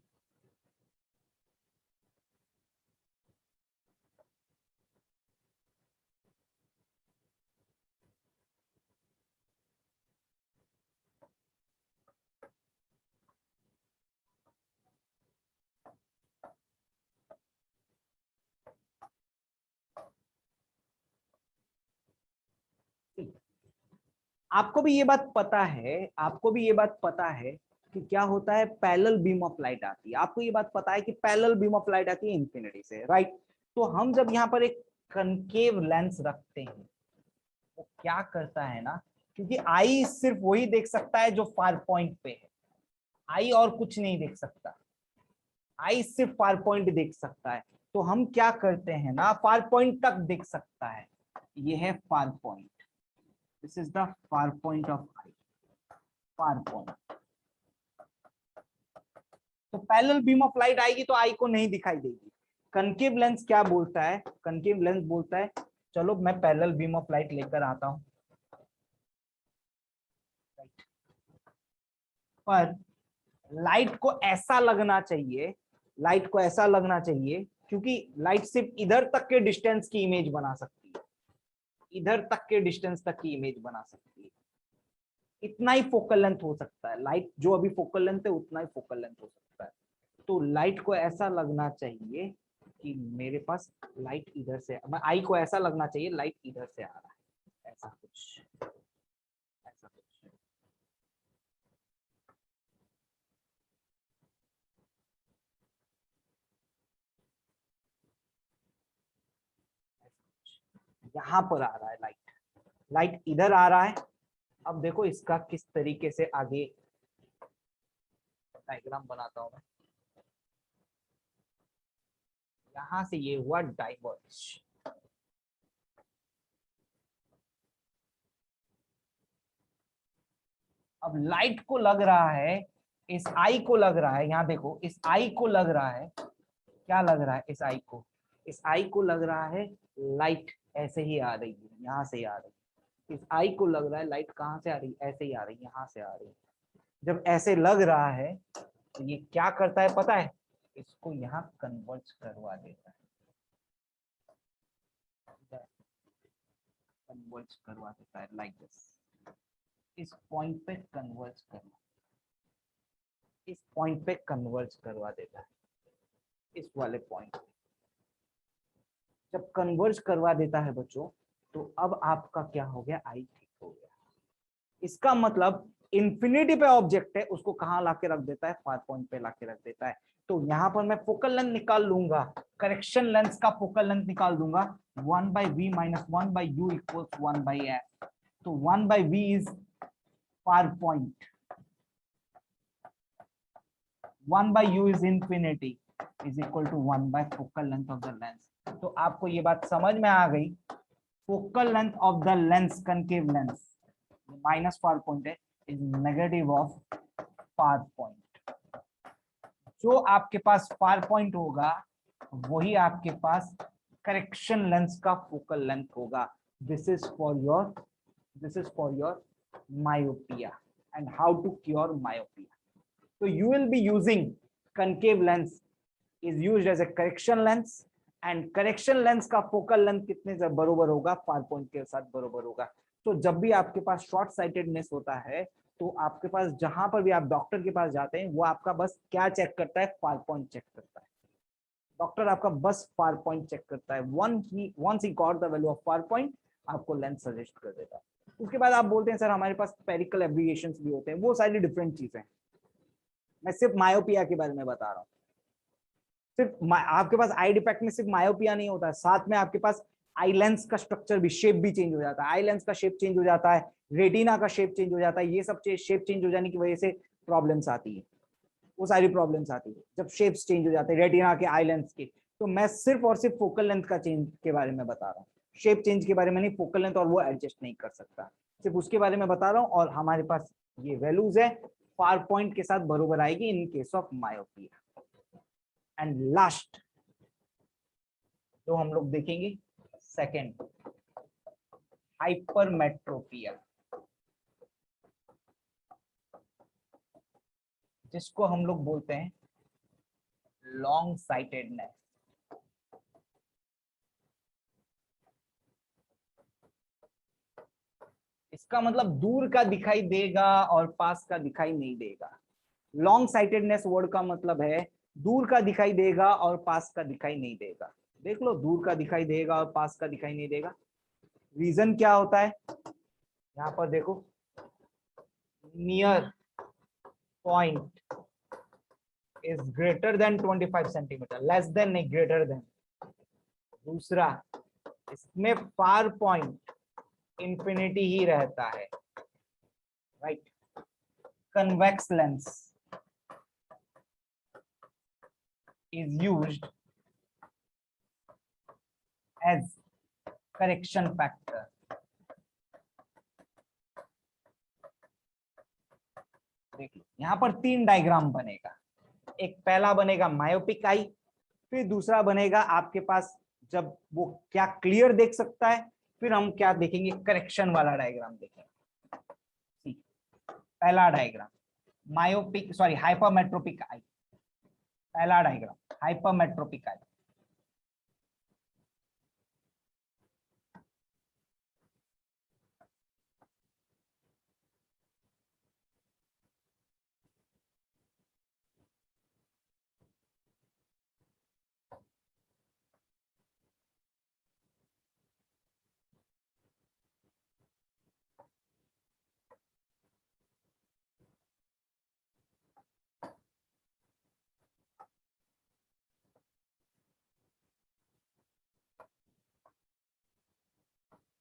Speaker 1: आपको भी ये बात पता है, आपको भी ये बात पता है कि क्या होता है, पैरेलल बीम ऑफ लाइट आती है। आपको ये बात पता है कि पैरेलल बीम ऑफ लाइट आती है इंफिनिटी से, राइट। तो हम जब यहाँ पर एक कनकेव लेंस रखते हैं, वो क्या करता है ना, क्योंकि आई सिर्फ वही देख सकता है जो फार पॉइंट पे है, आई और कुछ नहीं देख सकता, आई सिर्फ फार पॉइंट देख सकता है। तो हम क्या करते हैं ना, फार पॉइंट तक देख सकता है, ये है far point, this is the far point of I, far point. तो पैरेलल बीम ऑफ लाइट आएगी तो आई को नहीं दिखाई देगी। कनकेव लेंस क्या बोलता है, कनकेव लेंस बोलता है चलो मैं पैरेलल बीम ऑफ लाइट लेकर आता हूं, पर लाइट को ऐसा लगना चाहिए, लाइट को ऐसा लगना चाहिए, क्योंकि लाइट सिर्फ इधर तक के डिस्टेंस की इमेज बना सकती है, इधर तक के डिस्टेंस तक की इमेज बना सकती है, इतना ही फोकल लेंथ हो सकता है, लाइट जो अभी फोकल लेंथ है उतना ही फोकल लेंथ हो सकता है। तो लाइट को ऐसा लगना चाहिए कि मेरे पास लाइट इधर से, मैं आई को ऐसा लगना चाहिए लाइट इधर से आ रहा है, ऐसा कुछ, ऐसा कुछ। यहां पर आ रहा है लाइट, लाइट इधर आ रहा है। अब देखो इसका किस तरीके से आगे डायग्राम बनाता हूं मैं। यहां से ये हुआ डाइवर्ज, अब लाइट को लग रहा है, इस आई को लग रहा है, यहाँ देखो इस आई को लग रहा है, क्या लग रहा है इस आई को, इस आई को लग रहा है लाइट ऐसे ही आ रही है, यहाँ से ही आ रही है। इस आई को लग रहा है लाइट कहाँ से आ रही है, ऐसे ही आ रही है, यहाँ से आ रही है। जब ऐसे लग रहा है तो ये क्या करता है पता है, इसको यहाँ कन्वर्ज करवा देता है, कन्वर्ज करवा देता है लाइक दिस, इस पॉइंट पे कन्वर्ज करवा, इस पॉइंट पे कन्वर्ज करवा देता है, इस वाले पॉइंट। जब कन्वर्ज करवा देता है बच्चों, तो अब आपका क्या हो गया, आई ठीक हो गया। इसका मतलब इंफिनिटी पे ऑब्जेक्ट है, उसको कहाँ लाके रख देता है, फार पॉइंट पे लाके रख देता है। तो यहाँ पर मैं फोकल लेंथ निकाल लूंगा, करेक्शन लेंस का फोकल लेंथ निकाल दूंगा, 1/v minus 1/u equals 1/f। तो 1/v is far point, 1/u is infinity, is equal to 1 focal length of the lens. तो आपको ये बात समझ में आ गई, focal length of the lens, concave lens minus far point है, is negative of far point. जो आपके पास फार पॉइंट होगा वही आपके पास करेक्शन लेंस का फोकल लेंथ होगा। This is for your, this is for your myopia and how to cure myopia. So you will be using concave lens is used as a correction lens, and correction lens का focal length कितने से बरोबर होगा, far point के साथ बरोबर होगा। तो जब भी आपके पास शॉर्ट साइटेडनेस होता है तो आपके पास जहां पर भी आप डॉक्टर के पास जाते हैं वो आपका बस क्या चेक करता है, फार पॉइंट चेक करता है। डॉक्टर आपका बस फार पॉइंट चेक करता है, once he got the value of far point आपको लेंस सजेस्ट कर देता है। उसके बाद आप बोलते हैं सर हमारे पास पेरिकल एब्रिएशंस भी होते हैं, वो सारी डिफरेंट चीजें हैं। मैं सिर्फ मायोपिया के बारे में बता रहा हूँ। सिर्फ आपके पास आई डिफेक्ट में सिर्फ मायोपिया नहीं होता है, साथ में आपके पास आई लेंस का स्ट्रक्चर भी, शेप भी चेंज हो जाता है, आई लेंस का शेप चेंज हो जाता है, रेटिना का शेप चेंज हो जाता है। ये सब शेप चेंज हो जाने की वजह से प्रॉब्लम्स आती है, वो सारी प्रॉब्लम्स आती है जब शेप्स चेंज हो जाते हैं रेटिना के, आई लेंस के। तो मैं सिर्फ और सिर्फ फोकल लेंथ का चेंज के बारे में बता रहा हूँ, शेप चेंज के बारे में नहीं। फोकल लेंथ और वो एडजस्ट नहीं कर सकता, सिर्फ उसके बारे में बता रहा हूँ। और हमारे पास ये वैल्यूज है, फार पॉइंट के साथ बरोबर आएगी in case of myopia. And last जो हम लोग देखेंगे, सेकेंड, हाइपरमेट्रोपिया, जिसको हम लोग बोलते हैं लॉन्ग साइटेडनेस। इसका मतलब दूर का दिखाई देगा और पास का दिखाई नहीं देगा। लॉन्ग साइटेडनेस वर्ड का मतलब है दूर का दिखाई देगा और पास का दिखाई नहीं देगा। देख लो, दूर का दिखाई देगा और पास का दिखाई नहीं देगा। रीजन क्या होता है, यहाँ पर देखो, near point is greater than 25 centimetre, less than नहीं, ग्रेटर देन। दूसरा, इसमें फार पॉइंट इंफिनिटी ही रहता है, right. Convex lens is used as correction factor. देखिए यहां पर 3 डायग्राम बनेगा। एक पहला बनेगा मायोपिक आई, फिर दूसरा बनेगा आपके पास जब वो क्या क्लियर देख सकता है, फिर हम क्या देखेंगे, करेक्शन वाला डायग्राम देखेंगे। पहला डायग्राम मायोपिक, सॉरी हाइपरमेट्रोपिक आई। पहला डायग्राम हाइपरमेट्रोपिक आई।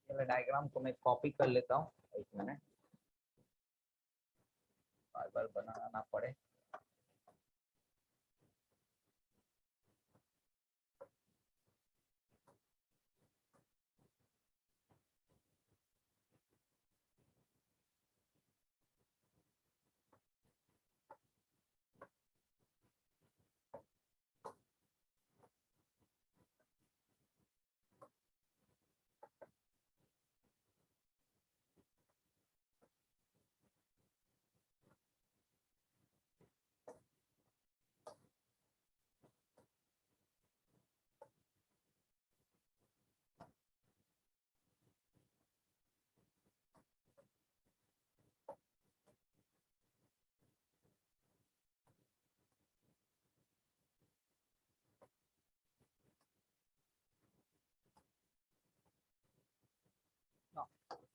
Speaker 1: डायग्राम को मैं कॉपी कर लेता हूँ, एक मिनट, बार बार बनाना ना पड़े।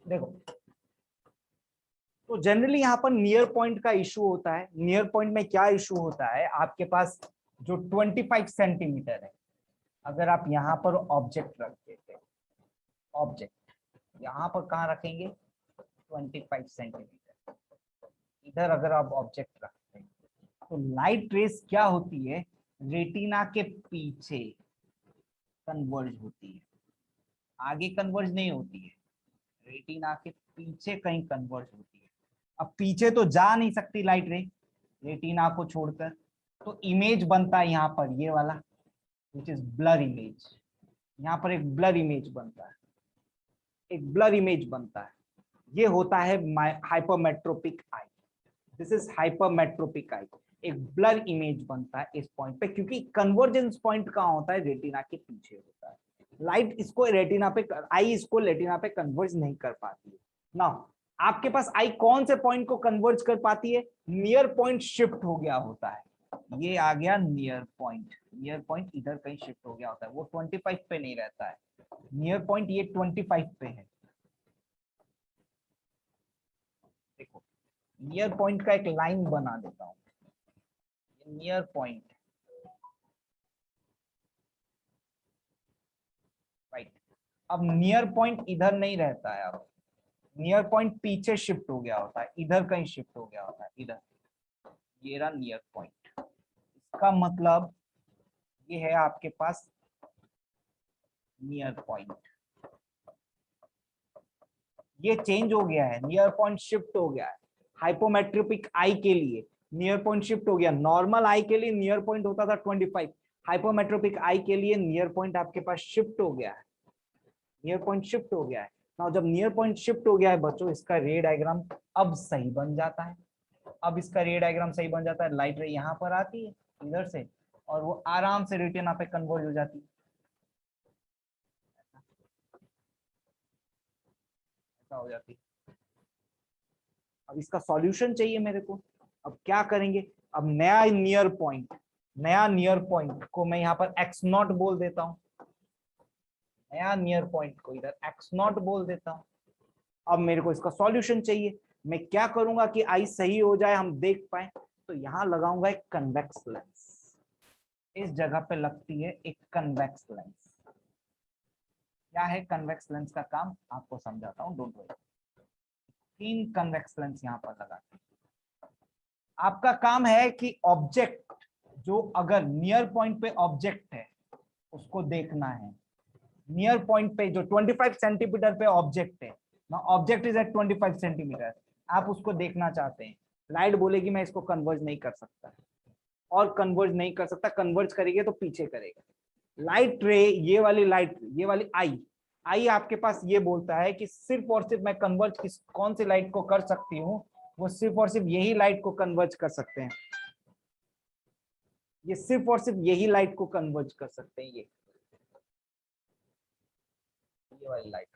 Speaker 1: देखो, तो जनरली यहाँ पर नियर पॉइंट का इशू होता है। नियर पॉइंट में क्या इशू होता है, आपके पास जो 25 सेंटीमीटर है, अगर आप यहाँ पर ऑब्जेक्ट रख देते, ऑब्जेक्ट यहाँ पर कहाँ रखेंगे, 25 सेंटीमीटर इधर अगर आप ऑब्जेक्ट रखते हैं, तो लाइट रेस क्या होती है, रेटिना के पीछे कन्वर्ज होती है, आगे कन्वर्ज नहीं होती है, रेटिना के पीछे कहीं कन्वर्ज होती है। अब पीछे तो जा नहीं सकती लाइट रे रेटिना को छोड़कर, तो इमेज बनता है यहाँ पर ये वाला, विच इज ब्लर इमेज। यहाँ पर एक ब्लर इमेज बनता है, एक ब्लर इमेज बनता है, ये होता है hypermetropic eye. This is hypermetropic eye. एक ब्लर इमेज बनता है इस पॉइंट पे, क्योंकि कन्वर्जेंस पॉइंट कहाँ होता है, रेटिना के पीछे होता है। लाइट इसको रेटिना पे, आई इसको रेटिना पे कन्वर्ज नहीं कर पाती है ना। आपके पास आई कौन से पॉइंट को कन्वर्ज कर पाती है, नियर पॉइंट शिफ्ट हो गया होता है, ये आ गया नियर पॉइंट। नियर पॉइंट इधर कहीं शिफ्ट हो गया होता है, वो 25 पे नहीं रहता है, नियर पॉइंट ये 25 पे है। देखो नियर पॉइंट का एक लाइन बना देता हूं, नियर पॉइंट, राइट। अब नियर पॉइंट इधर नहीं रहता है, अब नियर पॉइंट पीछे शिफ्ट हो गया होता है, इधर कहीं शिफ्ट हो गया होता है, इधर, ये रहा नियर पॉइंट। इसका मतलब ये है आपके पास नियर पॉइंट, ये चेंज हो गया है, नियर पॉइंट शिफ्ट हो गया है। हाइपोमेट्रोपिक आई के लिए नियर पॉइंट शिफ्ट हो गया, नॉर्मल आई के लिए नियर पॉइंट होता था 25, हाइपोमेट्रोपिक आई के लिए नियर पॉइंट आपके पास शिफ्ट हो गया है, नियर पॉइंट शिफ्ट हो गया है ना। जब नियर पॉइंट शिफ्ट हो गया है बच्चों, इसका रे डायग्राम अब सही बन जाता है। अब इसका रे डायग्राम सही बन जाता है, लाइट रे यहाँ पर आती है इधर से, और वो आराम से रेटिना पे कन्वर्ज हो जाती है, ऐसा हो जाती है। अब इसका सॉल्यूशन चाहिए मेरे को, अब क्या करेंगे, अब नया नियर पॉइंट को मैं यहाँ पर एक्स नॉट बोल देता हूँ, नया नियर पॉइंट को इधर एक्स नॉट बोल देता हूँ। अब मेरे को इसका सॉल्यूशन चाहिए, मैं क्या करूंगा कि आई सही हो जाए, हम देख पाए, तो यहां लगाऊंगा एक कन्वेक्स लेंस। इस जगह पे लगती है एक कन्वेक्स लेंस। क्या है कन्वेक्स लेंस का काम, आपको समझाता हूँ, डोंट वरी। 3 कन्वेक्स लेंस यहाँ पर लगाते हैं। आपका काम है कि ऑब्जेक्ट जो अगर नियर पॉइंट पे ऑब्जेक्ट है उसको देखना है। नियर पॉइंट पे जो 25 सेंटीमीटर पे ऑब्जेक्ट है ना, ऑब्जेक्ट इज एट 25 सेंटीमीटर, आप उसको देखना चाहते हैं। लाइट बोलेगी मैं इसको कन्वर्ज नहीं कर सकता, और कन्वर्ज नहीं कर सकता, कन्वर्ज करेगी तो पीछे करेगा। लाइट रे, ये वाली लाइट, ये वाली आई आपके पास ये बोलता है कि सिर्फ और सिर्फ मैं कन्वर्ज किस कौन सी लाइट को कर सकती हूँ, वो सिर्फ और सिर्फ यही लाइट को कन्वर्ज कर सकते हैं। ये सिर्फ और सिर्फ यही लाइट को कन्वर्ज कर सकते हैं। ये वाली लाइट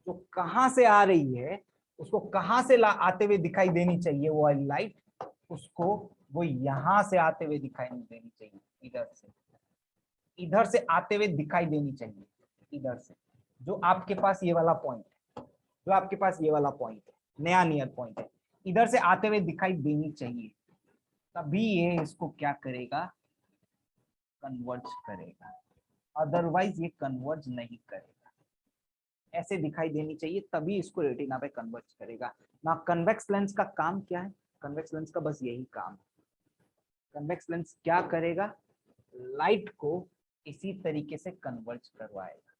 Speaker 1: जो कहां से आ रही है, उसको कहां से आते हुए दिखाई देनी चाहिए, वो वाली लाइट, उसको वो यहां से आते हुए दिखाई नहीं देनी चाहिए, इधर से आते हुए दिखाई देनी चाहिए, इधर से। जो आपके पास ये वाला पॉइंट है, जो आपके पास ये वाला पॉइंट है, नया नियर पॉइंट है, इधर से आते हुए दिखाई देनी चाहिए, तभी ये इसको क्या करेगा, कन्वर्ज करेगा। अदरवाइज ये कन्वर्ज नहीं करेगा। ऐसे दिखाई देनी चाहिए तभी इसको रेटिना पे कन्वर्ज करेगा ना। कन्वेक्स लेंस का काम क्या है, कन्वेक्स लेंस का बस यही काम है। कन्वेक्स लेंस क्या करेगा, लाइट को इसी तरीके से कन्वर्ज करवाएगा।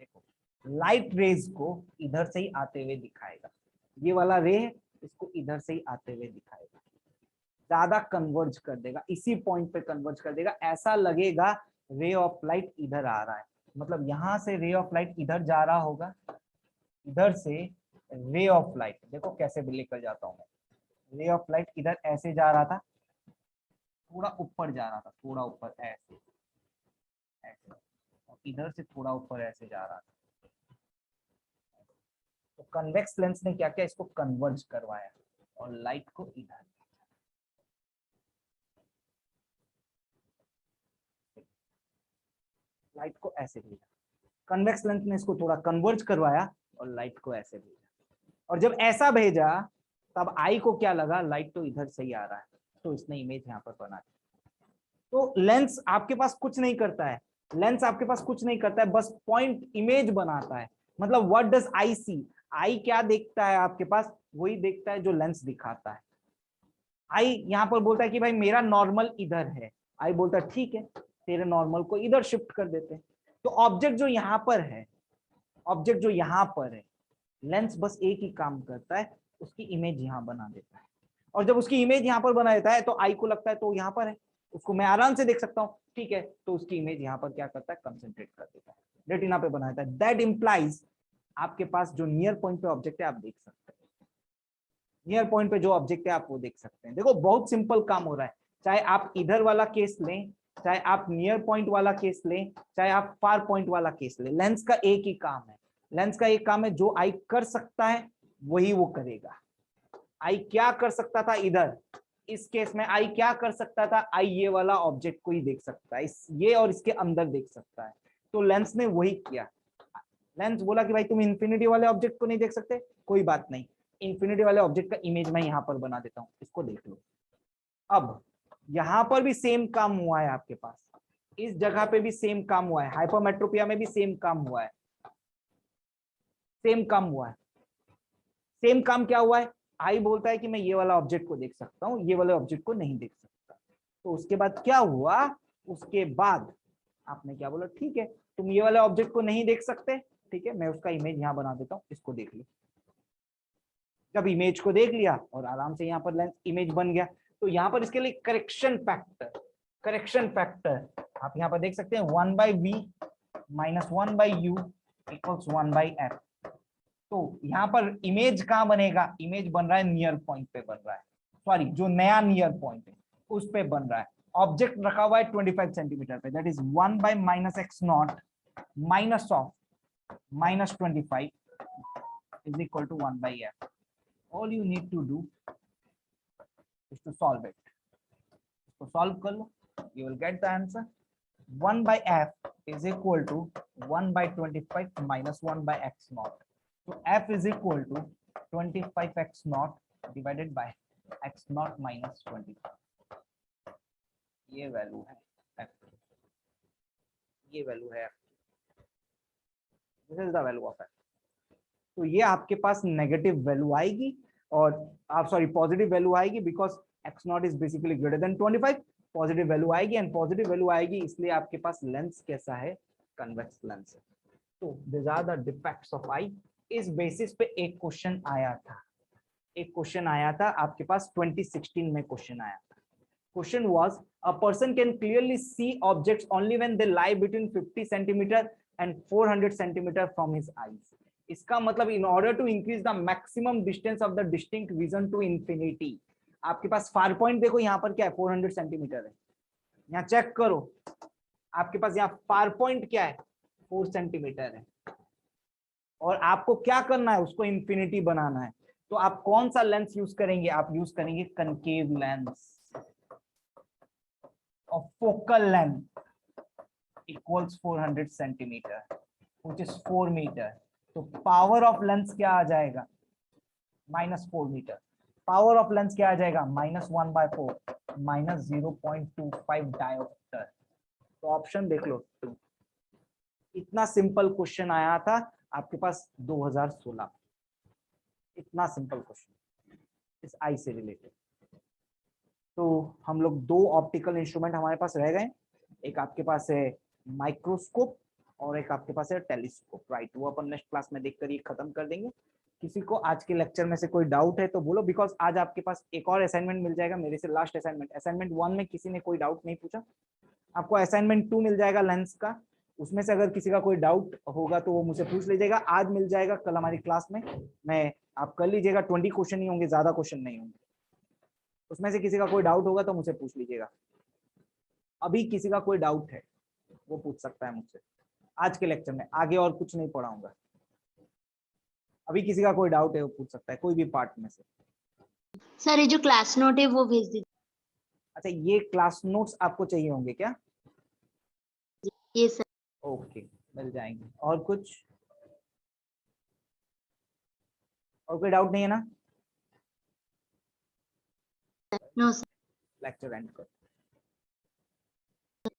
Speaker 1: देखो, लाइट रेज को इधर से ही आते हुए दिखाएगा, ये वाला रे है, इसको इधर से ही आते हुए दिखाएगा, ज्यादा कन्वर्ज कर देगा, इसी पॉइंट पे कन्वर्ज कर देगा। ऐसा लगेगा रे ऑफ लाइट इधर आ रहा है, मतलब यहां से रे ऑफ लाइट इधर जा रहा होगा, इधर से रे ऑफ लाइट, देखो कैसे भी लेकर जाता हूं मैं, रे ऑफ लाइट इधर ऐसे जा रहा था, थोड़ा ऊपर जा रहा था, थोड़ा ऊपर ऐसे ऐसे, और इधर से थोड़ा ऊपर ऐसे जा रहा था। तो कन्वेक्स लेंस ने क्या किया, इसको कन्वर्ज करवाया और लाइट को इधर, लाइट को ऐसे भेजा। कन्वेक्स लेंस ने इसको थोड़ा कन्वर्ज करवाया और लाइट को ऐसे भेजा। और जब ऐसा भेजा तब आई को क्या लगा, लाइट तो इधर से ही आ रहा है, तो इसने इमेज यहाँ पर बना दी। तो लेंस आपके पास कुछ नहीं करता है, लेंस आपके पास कुछ नहीं करता है, बस पॉइंट इमेज बनाता है। मतलब व्हाट डज आई सी, आई क्या देखता है आपके पास, वही देखता है जो लेंस दिखाता है। आई यहाँ पर बोलता है कि भाई मेरा नॉर्मल इधर है, आई बोलता है ठीक है, तेरे नॉर्मल को इधर शिफ्ट कर देते हैं। तो ऑब्जेक्ट जो यहाँ पर है, ऑब्जेक्ट जो यहाँ पर है, लेंस बस एक ही काम करता है, उसकी इमेज यहाँ बना देता है। और जब उसकी इमेज यहाँ पर बना देता है तो आई को लगता है तो यहाँ पर है, उसको मैं आराम से देख सकता हूँ, ठीक है, तो उसकी इमेज यहाँ पर क्या करता है, कंसंट्रेट कर देता है, रेटिना पे बना देता है। दैट इंप्लाइज आपके पास जो नियर पॉइंट पे ऑब्जेक्ट है आप देख सकते हैं, नियर पॉइंट पे जो ऑब्जेक्ट है आप वो देख सकते हैं। देखो बहुत सिंपल काम हो रहा है, चाहे आप इधर वाला केस लें, चाहे आप नियर पॉइंट वाला केस लें, चाहे आप फार पॉइंट वाला केस लें, लेंस का एक ही काम है। लेंस का एक काम है, जो आई कर सकता है वही वो करेगा। आई क्या कर सकता था इधर, इस केस में आई क्या कर सकता था, आई ये वाला ऑब्जेक्ट को ही देख सकता है, इस ये और इसके अंदर देख सकता है, तो लेंस ने वही किया। लेंस बोला कि भाई तुम इंफिनिटी वाले ऑब्जेक्ट को नहीं देख सकते, कोई बात नहीं, इंफिनिटी वाले ऑब्जेक्ट का इमेज मैं यहां पर बना देता हूं, इसको देख लो। अब यहां पर भी सेम काम हुआ है आपके पास, इस जगह पे भी सेम काम हुआ है, हाइपरमेट्रोपिया में भी सेम काम हुआ है, सेम काम हुआ है। सेम काम क्या हुआ है, आई बोलता है कि मैं ये वाला ऑब्जेक्ट को देख सकता हूँ, ये वाले ऑब्जेक्ट को नहीं देख सकता। तो उसके बाद क्या हुआ, उसके बाद आपने क्या बोला, ठीक है तुम ये वाले ऑब्जेक्ट को नहीं देख सकते, ठीक है मैं उसका इमेज यहाँ बना देता हूँ, इसको देख लो। जब इमेज को देख लिया और आराम से यहाँ पर लेंस इमेज बन गया, तो यहाँ पर इसके लिए करेक्शन फैक्टर, करेक्शन फैक्टर आप यहाँ पर देख सकते हैं 1/v minus 1/u equals 1/f। तो यहाँ पर इमेज कहाँ बनेगा, इमेज बन रहा है नियर पॉइंट पे बन रहा है, सॉरी जो नया नियर पॉइंट है उस पे बन रहा है। ऑब्जेक्ट रखा हुआ है 25 सेंटीमीटर पे, that is 1/-x0 minus of -25 is equal to 1/f. All you need to do is to solve it. So solve कर लो, you will get the answer. 1/f is equal to 1/25 minus 1/x0. तो f is equal to 25x0 divided by x0 minus 25, ये value है f, ये value है f, this is the value of f। तो ये आपके पास negative value आएगी और आप सॉरी पॉजिटिव वैल्यू आएगी because x0 is basically greater than 25, positive value आएगी एंड पॉजिटिव वैल्यू आएगी, इसलिए आपके पास लेंस कैसा है, कन्वेक्स लेंस है। तो this are the defects of eye. इस बेसिस पे एक क्वेश्चन आया था, एक क्वेश्चन आया था आपके पास 2016 में क्वेश्चन आया था। Question was a person can clearly see objects only when they lie between 50 centimetre and 400 centimetre from his eyes. इसका मतलब in order to increase the maximum distance of the distinct vision to infinity, आपके पास far point देखो यहाँ पर क्या है, 400 centimetre है, यहाँ चेक करो आपके पास यहाँ फार पॉइंट क्या है, 4 सेंटीमीटर है, और आपको क्या करना है, उसको इंफिनिटी बनाना है। तो आप कौन सा लेंस यूज करेंगे, आप यूज करेंगे कनकेव लेंस और focal length equals 400 centimetre which is 4 metre. तो पावर ऑफ लेंस क्या आ जाएगा, -4 मीटर। पावर ऑफ लेंस क्या आ जाएगा, -1/4 -0.25 डायोप्टर। तो ऑप्शन देख लो 2। इतना सिंपल क्वेश्चन आया था आपके पास 2016, इतना सिंपल क्वेश्चन इस आई से रिलेटेड। तो हम लोग 2 ऑप्टिकल इंस्ट्रूमेंट हमारे पास रह गए, एक आपके पास है माइक्रोस्कोप और एक आपके पास है टेलीस्कोप, राइट। वो अपन नेक्स्ट क्लास में देखकर ये खत्म कर देंगे। किसी को आज के लेक्चर में से कोई डाउट है तो बोलो, बिकॉज आज आपके पास एक और असाइनमेंट मिल जाएगा मेरे से, लास्ट असाइनमेंट। असाइनमेंट 1 में किसी ने कोई डाउट नहीं पूछा, आपको असाइनमेंट 2 मिल जाएगा लेंस का, उसमें से अगर किसी का कोई डाउट होगा तो वो मुझे पूछ लीजिएगा। आज मिल जाएगा, कल हमारी क्लास में मैं आप कर लीजिएगा, 20 क्वेश्चन ही होंगे, ज्यादा क्वेश्चन नहीं होंगे। उसमें से किसी का कोई डाउट होगा तो मुझसे पूछ लीजिएगा। अभी किसी का कोई डाउट है वो पूछ सकता है मुझसे आज के लेक्चर में, आगे और कुछ नहीं पढ़ाऊंगा। अभी किसी का कोई डाउट है वो पूछ सकता है कोई भी पार्ट में से।
Speaker 2: सर ये जो क्लास नोट है वो भेज दीजिए।
Speaker 1: अच्छा, ये क्लास नोट्स आपको चाहिए होंगे क्या?
Speaker 2: ये सर।
Speaker 1: ओके, मिल जाएंगे। और कुछ, और कोई डाउट नहीं है ना?
Speaker 2: No sir.
Speaker 1: लेक्चर एंड कर।